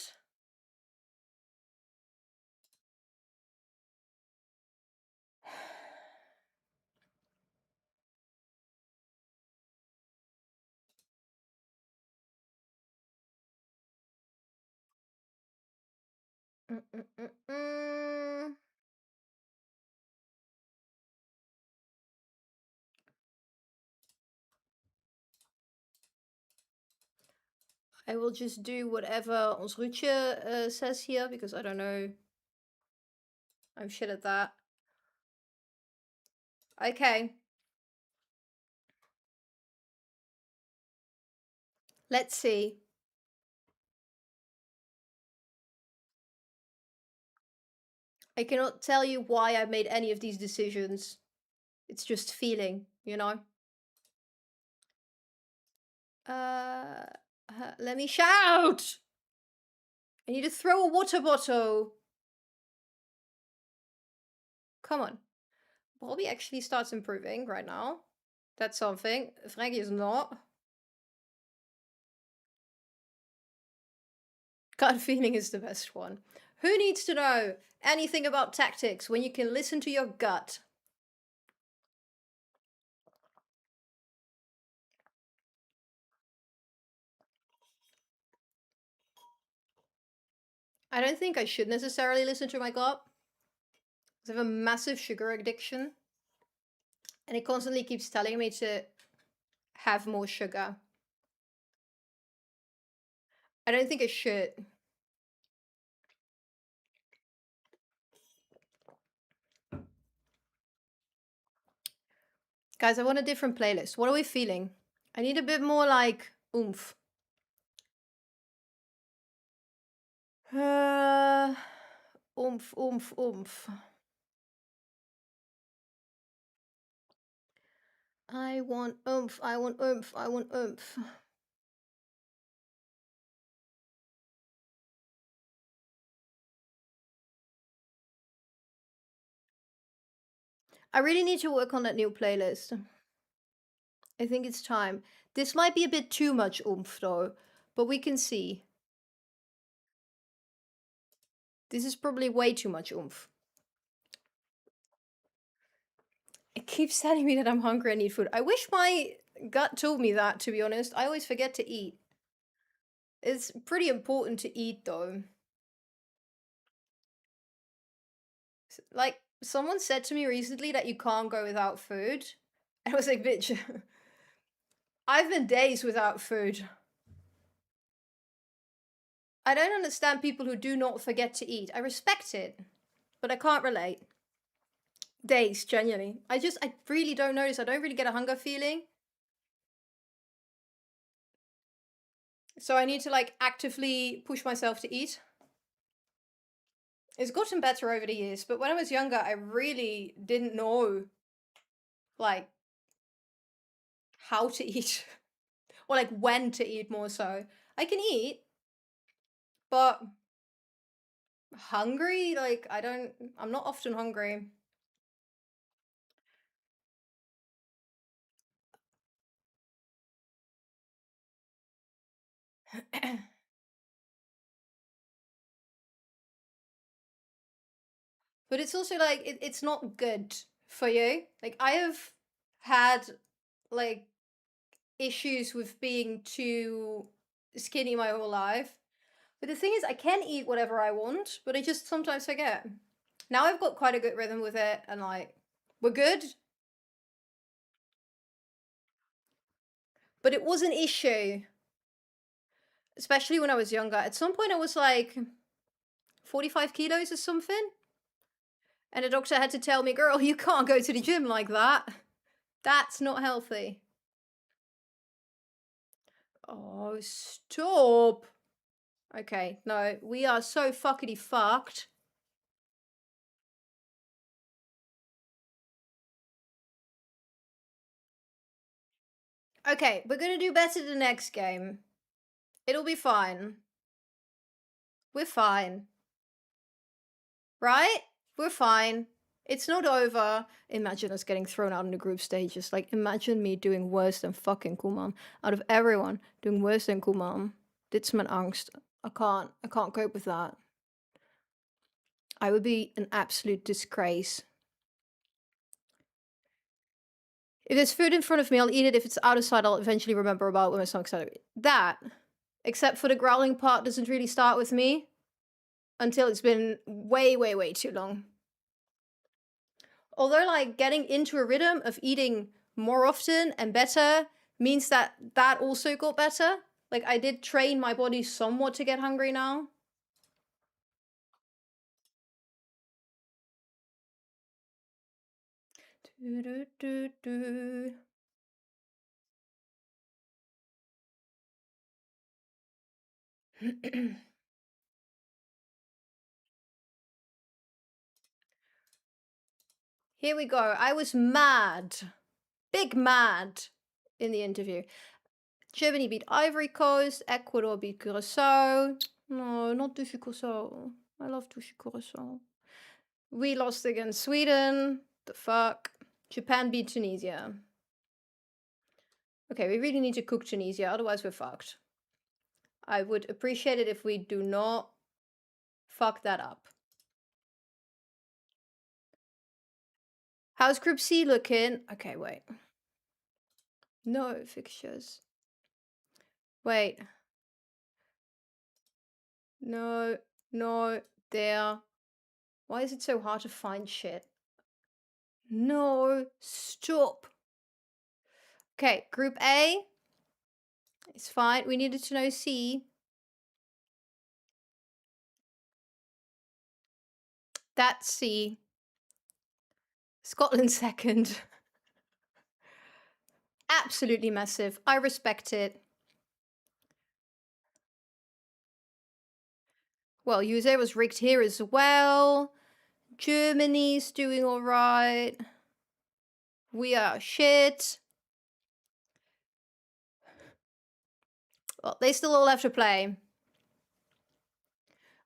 Speaker 1: I will just do whatever ons Ruudje says here, because I don't know. I'm shit at that. Okay. Let's see. I cannot tell you why I made any of these decisions. It's just feeling, you know? Let me shout! I need to throw a water bottle. Come on. Bobby actually starts improving right now. That's something. Frankie is not. Gut feeling is the best one. Who needs to know anything about tactics when you can listen to your gut? I don't think I should necessarily listen to my gut. I have a massive sugar addiction. And it constantly keeps telling me to have more sugar. I don't think I should. Guys, I want a different playlist. What are we feeling? I need a bit more like oomph. Oomph, oomph, oomph. I want oomph, I want oomph, I want oomph. I really need to work on that new playlist. I think it's time. This might be a bit too much oomph though, but we can see. This is probably way too much oomph. It keeps telling me that I'm hungry and need food. I wish my gut told me that, to be honest. I always forget to eat. It's pretty important to eat though. Like, someone said to me recently that you can't go without food. And I was like, bitch, I've been days without food. I don't understand people who do not forget to eat. I respect it, but I can't relate. Days, genuinely. I really don't notice. I don't really get a hunger feeling. So I need to like actively push myself to eat. It's gotten better over the years, but when I was younger, I really didn't know like how to eat or like when to eat more so. I can eat, but hungry, like I'm not often hungry. But it's also like it's not good for you. Like I have had like issues with being too skinny my whole life. But the thing is I can eat whatever I want, but I just sometimes forget. Now I've got quite a good rhythm with it and like we're good. But it was an issue, especially when I was younger. At some point I was like 45 kilos or something. And the doctor had to tell me, girl, you can't go to the gym like that. That's not healthy. Oh, stop. Okay, no, we are so fuckity fucked. Okay, we're gonna do better the next game. It'll be fine. We're fine. Right? We're fine. It's not over. Imagine us getting thrown out in the group stages. Like, imagine me doing worse than fucking Koeman. Out of everyone, doing worse than Koeman. Dit's mijn angst. I can't cope with that. I would be an absolute disgrace. If there's food in front of me, I'll eat it. If it's out of sight, I'll eventually remember about when my stomach's out of it. That, except for the growling part, doesn't really start with me until it's been way, way, way too long. Although, like, getting into a rhythm of eating more often and better means that that also got better. Like, I did train my body somewhat to get hungry now. Do, do, do, do. Here we go. I was mad. Big mad in the interview. Germany beat Ivory Coast. Ecuador beat Curacao. No, not Dushi Curacao. I love Dushi Curacao. We lost against Sweden. The fuck? Japan beat Tunisia. Okay, we really need to cook Tunisia, otherwise we're fucked. I would appreciate it if we do not fuck that up. How's Group C looking? Okay, wait. No fixtures. Wait. No, no, there. Why is it so hard to find shit? No, stop. Okay, Group A. It's fine. We needed to know C. That's C. Scotland second. Absolutely massive. I respect it. Well, USA was rigged here as well. Germany's doing alright. We are shit. Well, they still all have to play.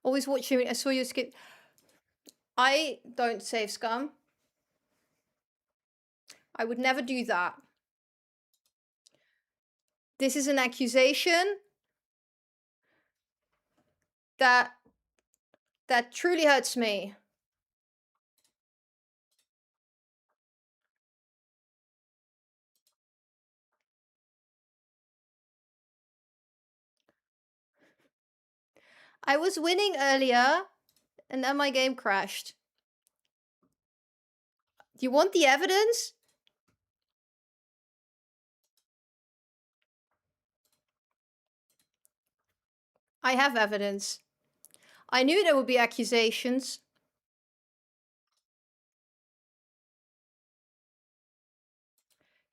Speaker 1: Always watching. I saw you skip. I don't save scum. I would never do that. This is an accusation that truly hurts me. I was winning earlier, and then my game crashed. you want the evidence? I have evidence. I knew there would be accusations.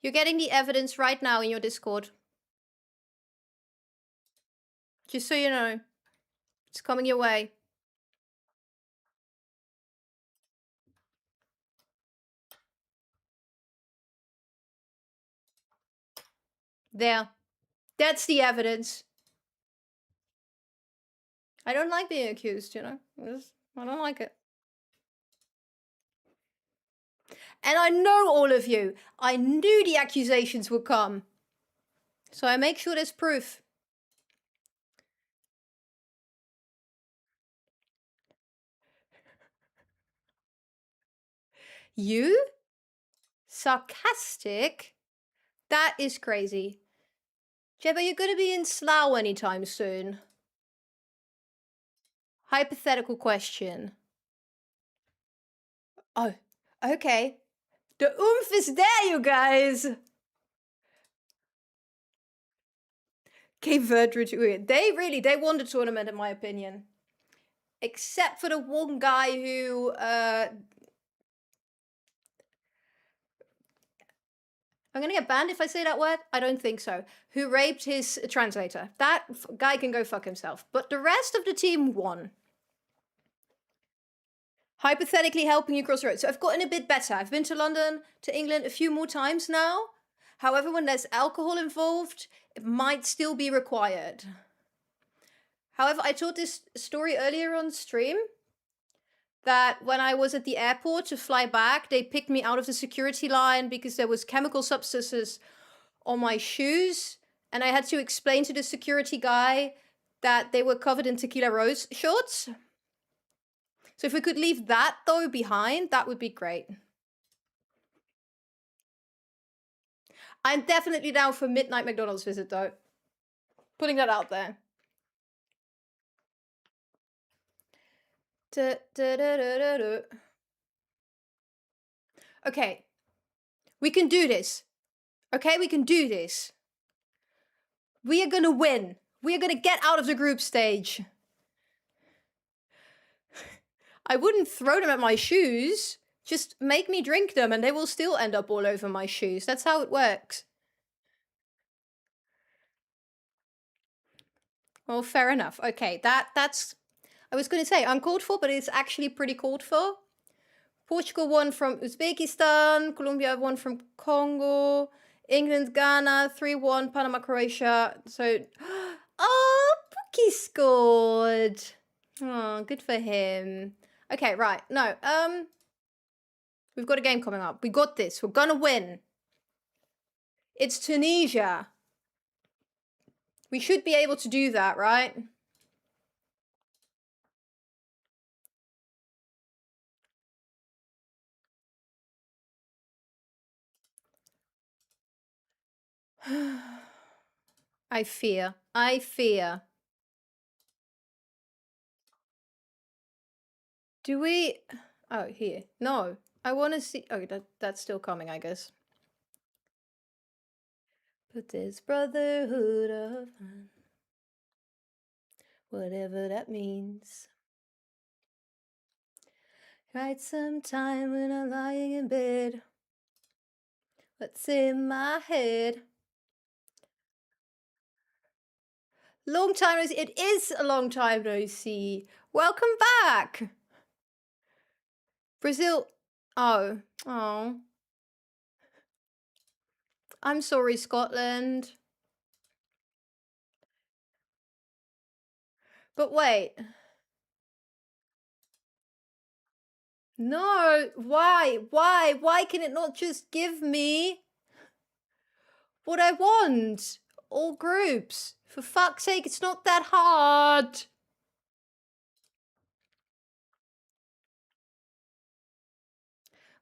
Speaker 1: You're getting the evidence right now in your Discord. Just so you know. It's coming your way. There. That's the evidence. I don't like being accused, you know? I don't like it. And I know all of you. I knew the accusations would come. So I make sure there's proof. You? Sarcastic? That is crazy. Jeb, are you going to be in Slough anytime soon? Hypothetical question. Oh, okay. The oomph is there, you guys! Cape Verde, they won the tournament in my opinion. Except for the one guy who, I'm gonna get banned if I say that word? I don't think so. Who raped his translator. That guy can go fuck himself. But the rest of the team won. Hypothetically helping you cross the road. So I've gotten a bit better. I've been to London, to England a few more times now. However, when there's alcohol involved, it might still be required. However, I told this story earlier on stream that when I was at the airport to fly back, they picked me out of the security line because there was chemical substances on my shoes. And I had to explain to the security guy that they were covered in tequila rose shorts. So if we could leave that, though, behind, that would be great. I'm definitely down for midnight McDonald's visit, though. Putting that out there. Okay. We can do this. Okay, we can do this. We are gonna win. We are gonna get out of the group stage. I wouldn't throw them at my shoes. Just make me drink them and they will still end up all over my shoes. That's how it works. Well, fair enough. Okay, that's... I was going to say uncalled for, but it's actually pretty called for. Portugal won from Uzbekistan. Colombia won from Congo. England, Ghana, 3-1. Panama, Croatia. So... Oh, Pookie scored. Oh, good for him. Okay, right. No, we've got a game coming up. We got this. We're gonna win. It's Tunisia. We should be able to do that, right? I fear. I fear. Do we... Oh, here. No. I want to see... Oh, that's still coming, I guess. But this brotherhood of man, whatever that means. Right sometime when I'm lying in bed, what's in my head? Long time no see. It is a long time no see. Welcome back. Brazil. Oh. Oh. I'm sorry, Scotland. But wait. No. Why? Why? Why can it not just give me what I want? All groups. For fuck's sake, it's not that hard.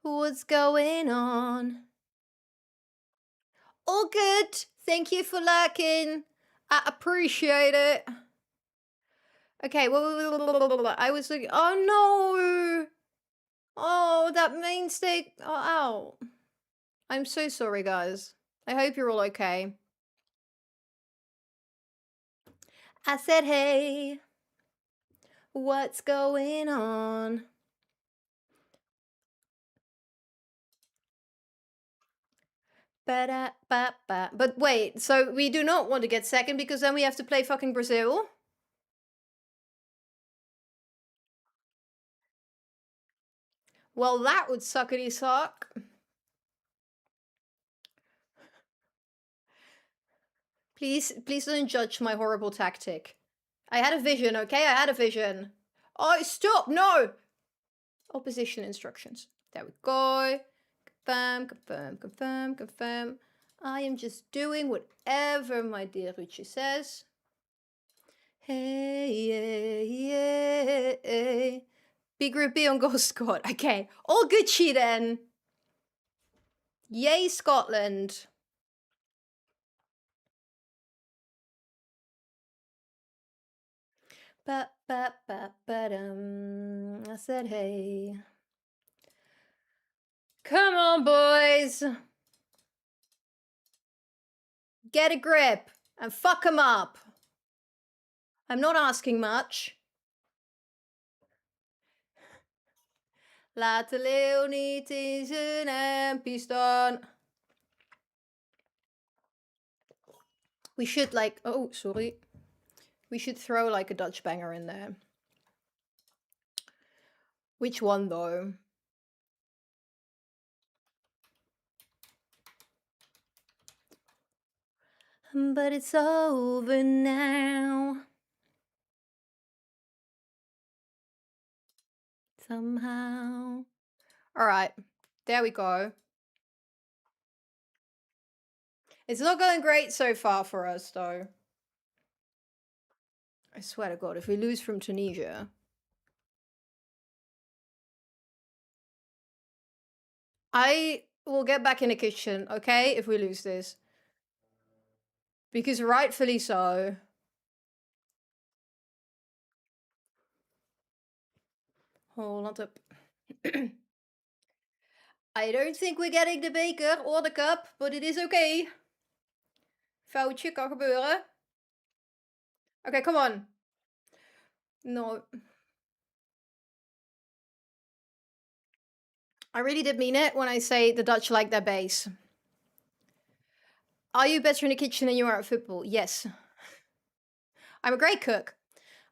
Speaker 1: What's going on? All good. Thank you for lurking. I appreciate it. Okay, well, I was like, oh no. Oh, that mainstay. Oh, ow. I'm so sorry, guys. I hope you're all okay. I said, hey, what's going on? Ba-da-ba-ba. But wait, so we do not want to get second because then we have to play fucking Brazil? Well, that would suckity suck. Please don't judge my horrible tactic. I had a vision, okay? I had a vision. Oh, stop! No! Opposition instructions. There we go. Confirm. I am just doing whatever my dear Ruchi says. Hey. B Group B on goal squad. Okay, all Gucci then. Yay, Scotland. I said, hey. Come on, boys. Get a grip and fuck 'em up. I'm not asking much. Laat de leeuw niet in zijn hempie staan. We should like, oh, sorry. We should throw like a Dutch banger in there. Which one though? But it's over now. Somehow. Alright, there we go. It's not going great so far for us though. I swear to God, if we lose from Tunisia. I will get back in the kitchen, okay, if we lose this. Because rightfully so. Hold up. I don't think we're getting the beker or the cup, but it is okay. Foutje kan gebeuren. Okay, come on. No. I really did mean it when I say the Dutch like their base. Are you better in the kitchen than you are at football? Yes. I'm a great cook.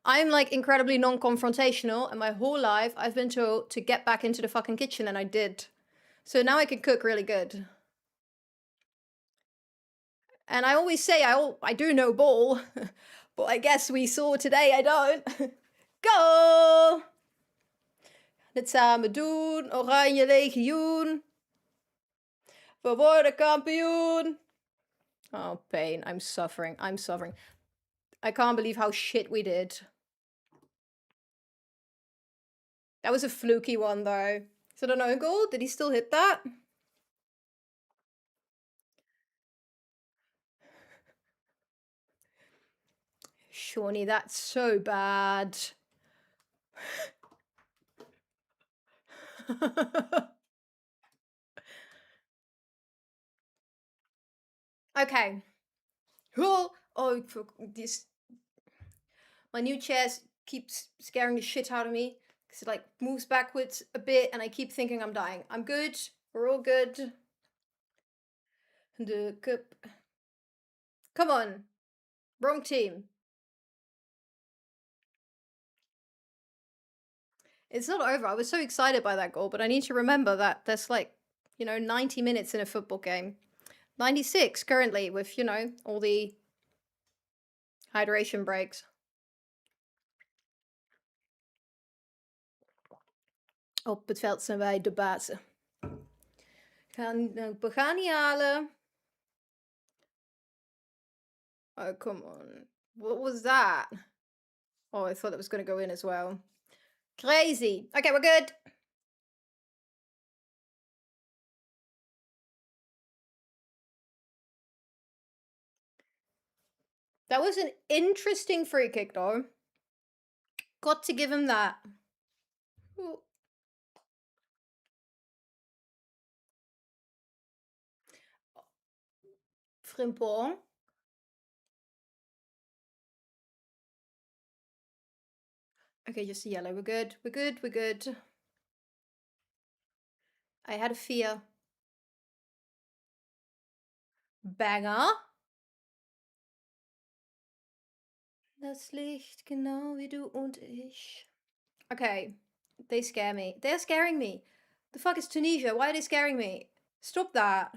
Speaker 1: I'm like incredibly non-confrontational, and my whole life I've been told to get back into the fucking kitchen, and I did. So now I can cook really good. And I always say I do know ball, but I guess we saw today I don't. Go! Het samen doen, Oranje Legioen. We worden kampioen. Oh, pain. I'm suffering. I can't believe how shit we did. That was a fluky one, though. Is it an own goal? Did he still hit that? Shawnee, that's so bad. Okay. Oh, this. My new chair keeps scaring the shit out of me. Because it like moves backwards a bit and I keep thinking I'm dying. I'm good. We're all good. The cup. Come on. Wrong team. It's not over. I was so excited by that goal, but I need to remember that there's like, 90 minutes in a football game. 96 currently with, all the hydration breaks. Op het veld zijn wij de bazen. We gaan niet halen. Oh, come on. What was that? Oh, I thought that was going to go in as well. Crazy. Okay, we're good. That was an interesting free kick, though. Got to give him that. Ooh. Frimpong. Okay, just the yellow. We're good. We're good. We're good. I had a fear. Banger. Das Licht genau wie du und ich. Okay, they scare me. They're scaring me. The fuck is Tunisia? Why are they scaring me? Stop that.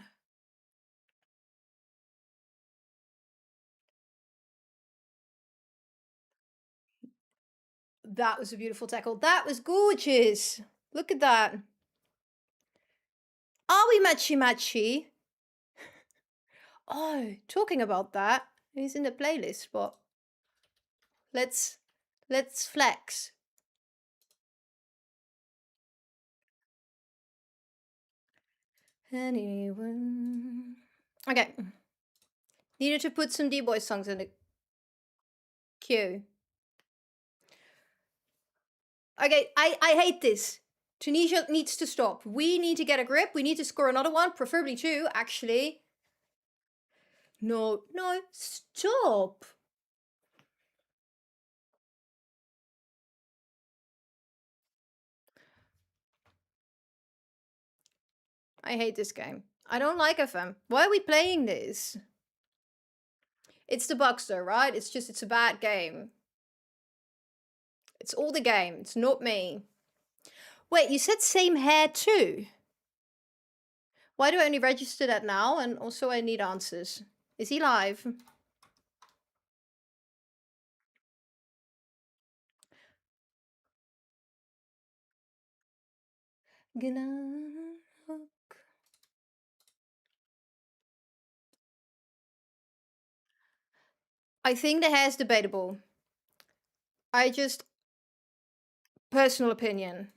Speaker 1: That was a beautiful tackle. That was gorgeous. Look at that. Are we matchy-matchy? Oh, talking about that, he's in the playlist spot. Let's flex. Anyone. Okay. Needed to put some D-boy songs in the queue. Okay, I hate this. Tunisia needs to stop. We need to get a grip. We need to score another one, preferably two, actually. No, no, stop. I hate this game. I don't like FM. Why are we playing this? It's the bugs though, right? It's a bad game. It's all the game. It's not me. Wait, you said same hair too? Why do I only register that now? And also I need answers. Is he live? I think the hair's debatable. Personal opinion.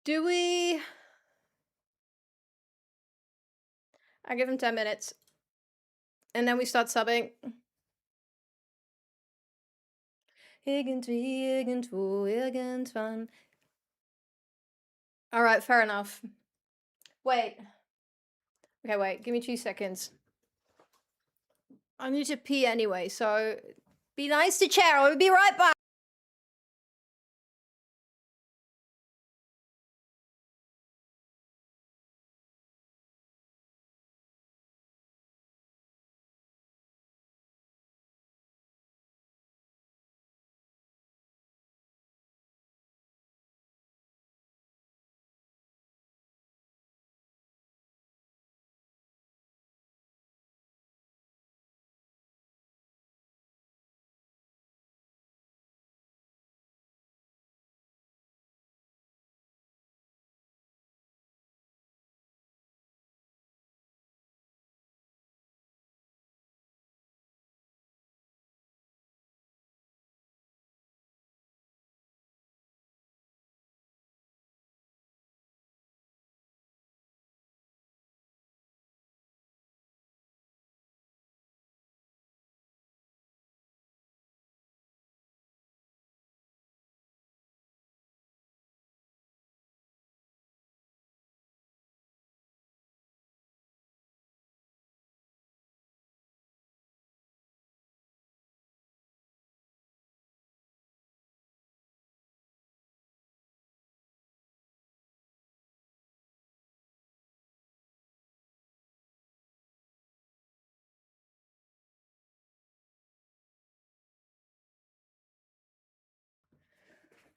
Speaker 1: Do we? I give him 10 minutes. And then we start subbing. Irgendwie, irgendwo, irgendwann. Alright, fair enough. Wait. Okay, wait. Give me 2 seconds. I need to pee anyway, so be nice to chair. I'll be right back.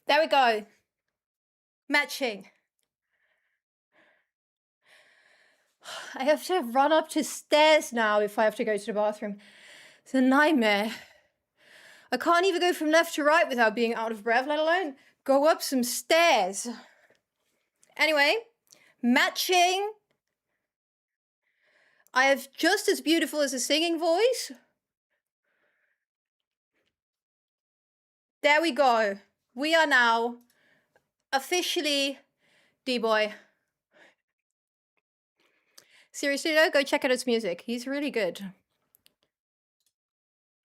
Speaker 1: There we go. Matching. I have to run up to stairs now if I have to go to the bathroom. It's a nightmare. I can't even go from left to right without being out of breath, let alone go up some stairs. Anyway, matching. I have just as beautiful as a singing voice. There we go. We are now officially D-boy. Seriously though, go check out his music. He's really good.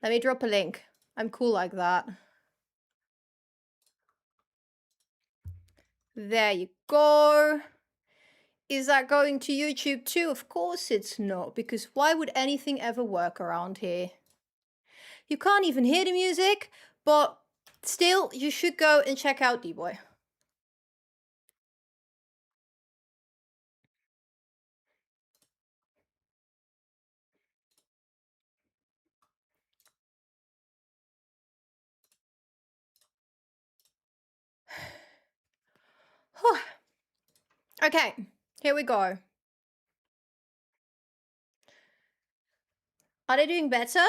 Speaker 1: Let me drop a link. I'm cool like that. There you go. Is that going to YouTube too? Of course it's not, because why would anything ever work around here? You can't even hear the music, but still, you should go and check out D-Boy. Okay, here we go. Are they doing better?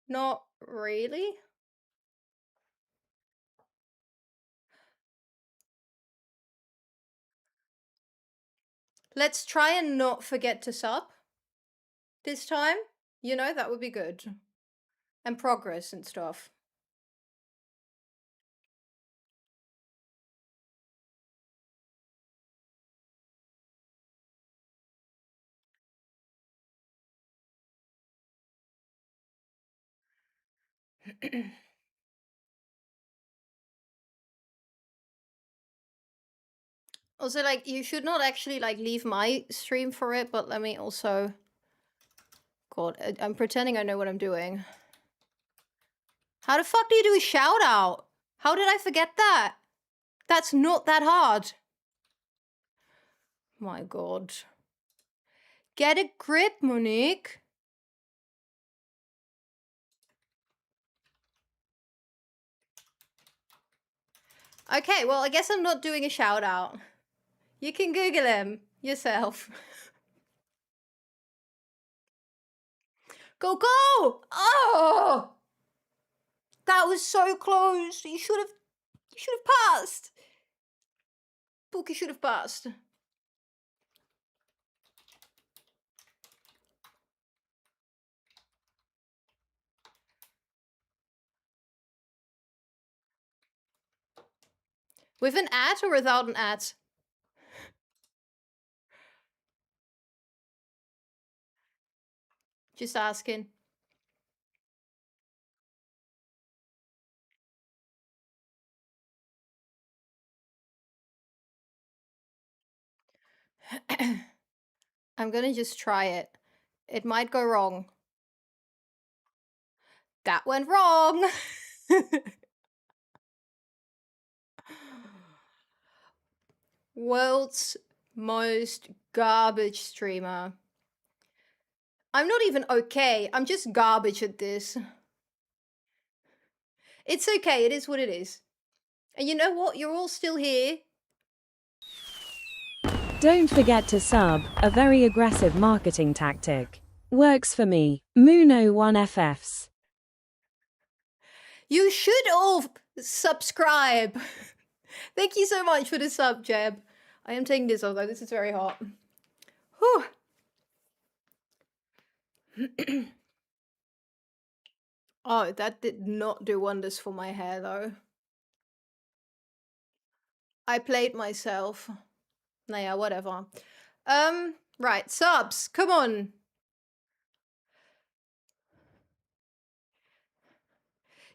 Speaker 1: Not really. Let's try and not forget to sub this time. You know, that would be good. And progress and stuff. Also, like, you should not actually, like, leave my stream for it, but let me also... God, I'm pretending I know what I'm doing. How the fuck do you do a shout out? How did I forget that? That's not that hard. My God. Get a grip, Monique. Okay, well, I guess I'm not doing a shout out. You can Google him yourself. Go, go! Oh! That was so close. You should have passed. Pookie should have passed. With an ad or without an ad? Just asking. I'm gonna just try it. It might go wrong. That went wrong. World's most garbage streamer. I'm not even okay. I'm just garbage at this. It's okay. It is what it is. And you know what? You're all still here.
Speaker 2: Don't forget to sub, a very aggressive marketing tactic. Works for me. Muno1FFs.
Speaker 1: You should all subscribe. Thank you so much for the sub, Jeb. I am taking this, although this is very hot. Whew. Oh, that did not do wonders for my hair, though. I played myself. Nah, whatever. Right, subs, come on.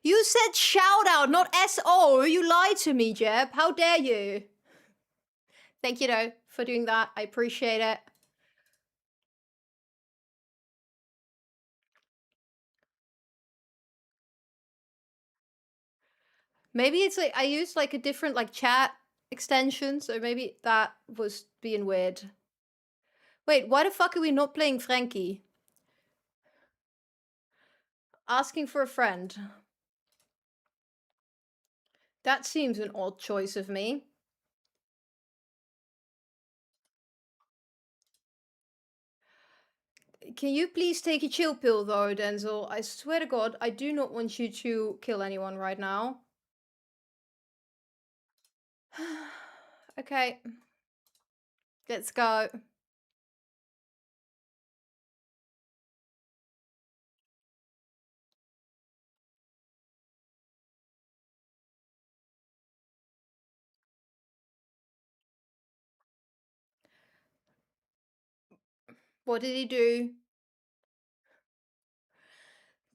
Speaker 1: You said shout out, not SO. You lied to me, Jeb. How dare you? Thank you, though, for doing that. I appreciate it. Maybe it's like I used like a different like chat extension, so maybe that was being weird. Wait, why the fuck are we not playing Frankie? Asking for a friend. That seems an odd choice of me. Can you please take a chill pill though, Denzel? I swear to God, I do not want you to kill anyone right now. Okay. Let's go. What did he do?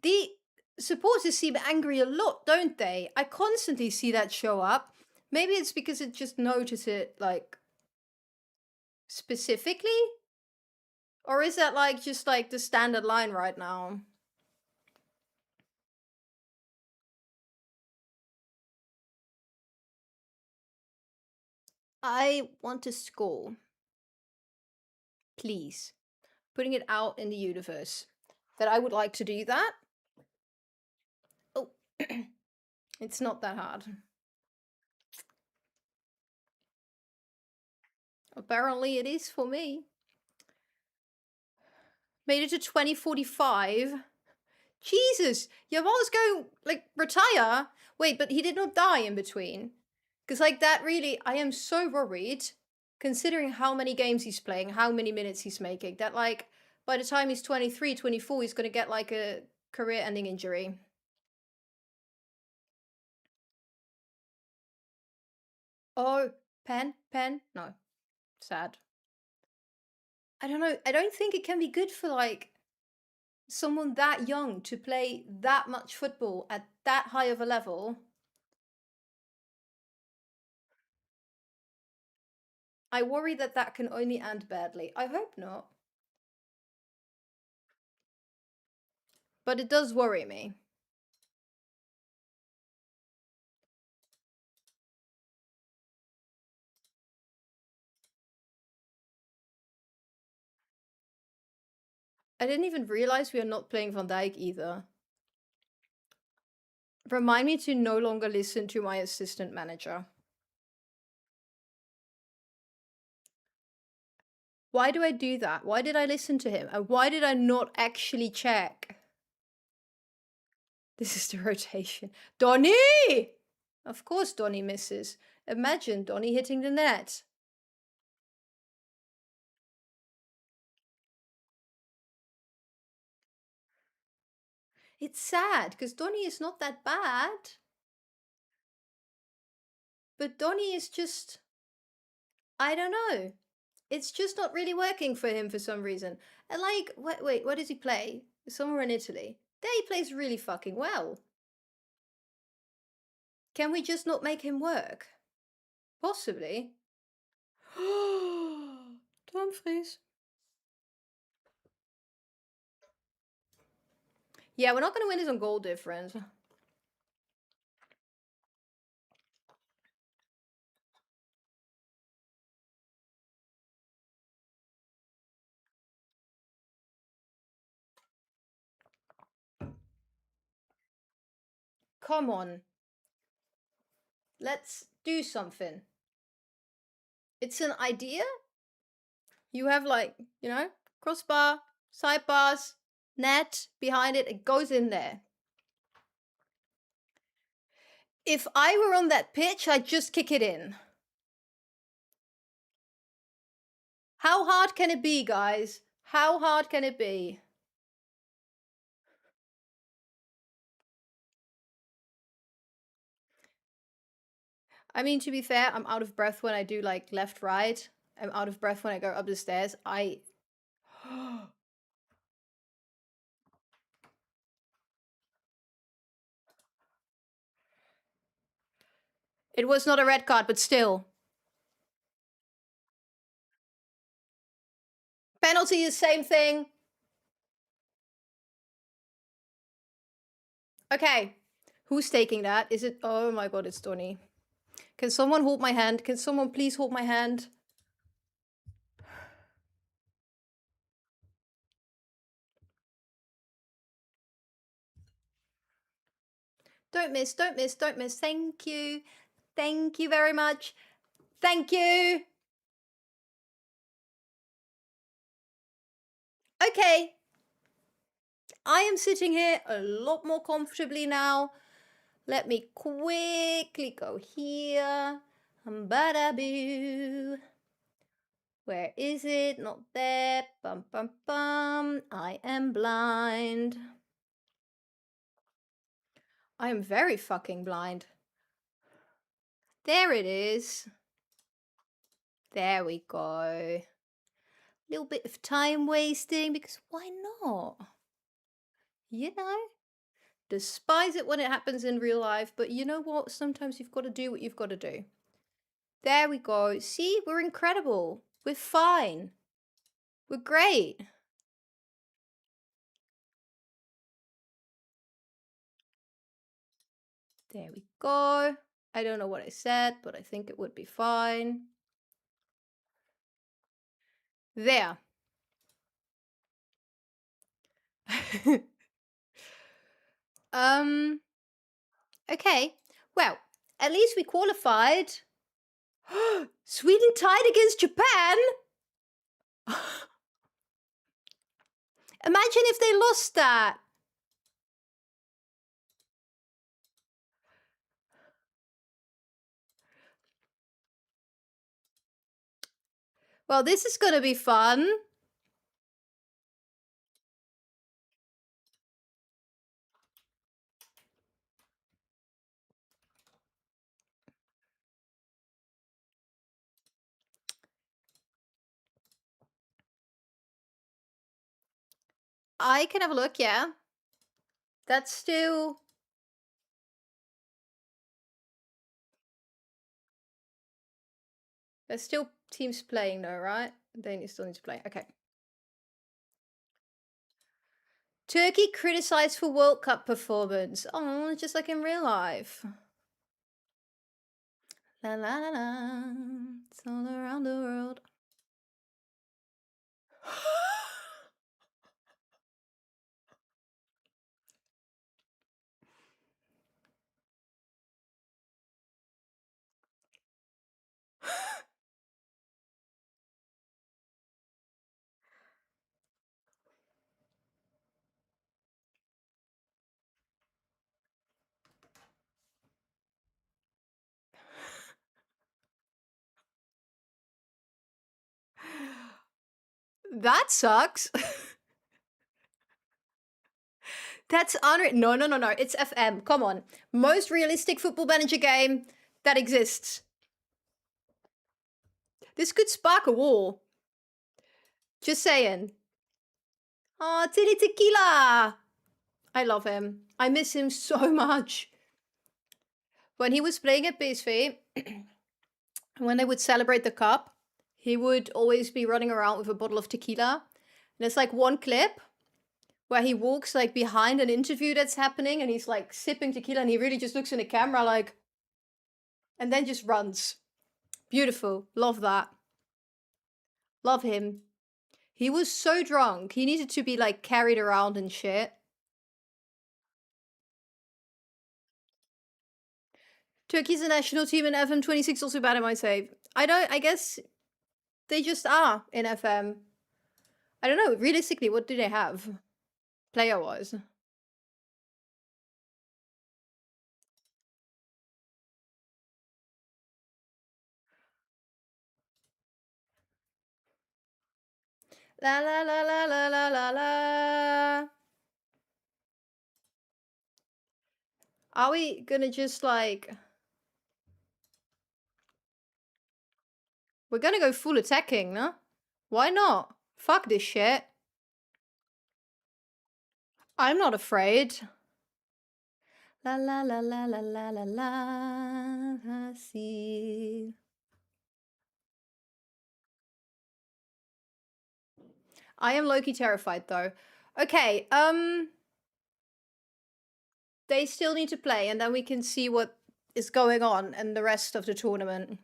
Speaker 1: The supporters seem angry a lot, don't they? I constantly see that show up. Maybe it's because it just notice it, like, Specifically? Or is that like just like the standard line right now? I want to score. Please. Putting it out in the universe. That I would like to do that. Oh, it's not that hard. Apparently it is for me. Made it to 2045. Jesus, Yamal's going, like, retire? Wait, but he did not die in between. Because, like, that really, I am so worried, considering how many games he's playing, how many minutes he's making, that, like, by the time he's 23, 24, he's going to get, like, a career-ending injury. Oh, pen? No. Sad. I don't know. I don't think it can be good for, like, someone that young to play that much football at that high of a level. I worry that that can only end badly. I hope not. But it does worry me. I didn't even realize we are not playing Van Dijk either. Remind me to no longer listen to my assistant manager. Why do I do that? Why did I listen to him? And why did I not actually check? This is the rotation. Donny! Of course Donny misses. Imagine Donny hitting the net. It's sad, because Donny is not that bad. But Donny is just... I don't know. It's just not really working for him for some reason. And like, wait, what does he play? Somewhere in Italy. There he plays really fucking well. Can we just not make him work? Possibly. Dumfries. Yeah, we're not going to win this on goal difference. Come on. Let's do something. It's an idea. You have like, you know, crossbar, sidebars, net behind it. It goes in there. If I were on that pitch, I'd just kick it in. How hard can it be, guys? How hard can it be? I mean, to be fair, I'm out of breath when I do like left, right. I'm out of breath when I go up the stairs. It was not a red card, but still. Penalty is same thing. Okay. Who's taking that? Is it? Oh my god, it's Donny. Can someone hold my hand? Can someone please hold my hand? Don't miss, don't miss, don't miss. Thank you. Thank you very much. Thank you. Okay. I am sitting here a lot more comfortably now. Let me quickly go here. Bada-boo. Where is it? Not there. Bum, bum, bum. I am blind. I am very fucking blind. There it is. There we go. Little bit of time wasting, because why not? You know? Despise it when it happens in real life, but you know what? Sometimes you've got to do what you've got to do. There we go. See, we're incredible. We're fine. We're great. There we go. I don't know what I said, but I think it would be fine. There. Okay. Well, at least we qualified. Sweden tied against Japan? Imagine if they lost that. Well, this is gonna be fun. I can have a look, yeah. That's still... There's still teams playing though, right? They still need to play. Okay. Turkey criticized for World Cup performance. Oh, just like in real life. La la la la. It's all around the world. That sucks. That's unreal. No, no, no, no. It's FM. Come on. Most realistic football manager game that exists. This could spark a war. Just saying. Oh, Tilly Tequila. I love him. I miss him so much. When he was playing at PSV, when they would celebrate the cup, he would always be running around with a bottle of tequila. And there's like one clip where he walks like behind an interview that's happening and he's like sipping tequila and he really just looks in the camera like, and then just runs. Beautiful. Love that. Love him. He was so drunk. He needed to be like carried around and shit. Turkey's a national team in FM26 also bad in my save. I guess they just are in FM. I don't know, realistically, what do they have? Player-wise. La la la la la la la la. Are we gonna just like... We're gonna go full attacking, no? Why not? Fuck this shit. I'm not afraid. La la la la la la la la. See. I am low-key terrified though. Okay, they still need to play and then we can see what is going on in the rest of the tournament.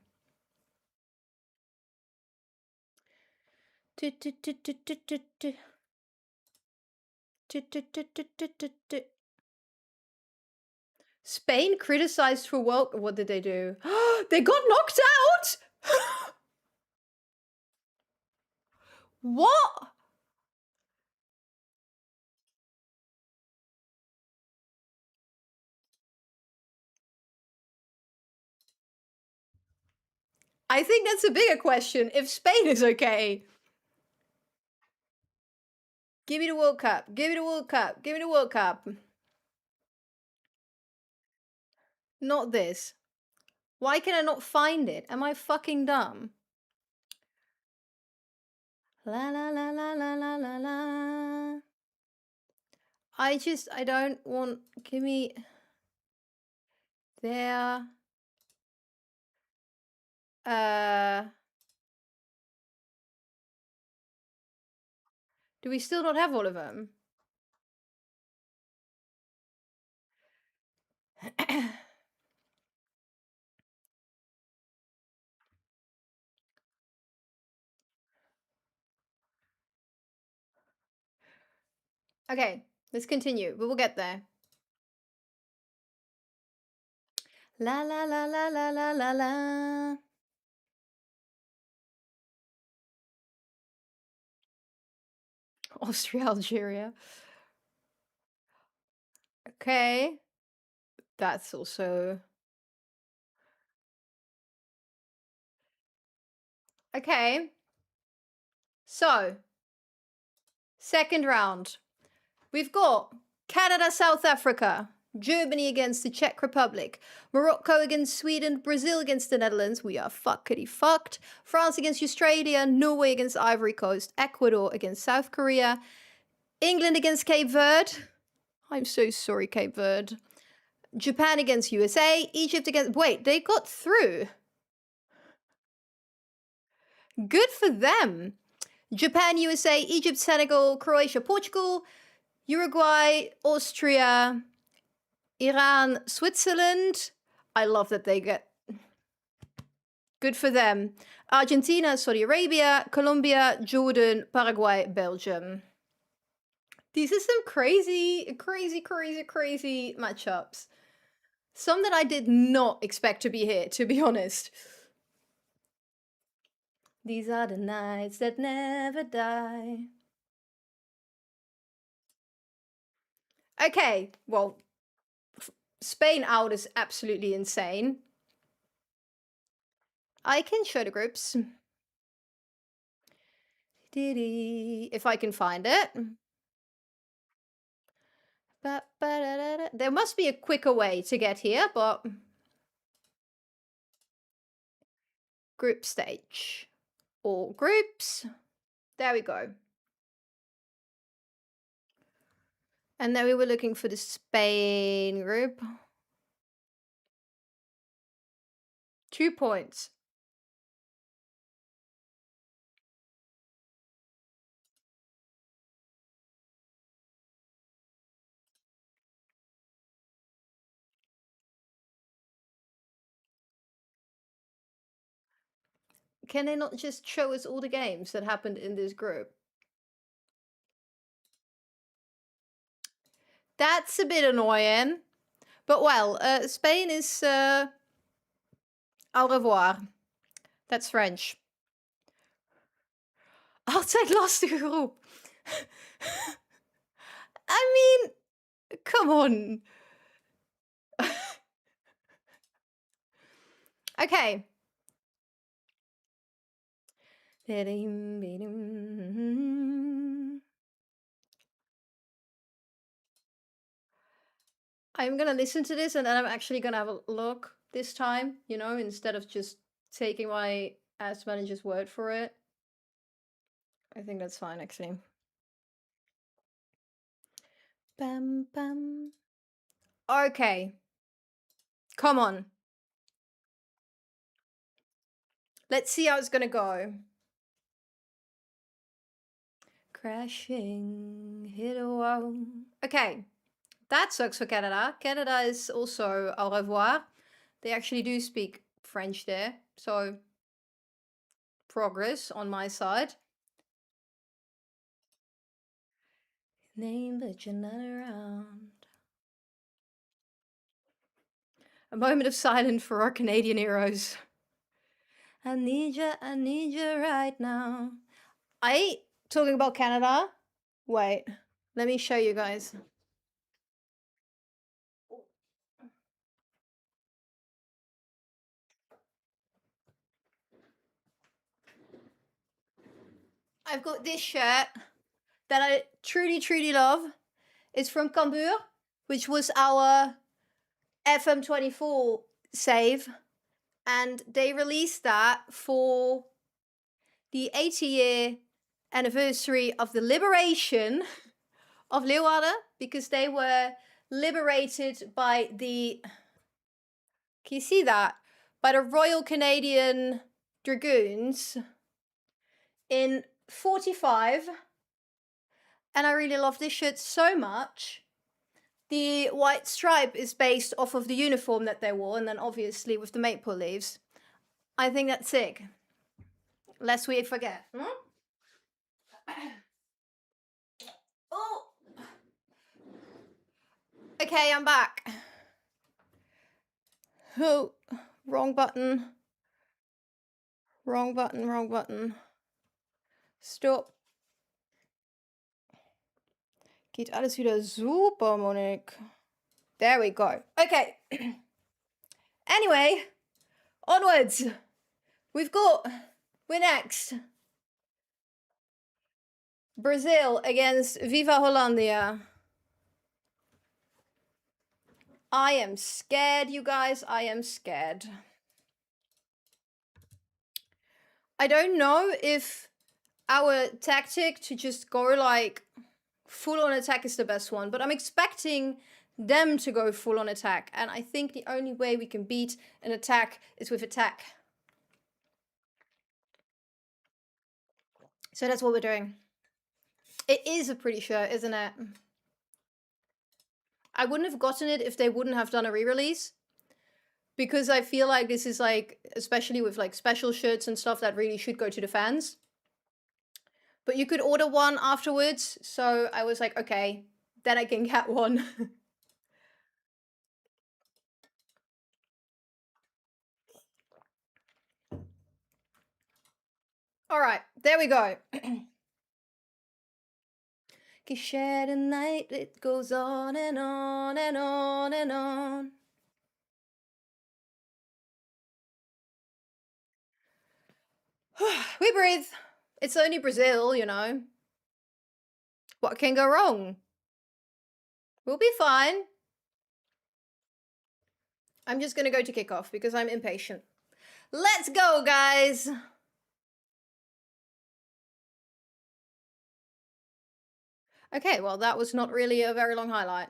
Speaker 1: Spain criticized for what did they do? They got knocked out! What? I think that's a bigger question, if Spain is okay. Give me the World Cup. Give me the World Cup. Give me the World Cup. Not this. Why can I not find it? Am I fucking dumb? La la la la la la la la. I don't want... Give me... There. Do we still not have all of them? Okay, let's continue. We will get there. La la la la la la la la. Austria, Algeria. Okay. That's also... Okay. So, second round. We've got Canada, South Africa, Germany against the Czech Republic, Morocco against Sweden, Brazil against the Netherlands, we are fuckity fucked, France against Australia, Norway against Ivory Coast, Ecuador against South Korea, England against Cape Verde, I'm so sorry Cape Verde, Japan against USA, Egypt against... Wait, they got through. Good for them. Japan, USA, Egypt, Senegal, Croatia, Portugal, Uruguay, Austria, Iran, Switzerland. I love that they get... Good for them. Argentina, Saudi Arabia, Colombia, Jordan, Paraguay, Belgium. These are some crazy, crazy, crazy, crazy matchups. Some that I did not expect to be here, to be honest. These are the nights that never die. Okay, well, Spain out is absolutely insane. I can show the groups. If I can find it. There must be a quicker way to get here, but... Group stage. All groups. There we go. And then we were looking for the Spain group. 2 points. Can they not just show us all the games that happened in this group? That's a bit annoying. But well, Spain is au revoir. That's French. Altijd lastige groep. I mean, come on. Okay. I'm gonna listen to this and then I'm actually gonna have a look this time, you know, instead of just taking my ass manager's word for it. I think that's fine, actually. Bam, bam. Okay. Come on. Let's see how it's gonna go. Crashing, hit a wall. Okay. That sucks for Canada. Canada is also au revoir. They actually do speak French there, so progress on my side. Name but you're not around. A moment of silence for our Canadian heroes. I need you right now. Talking about Canada? Wait, let me show you guys. I've got this shirt that I truly, truly love. It's from Cambuur, which was our FM24 save. And they released that for the 80-year anniversary of the liberation of Leeuwarden, because they were liberated by the... Can you see that? By the Royal Canadian Dragoons in 45. And I really love this shirt so much. The white stripe is based off of the uniform that they wore, and then obviously with the maple leaves. I think that's sick. Lest we forget. Oh! Okay, I'm back. Oh, wrong button. Wrong button, wrong button. Stop. Geht alles wieder super, Monique. There we go. Okay. Anyway, onwards. We're next. Brazil against Viva Hollandia. I am scared, you guys. I am scared. I don't know if our tactic to just go like full on attack is the best one, but I'm expecting them to go full on attack. And I think the only way we can beat an attack is with attack. So that's what we're doing. It is a pretty shirt, isn't it? I wouldn't have gotten it if they wouldn't have done a re-release. Because I feel like this is like, especially with like special shirts and stuff, that really should go to the fans. But you could order one afterwards. So I was like, okay, then I can get one. All right, there we go. Share the night, it goes on and on and on and on. We breathe. It's only Brazil, you know. What can go wrong? We'll be fine. I'm just gonna go to kickoff because I'm impatient. Let's go, guys. Okay, well, that was not really a very long highlight.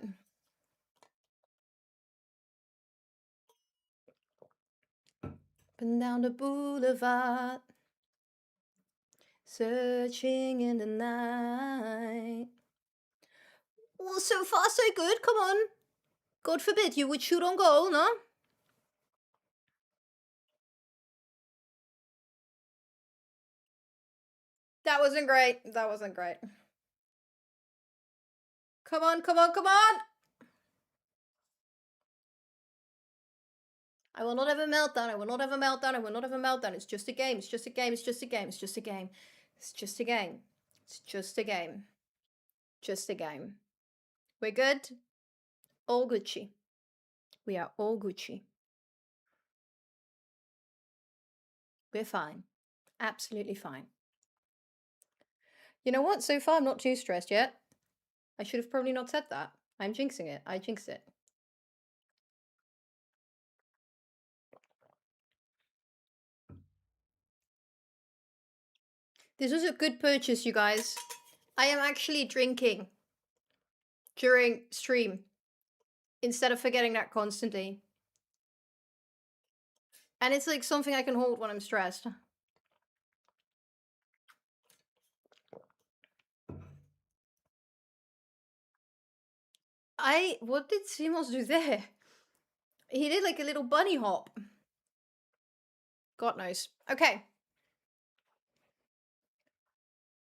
Speaker 1: Up and down the boulevard, searching in the night. Well, so far so good, come on. God forbid you would shoot on goal, no? That wasn't great. That wasn't great. Come on, come on, come on! I will not have a meltdown. I will not have a meltdown. I will not have a meltdown. It's just a game. It's just a game. It's just a game. It's just a game. It's just a game. It's just a game. Just a game. We're good? All Gucci. We are all Gucci. We're fine. Absolutely fine. You know what? So far, I'm not too stressed yet. I should have probably not said that. I'm jinxing it. I jinxed it. This was a good purchase, you guys. I am actually drinking during stream instead of forgetting that constantly. And it's like something I can hold when I'm stressed. What did Simos do there? He did like a little bunny hop. God knows. Okay.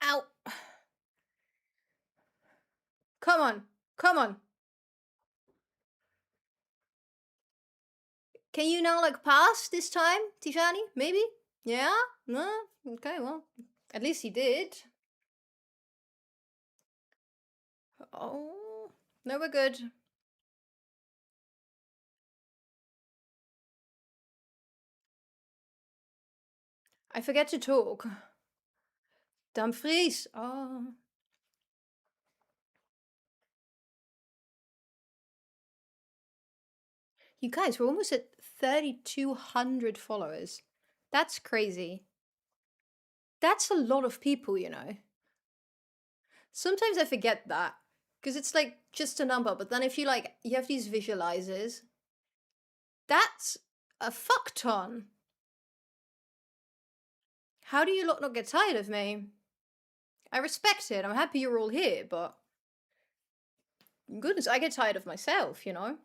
Speaker 1: Ow. Come on. Come on. Can you now like pass this time, Tiffany? Maybe? Yeah? No? Okay, well. At least he did. Oh. No, we're good. I forget to talk. Dumfries. Oh. You guys, we're almost at 3,200 followers. That's crazy. That's a lot of people, you know. Sometimes I forget that because it's like just a number, but then if you like, you have these visualizers, that's a fuck ton. How do you lot not get tired of me? I respect it. I'm happy you're all here, but goodness, I get tired of myself, you know?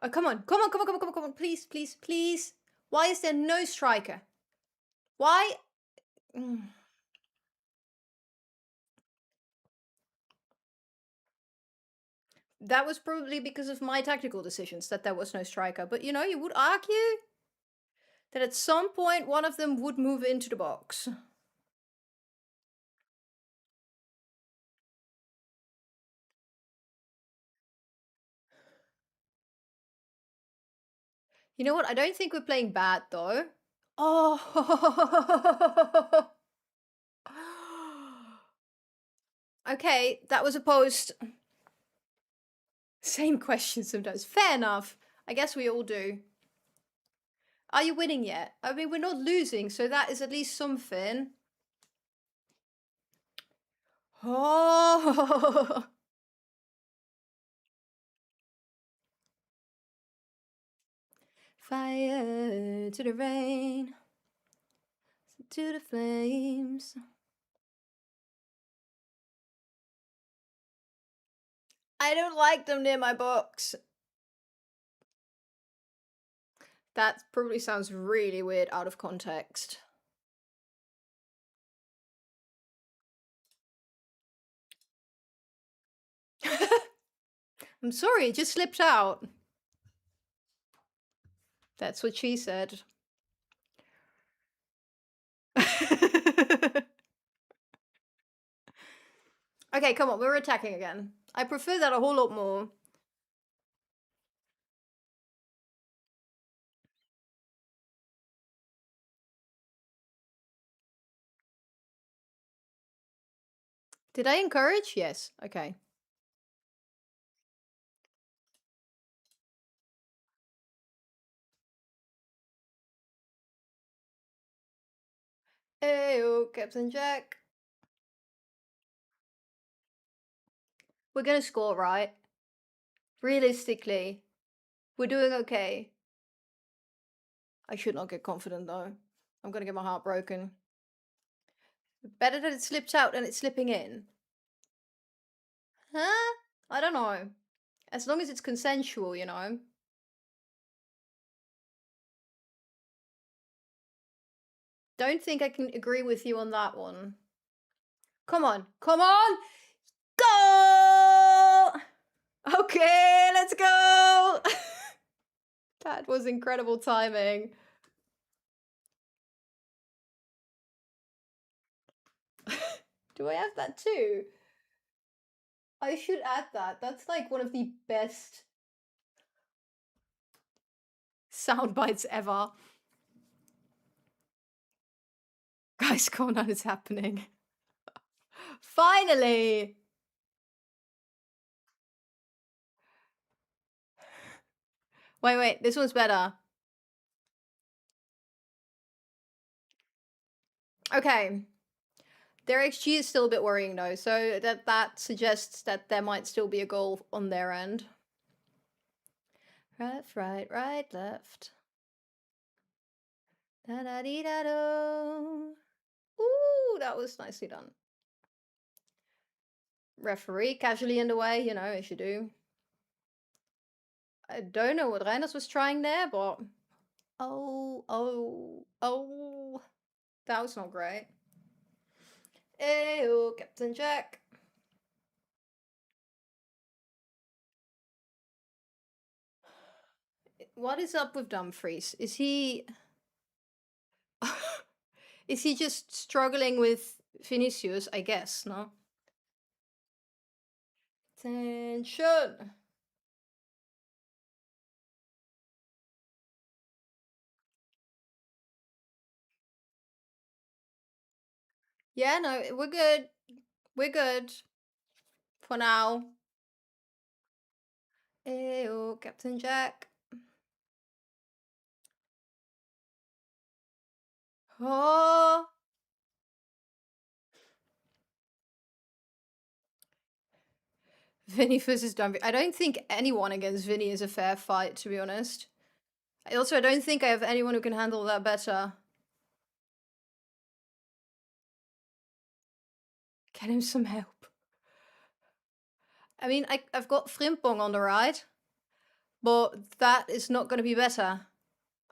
Speaker 1: Oh, come on. Come on, come on, come on, come on, come on. Please, please, please. Why is there no striker? Why? Mm. That was probably because of my tactical decisions that there was no striker. But you know, you would argue that at some point one of them would move into the box. You know what? I don't think we're playing bad though. Oh. Okay, that was a post. Same question sometimes. Fair enough. I guess we all do. Are you winning yet? I mean, we're not losing, so that is at least something. Oh. Fire to the rain, to the flames. I don't like them near my box. That probably sounds really weird out of context. I'm sorry, it just slipped out. That's what she said. Okay, come on, we're attacking again. I prefer that a whole lot more. Did I encourage? Yes. Okay. Ayo, Captain Jack. We're gonna score, right? Realistically, we're doing okay. I should not get confident though. I'm gonna get my heart broken. Better that it slipped out than it's slipping in. Huh? I don't know. As long as it's consensual, you know. Don't think I can agree with you on that one. Come on. Come on! Go! Okay, let's go! That was incredible timing. Do I have that too? I should add that. That's like one of the best sound bites ever. Guys, Koeman is happening. Finally! Wait, this one's better. Okay. Their XG is still a bit worrying though, so that suggests that there might still be a goal on their end. Left, right, left. Da da dee da do. Ooh, that was nicely done. Referee casually in the way, you know, as you do. I don't know what Reiners was trying there, but oh. That was not great. Ew, Captain Jack. What is up with Dumfries? Is he... is he just struggling with Vinicius, I guess, no? Tension! Yeah, no, we're good. We're good. For now. Ew, Captain Jack. Oh! Vinny versus Dumfries. I don't think anyone against Vinny is a fair fight, to be honest. I don't think I have anyone who can handle that better. Get him some help. I mean, I've got Frimpong on the right, but that is not going to be better,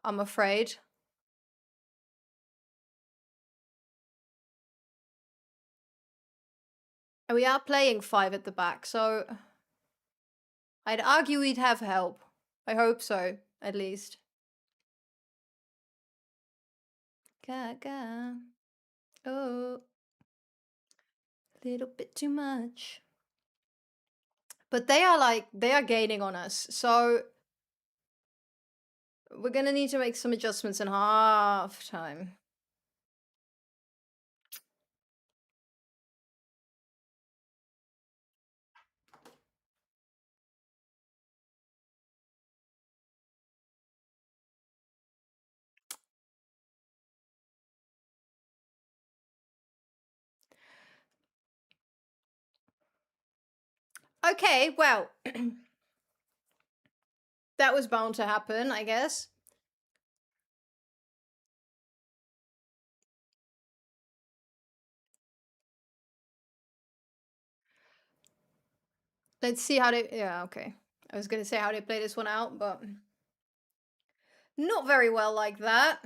Speaker 1: I'm afraid. And we are playing 5 at the back, so I'd argue we'd have help. I hope so, at least. Gaga. Oh. A little bit too much. But they are gaining on us, so we're gonna need to make some adjustments in half time. Okay, well, that was bound to happen, I guess. Let's see how they, yeah, okay. I was gonna say how they play this one out, but not very well like that.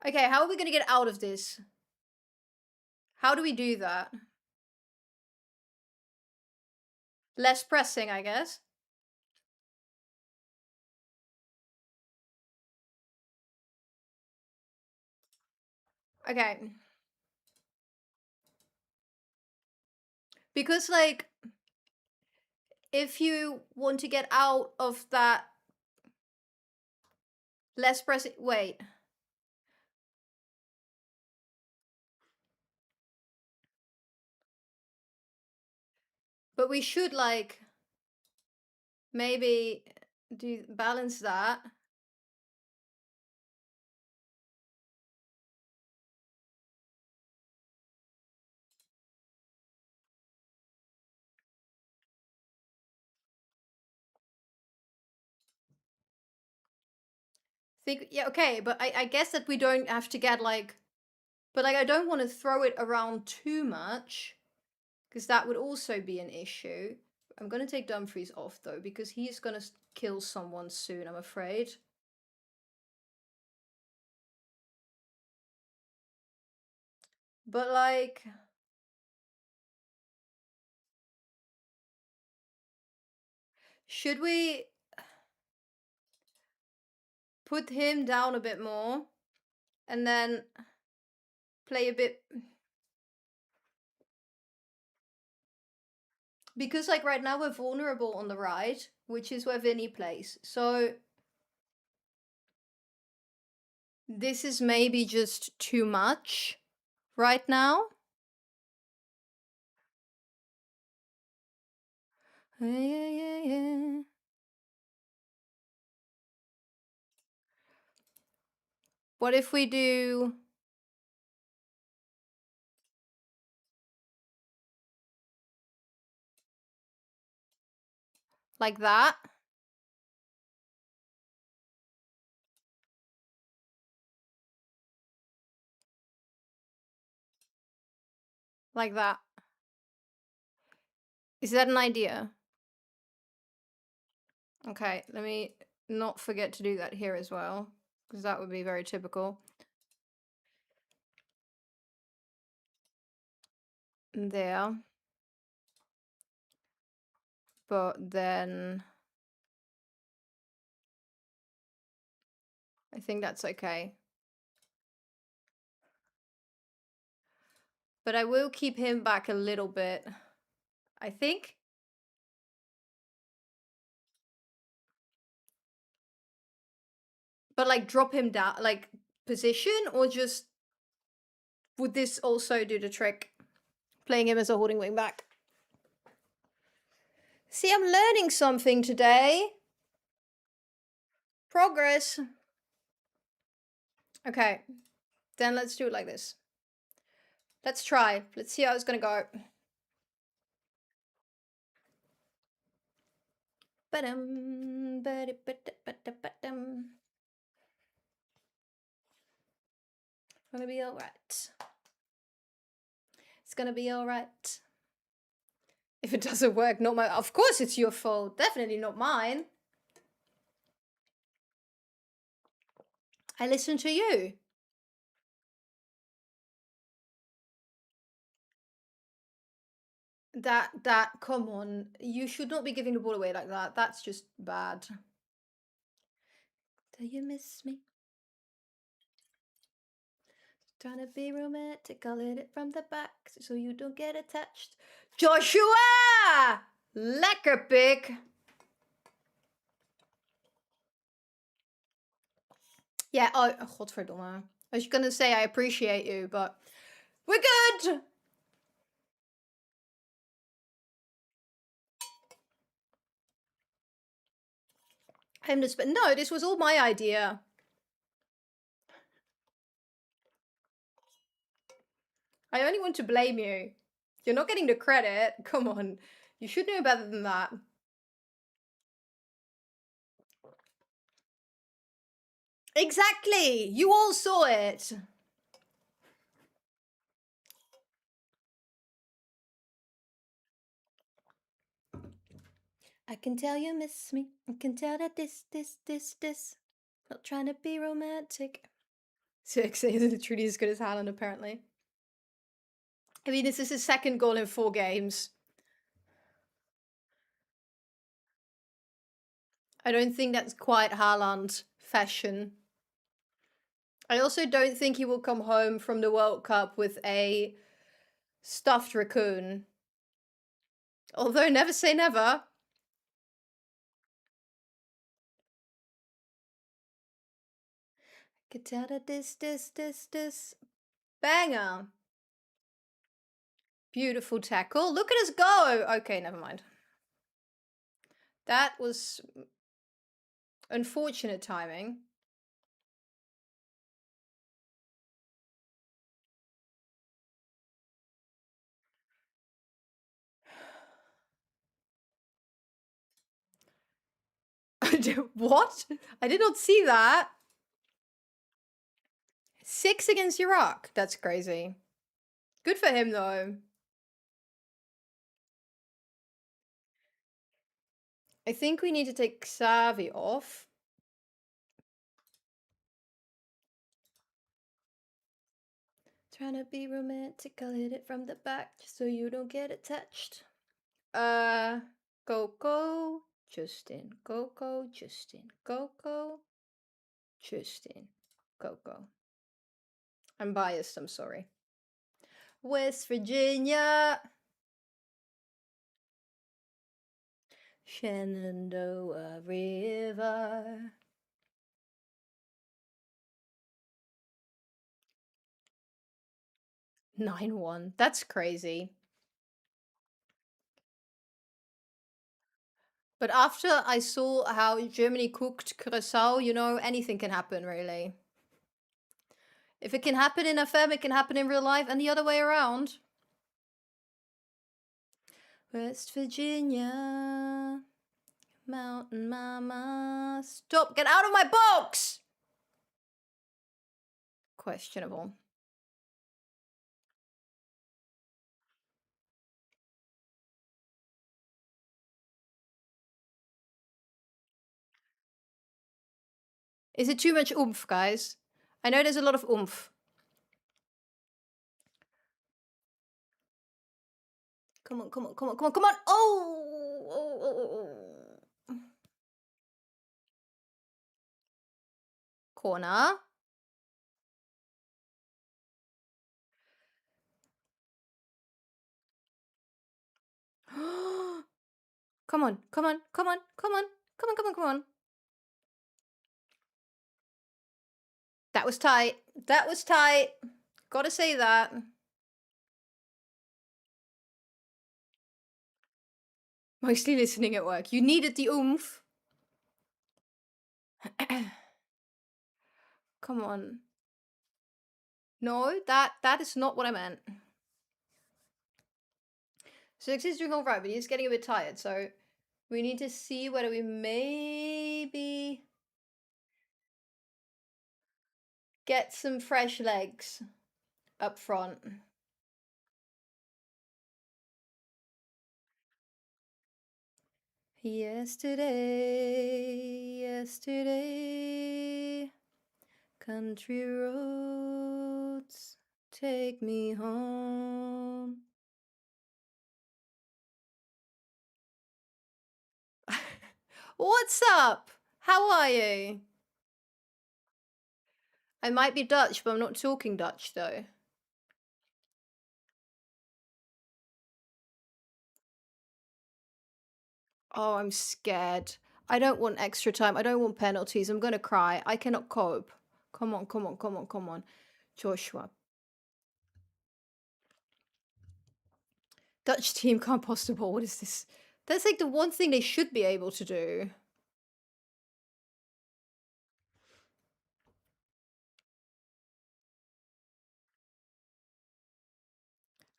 Speaker 1: Okay, how are we gonna get out of this? How do we do that? Less pressing, I guess. Okay. Because, like, if you want to get out of that less pressing, wait. But we should, like, maybe balance that. Think, yeah, okay, but I guess that we don't have to get, like, but, like, I don't want to throw it around too much, because that would also be an issue. I'm gonna take Dumfries off, though, because he's gonna kill someone soon, I'm afraid. But, like, should we put him down a bit more and then play a bit? Because, like, right now we're vulnerable on the right, which is where Vinny plays. So this is maybe just too much right now. Yeah. What if we do like that? Like that. Is that an idea? Okay, let me not forget to do that here as well, because that would be very typical. There. But then I think that's okay. But I will keep him back a little bit, I think. But, like, drop him down, like, position, or just would this also do the trick? Playing him as a holding wing back. See, I'm learning something today. Progress. Okay, then let's do it like this. Let's try. Let's see how it's gonna go. Ba-dum, ba-da-ba-da-ba-da-ba-dum. Gonna be all right. It's gonna be all right. If it doesn't work, not my. Of course, it's your fault. Definitely not mine. I listen to you. Come on. You should not be giving the ball away like that. That's just bad. Do you miss me? Trying to be romantic, I'll hit it from the back so you don't get attached. Joshua! Lekker pik! Yeah, oh, godverdomme. I was gonna say I appreciate you, but we're good! I'm just, no, this was all my idea. I only want to blame you. You're not getting the credit. Come on. You should know better than that. Exactly! You all saw it! I can tell you miss me. I can tell that this. Not trying to be romantic. Six is literally as good as Haaland, apparently. I mean, this is his second goal in 4 games. I don't think that's quite Haaland fashion. I also don't think he will come home from the World Cup with a stuffed raccoon. Although, never say never. Could tell that this. Banger. Beautiful tackle. Look at us go. Okay, never mind. That was unfortunate timing. What? I did not see that. 6 against Iraq. That's crazy. Good for him, though. I think we need to take Xavi off. Trying to be romantic, I'll hit it from the back just so you don't get attached. Coco, Justin, Coco, Justin, Coco, Justin, Coco. I'm biased, I'm sorry. West Virginia. Shenandoah River. (9-1). That's crazy. But after I saw how Germany cooked Curacao, you know, anything can happen, really. If it can happen in FM, it can happen in real life, and the other way around. West Virginia, Mountain Mama. Stop, get out of my box! Questionable. Is it too much oomph, guys? I know there's a lot of oomph. Come on, come on, come on, come on, come on! Oh! Corner. Come on, come on, come on, come on, come on, come on, come on. That was tight. That was tight. Gotta say that. Mostly listening at work. You needed the oomph. Come on. No, that is not what I meant. So he's doing all right, but he's getting a bit tired, so We need to see whether we maybe get some fresh legs up front. Yesterday, country roads take me home. What's up? How are you? I might be Dutch, but I'm not talking Dutch though. Oh, I'm scared. I don't want extra time. I don't want penalties. I'm gonna cry. I cannot cope. Come on, come on, come on, come on. Joshua. Dutch team can't pass the ball. What is this? That's like the one thing they should be able to do.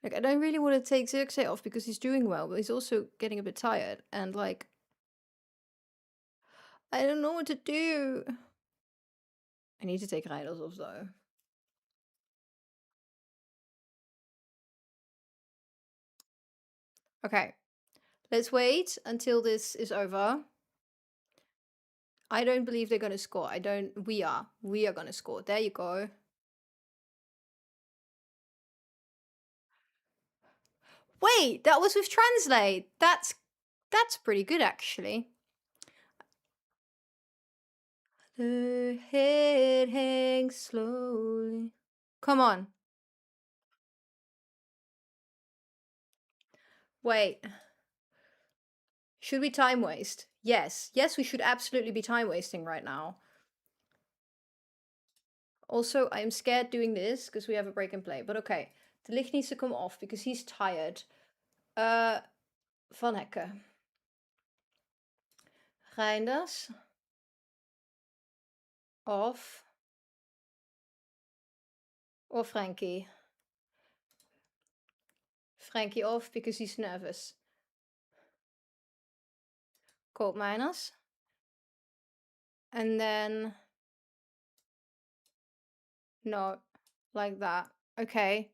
Speaker 1: Like, I don't really want to take Xerxes off because he's doing well, but he's also getting a bit tired. And like, I don't know what to do. I need to take Reinders off though. Okay. Let's wait until this is over. I don't believe they're going to score. We are going to score. There you go. Wait, that was with Translate. That's pretty good actually. The head hangs slowly. Come on. Wait. Should we time waste? Yes. Yes, we should absolutely be time wasting right now. Also, I am scared doing this because we have a break and play. But okay. De Ligt needs to come off because he's tired. Van Hekke. Reinders. Off. Or Frankie. Frankie off because he's nervous. Koeman. And then... No, like that. Okay.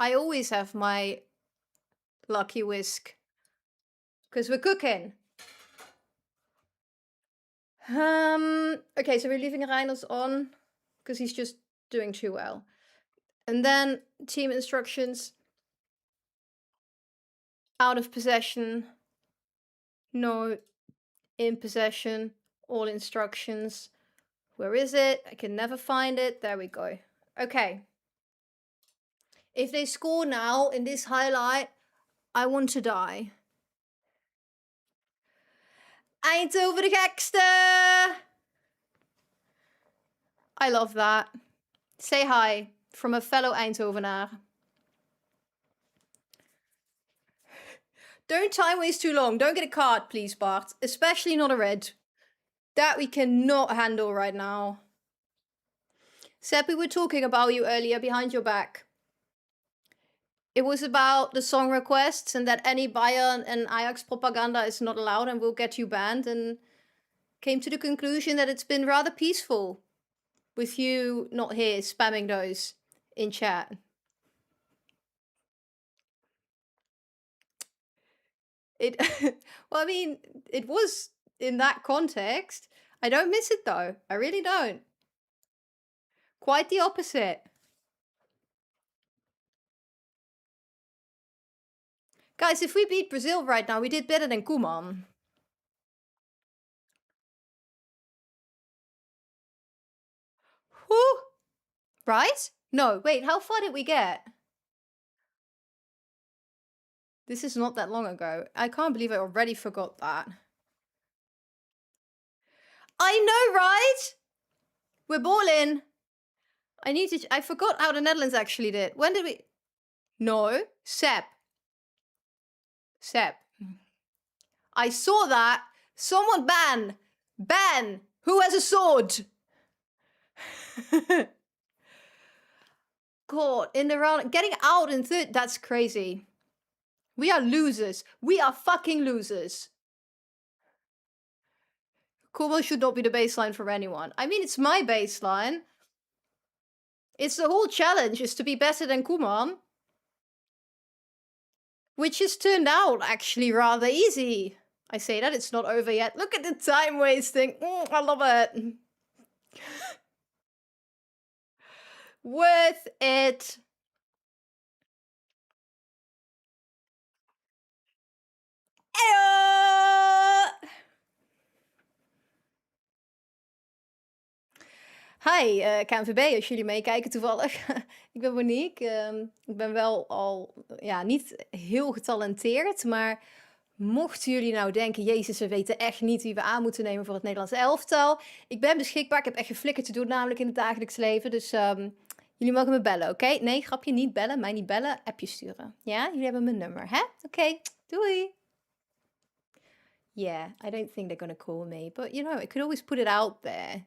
Speaker 1: I always have my lucky whisk. Because we're cooking. Okay, so we're leaving Reinders on. Because he's just doing too well. And then team instructions. Out of possession. No. In possession. All instructions. Where is it? I can never find it. There we go. Okay. If they score now in this highlight, I want to die. Eindhoven de gekste! I love that. Say hi from a fellow Eindhovenaar. Don't time waste too long. Don't get a card, please, Bart. Especially not a red. That we cannot handle right now. Seb, we were talking about you earlier behind your back. It was about the song requests and that any Bayern and Ajax propaganda is not allowed and will get you banned, and came to the conclusion that it's been rather peaceful with you not here spamming those in chat. Well, I mean, it was in that context. I don't miss it though. I really don't. Quite the opposite. Guys, if we beat Brazil right now, we did better than Koeman. Whew. Right? No, wait, how far did we get? This is not that long ago. I can't believe I already forgot that. I know, right? We're balling. I forgot how the Netherlands actually did. When did we... No, Seb. I saw that. Someone ban. Ban. Who has a sword? God, in the round, getting out in third, that's crazy. We are losers. We are fucking losers. Koeman should not be the baseline for anyone. I mean, it's my baseline. It's the whole challenge is to be better than Koeman. Which has turned out actually rather easy. I say that, it's not over yet. Look at the time wasting. I love it. Worth it. Hi, KNVB, als jullie meekijken toevallig. Ik ben Monique. Ik ben wel al niet heel getalenteerd, maar mochten jullie nou denken, jezus, we weten echt niet wie we aan moeten nemen voor het Nederlands elftal. Ik ben beschikbaar, ik heb echt geflikkerd te doen namelijk in het dagelijks leven, dus jullie mogen me bellen, oké? Nee, grapje, niet bellen, mij niet bellen, appje sturen. Ja, jullie hebben mijn nummer, hè? Oké, doei! Yeah, I don't think they're gonna call me, but you know, I could always put it out there.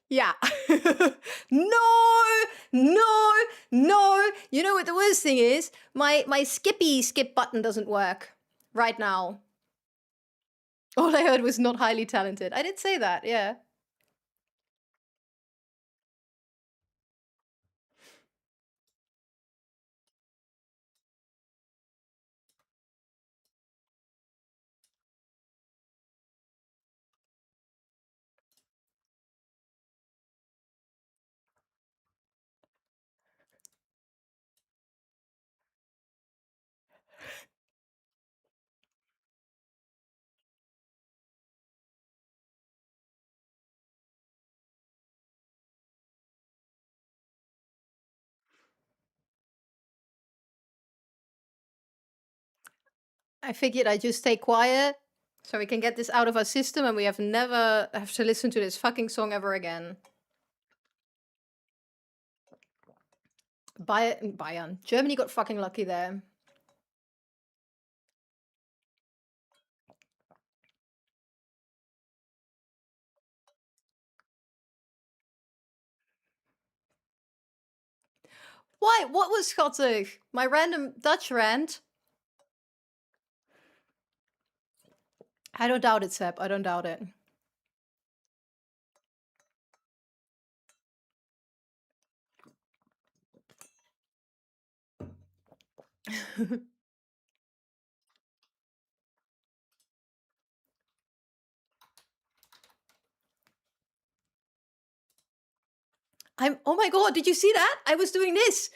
Speaker 1: Yeah. No, no, no. You know what the worst thing is? My skip button doesn't work right now. All I heard was not highly talented. I did say that, yeah. I figured I'd just stay quiet so we can get this out of our system and we never have to listen to this fucking song ever again. Bayern. Germany got fucking lucky there. Why? What was schattig? My random Dutch rant? I don't doubt it, Seb. I don't doubt it. Oh my god, did you see that? I was doing this.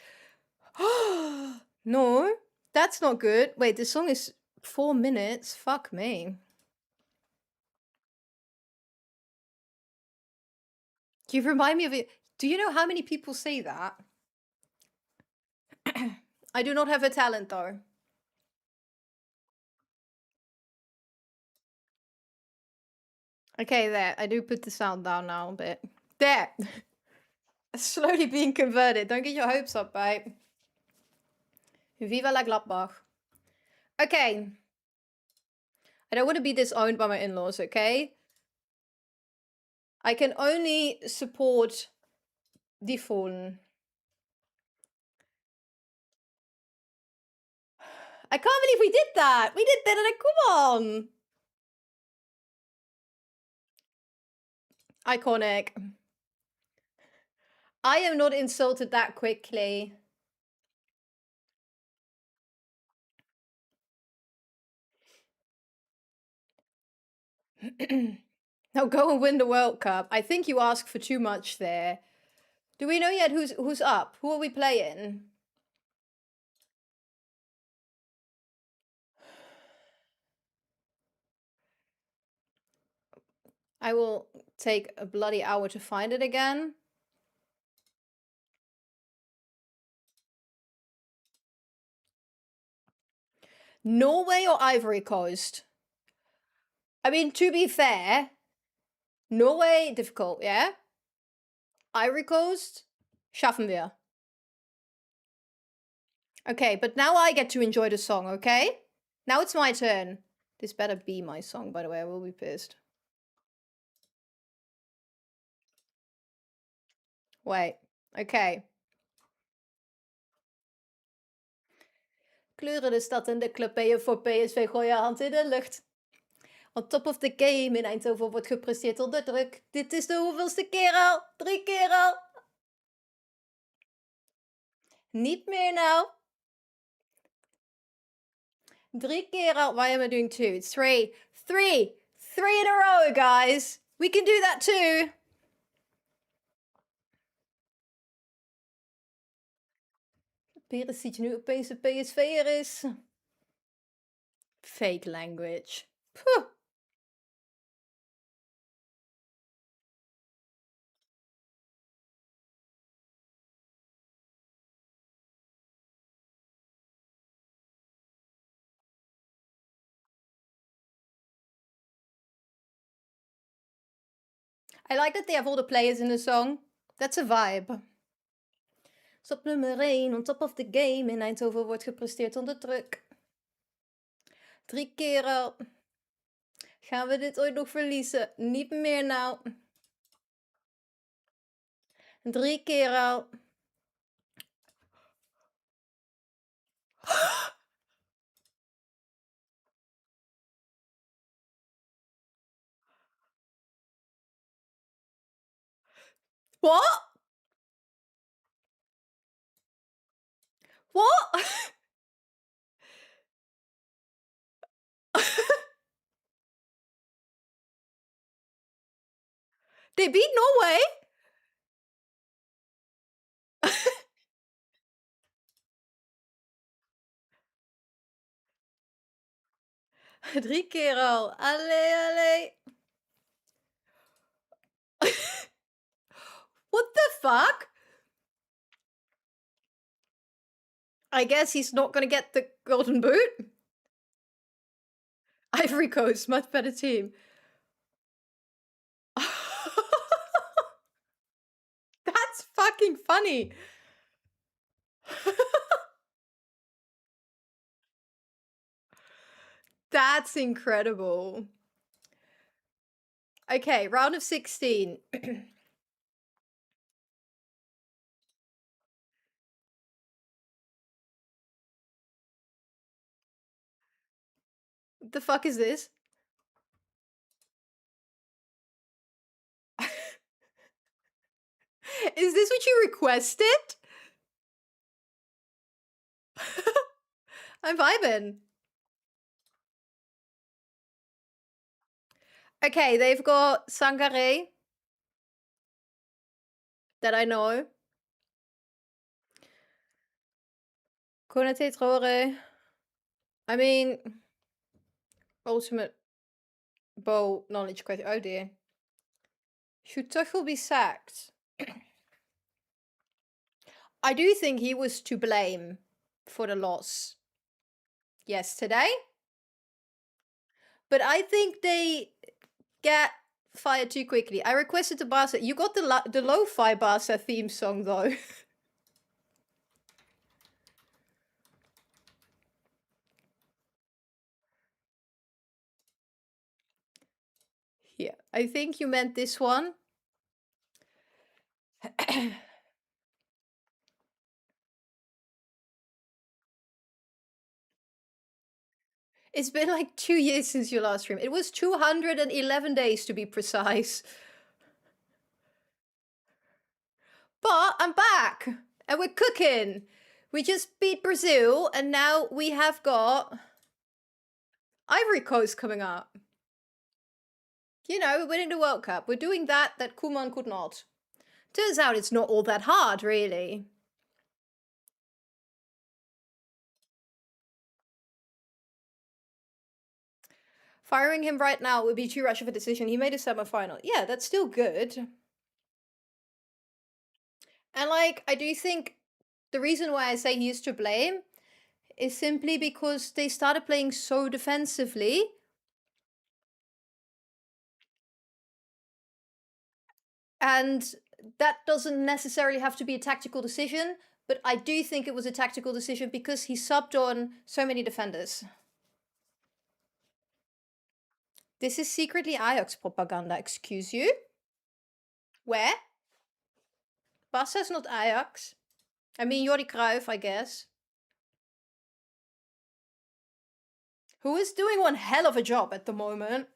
Speaker 1: No, that's not good. Wait, this song is 4 minutes. Fuck me. You remind me of it. Do you know how many people say that? I do not have a talent though. Okay, there. I do put the sound down now a bit. There. Slowly being converted. Don't get your hopes up, babe. Viva la Gladbach. Okay. I don't want to be disowned by my in-laws, okay? I can only support die Fohlen. I can't believe we did that! We did better than Koeman! Iconic. I am not insulted that quickly. Now go and win the World Cup. I think you ask for too much there. Do we know yet who's up? Who are we playing? I will take a bloody hour to find it again. Norway or Ivory Coast? I mean, to be fair, Norway, difficult, yeah? Ivory Coast, schaffen wir. Okay, but now I get to enjoy the song, okay? Now it's my turn. This better be my song, by the way, I will be pissed. Wait, Okay. Kleuren de stad en de club ben je voor PSV, gooi je hand in de lucht. On top of the game in Eindhoven wordt gepresteerd onder druk. Dit is de hoeveelste keer al? 3 keer al. Niet meer nou. 3 keer al. Why am I doing 2? It's 3. 3. 3 in a row, guys. We can do that too. Perisic nu opeens een PSV'er is. Fake language. Puh. I like that they have all the players in the song. That's a vibe. Stop nummer 1, on top of the game. In Eindhoven wordt gepresteerd onder druk. 3 keer al. Gaan we dit ooit nog verliezen? Niet meer nou. 3 keer al. What? What? They beat Norway? 3 keer al. Allee, allee. What the fuck? I guess he's not gonna get the golden boot. Ivory Coast, much better team. That's fucking funny. That's incredible. Okay, round of 16. What the fuck is this? Is this what you requested? I'm vibing. Okay, they've got Sangare. That I know. Konate Traore. I mean, ultimate bowl knowledge question. Oh dear. Should Tuchel be sacked? I do think he was to blame for the loss yesterday. But I think they get fired too quickly. I requested the Barca. You got the lo-fi Barca theme song though. Yeah, I think you meant this one. It's been like 2 years since your last stream. It was 211 days to be precise. But I'm back and we're cooking. We just beat Brazil and now we have got Ivory Coast coming up. You know, we're winning the World Cup. We're doing that Koeman could not. Turns out it's not all that hard, really. Firing him right now would be too rush of a decision. He made a semi-final. Yeah, that's still good. And like, I do think the reason why I say he is to blame is simply because they started playing so defensively. And that doesn't necessarily have to be a tactical decision, but I do think it was a tactical decision because he subbed on so many defenders. This is secretly Ajax propaganda, excuse you? Where? Barca's not Ajax. I mean, Jordi Cruyff, I guess. Who is doing one hell of a job at the moment.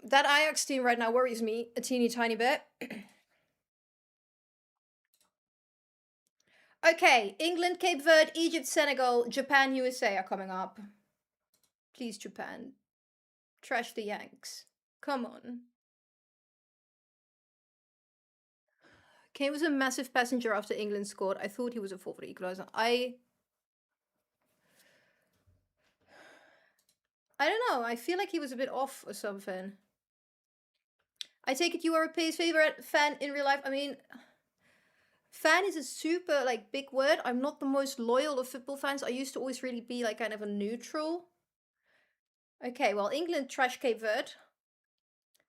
Speaker 1: That Ajax team right now worries me a teeny tiny bit. Okay, England, Cape Verde, Egypt, Senegal, Japan, USA are coming up. Please, Japan. Trash the Yanks. Come on. Kane was a massive passenger after England scored. I thought he was a forward equalizer. I don't know. I feel like he was a bit off or something. I take it you are a PSV fan in real life. I mean, fan is a super like big word. I'm not the most loyal of football fans. I used to always really be like kind of a neutral. Okay, well, England trash Cape Verde.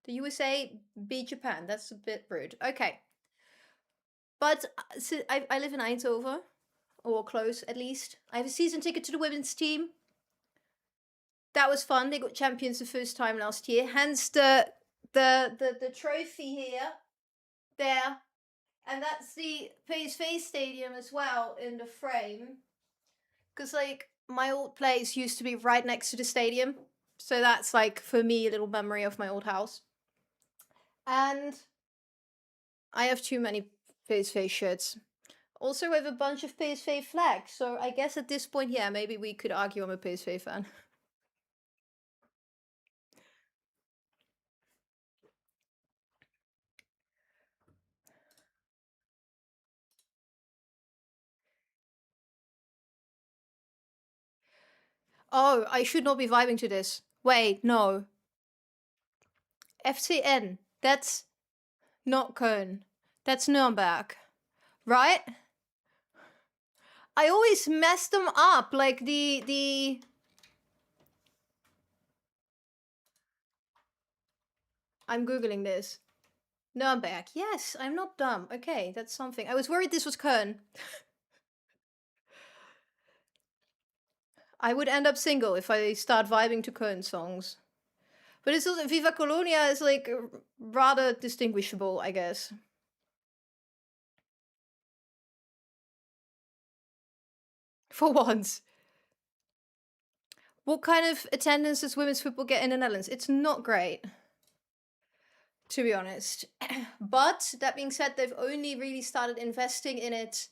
Speaker 1: The USA beat Japan. That's a bit rude. Okay. But so I live in Eindhoven, or close at least. I have a season ticket to the women's team. That was fun. They got champions the first time last year. Hence the trophy here, there, and that's the PSV stadium as well in the frame. Because like my old place used to be right next to the stadium, so that's like for me a little memory of my old house. And I have too many PSV shirts. Also, we have a bunch of PSV flags, so I guess at this point, yeah, maybe we could argue I'm a PSV fan. Oh, I should not be vibing to this. Wait, no. FCN. That's not Köln. That's Nuremberg. Right? I always mess them up, like the I'm googling this. Nuremberg. Yes, I'm not dumb. Okay, that's something. I was worried this was Köln. I would end up single if I start vibing to Köln songs. But it's also Viva Colonia is like rather distinguishable, I guess. For once. What kind of attendance does women's football get in the Netherlands? It's not great, to be honest. But that being said, they've only really started investing in it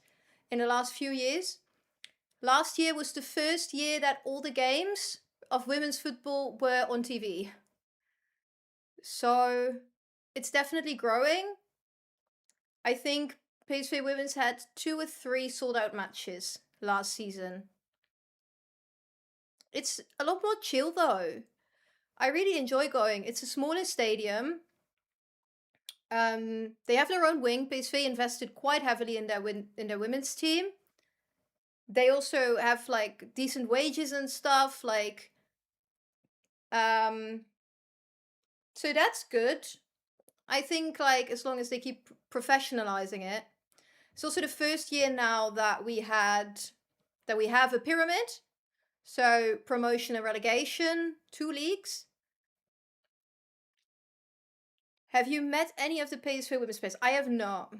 Speaker 1: in the last few years. Last year was the first year that all the games of women's football were on TV. So it's definitely growing. I think PSV Women's had 2 or 3 sold out matches last season. It's a lot more chill though. I really enjoy going. It's a smaller stadium. They have their own wing. PSV invested quite heavily in their women's team. They also have like decent wages and stuff. Like, so that's good. I think like as long as they keep professionalizing it. It's also the first year now that we have a pyramid. So promotion and relegation, 2 leagues. Have you met any of the PSV women's players? I have not.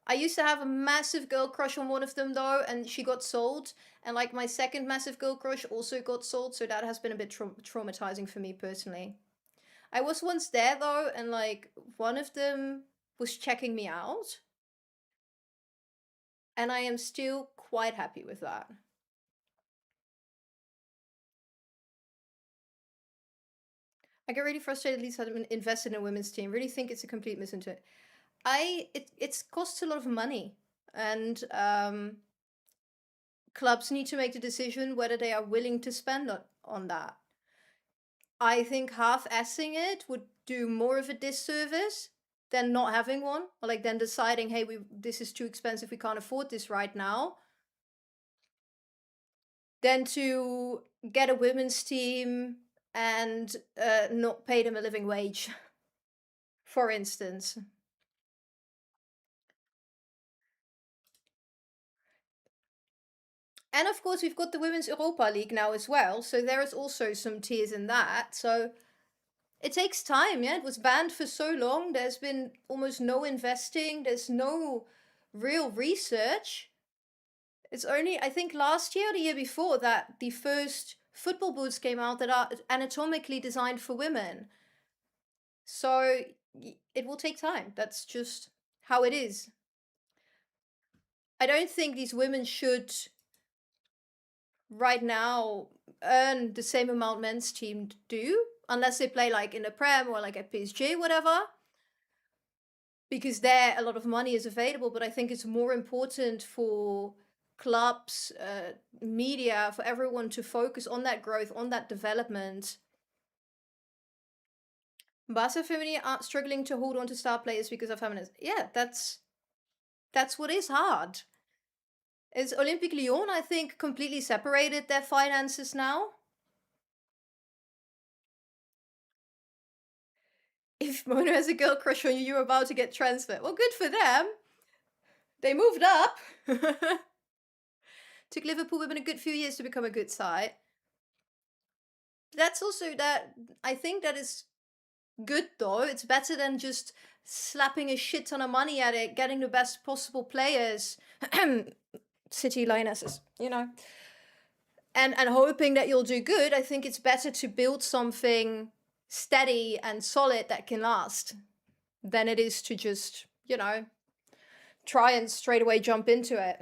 Speaker 1: I used to have a massive girl crush on one of them though, and she got sold. And like my second massive girl crush also got sold, so that has been a bit traumatizing for me personally. I was once there though, and like one of them was checking me out. And I am still quite happy with that. I get really frustrated. At least I've been invested in a women's team. Really think it's a complete misinterpretation. It costs a lot of money, and clubs need to make the decision whether they are willing to spend on that. I think half-assing it would do more of a disservice than not having one, or like then deciding, hey, this is too expensive, we can't afford this right now. Than to get a women's team and not pay them a living wage, for instance. And of course, we've got the Women's Europa League now as well, so there is also some tiers in that. So It takes time, yeah. It was banned for so long. There's been almost no investing. There's no real research. It's only, I think, last year or the year before that the first football boots came out that are anatomically designed for women. So it will take time. That's just how it is. I don't think these women should right now earn the same amount men's team do, unless they play like in the Prem or like at PSG, whatever. Because there a lot of money is available, but I think it's more important for clubs, media, for everyone to focus on that growth, on that development. Barca Femini are struggling to hold on to star players because of feminism. Yeah, that's what is hard. Is Olympique Lyon, I think, completely separated their finances now? If Mona has a girl crush on you, you're about to get transferred. Well, good for them. They moved up. Took Liverpool women a good few years to become a good side. That's also that, I think that is good though. It's better than just slapping a shit ton of money at it, getting the best possible players, City Lionesses, you know, and hoping that you'll do good. I think it's better to build something steady and solid that can last than it is to just, you know, try and straight away jump into it.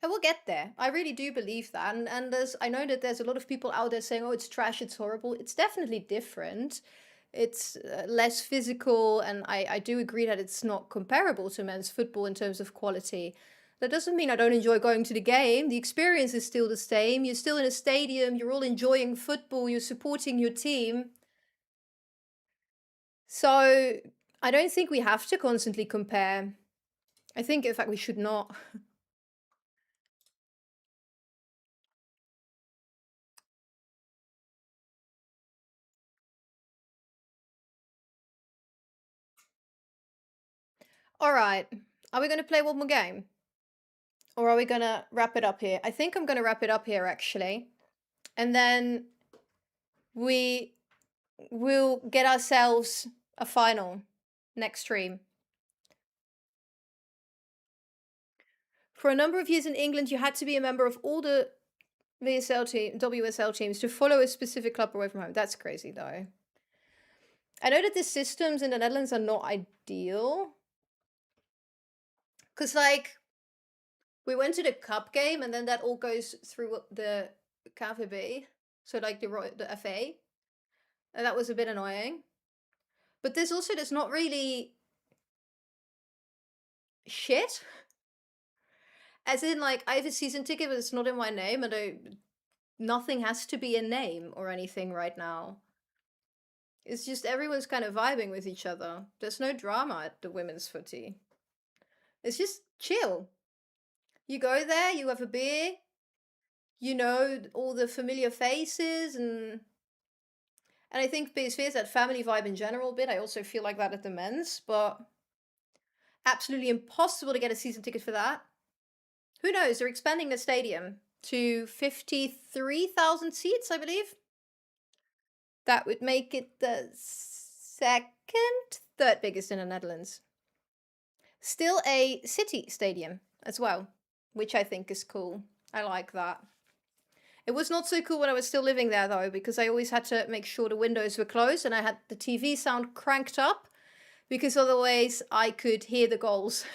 Speaker 1: I will get there. I really do believe that. And I know that there's a lot of people out there saying, oh, it's trash, it's horrible. It's definitely different. It's less physical. And I do agree that it's not comparable to men's football in terms of quality. That doesn't mean I don't enjoy going to the game. The experience is still the same. You're still in a stadium. You're all enjoying football. You're supporting your team. So I don't think we have to constantly compare. I think, in fact, we should not. All right. Are we going to play one more game? Or are we going to wrap it up here? I think I'm going to wrap it up here, actually. And then we will get ourselves a final next stream. For a number of years in England, you had to be a member of all the WSL teams to follow a specific club away from home. That's crazy, though. I know that the systems in the Netherlands are not ideal. Because, like, we went to the cup game, and then that all goes through the KVB. So, like, the FA. And that was a bit annoying. But there's not really shit. As in, like, I have a season ticket, but it's not in my name, and nothing has to be a name or anything right now. It's just everyone's kind of vibing with each other. There's no drama at the women's footy. It's just chill. You go there, you have a beer, you know all the familiar faces, and I think PSV is that family vibe in general a bit. I also feel like that at the men's, but absolutely impossible to get a season ticket for that. Who knows? They're expanding the stadium to 53,000 seats, I believe. That would make it the third biggest in the Netherlands. Still a city stadium as well, which I think is cool. I like that. It was not so cool when I was still living there, though, because I always had to make sure the windows were closed and I had the TV sound cranked up, because otherwise I could hear the goals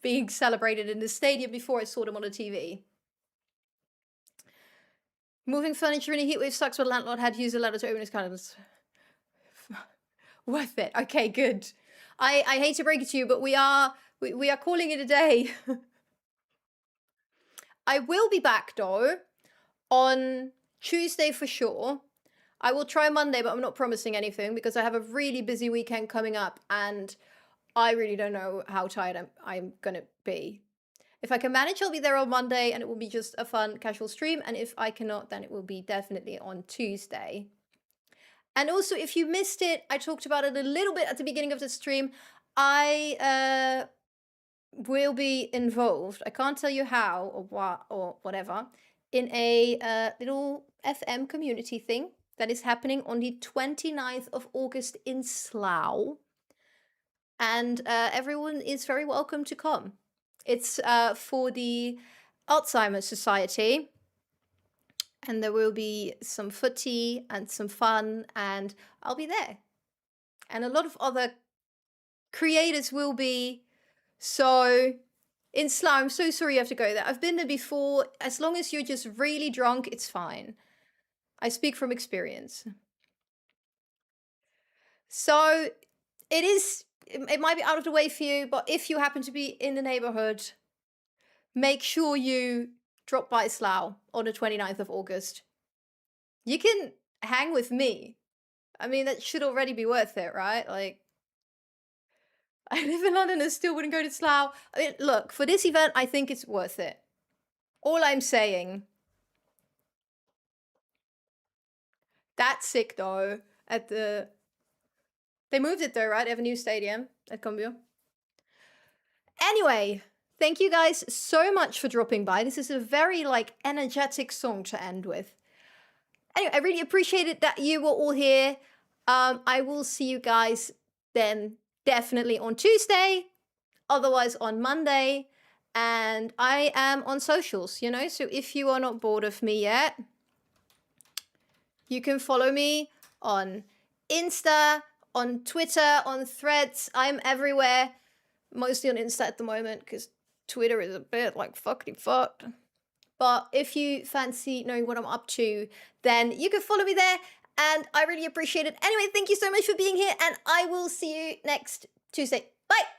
Speaker 1: being celebrated in the stadium before I saw them on the TV. Moving furniture in a heatwave sucks, but landlord had to use a ladder to open his cabinets. Worth it. Okay, good. I hate to break it to you, but we are calling it a day. I will be back, though, on Tuesday for sure. I will try Monday, but I'm not promising anything because I have a really busy weekend coming up and I really don't know how tired I'm gonna be. If I can manage, I'll be there on Monday and it will be just a fun, casual stream. And if I cannot, then it will be definitely on Tuesday. And also, if you missed it, I talked about it a little bit at the beginning of the stream. I will be involved. I can't tell you how or what or whatever in a little FM community thing that is happening on the 29th of August in Slough. And everyone is very welcome to come. It's for the Alzheimer's Society, and there will be some footy and some fun, and I'll be there. And a lot of other creators will be. So in Slough, I'm so sorry you have to go there. I've been there before. As long as you're just really drunk, it's fine. I speak from experience. So it might be out of the way for you, but if you happen to be in the neighborhood, make sure you drop by Slough on the 29th of August. You can hang with me. I mean, that should already be worth it, right? Like, I live in London and still wouldn't go to Slough. I mean, look, for this event, I think it's worth it. All I'm saying. That's sick, though. They moved it though, right? They have a new stadium at Cumbria. Anyway, thank you guys so much for dropping by. This is a very, like, energetic song to end with. Anyway, I really appreciated that you were all here. I will see you guys then definitely on Tuesday, otherwise on Monday. And I am on socials, you know, so if you are not bored of me yet, you can follow me on Insta, on Twitter, on Threads. I'm everywhere, mostly on Insta at the moment because Twitter is a bit like fucking fucked. But if you fancy knowing what I'm up to, then you can follow me there, and I really appreciate it. Anyway, thank you so much for being here, and I will see you next Tuesday. Bye!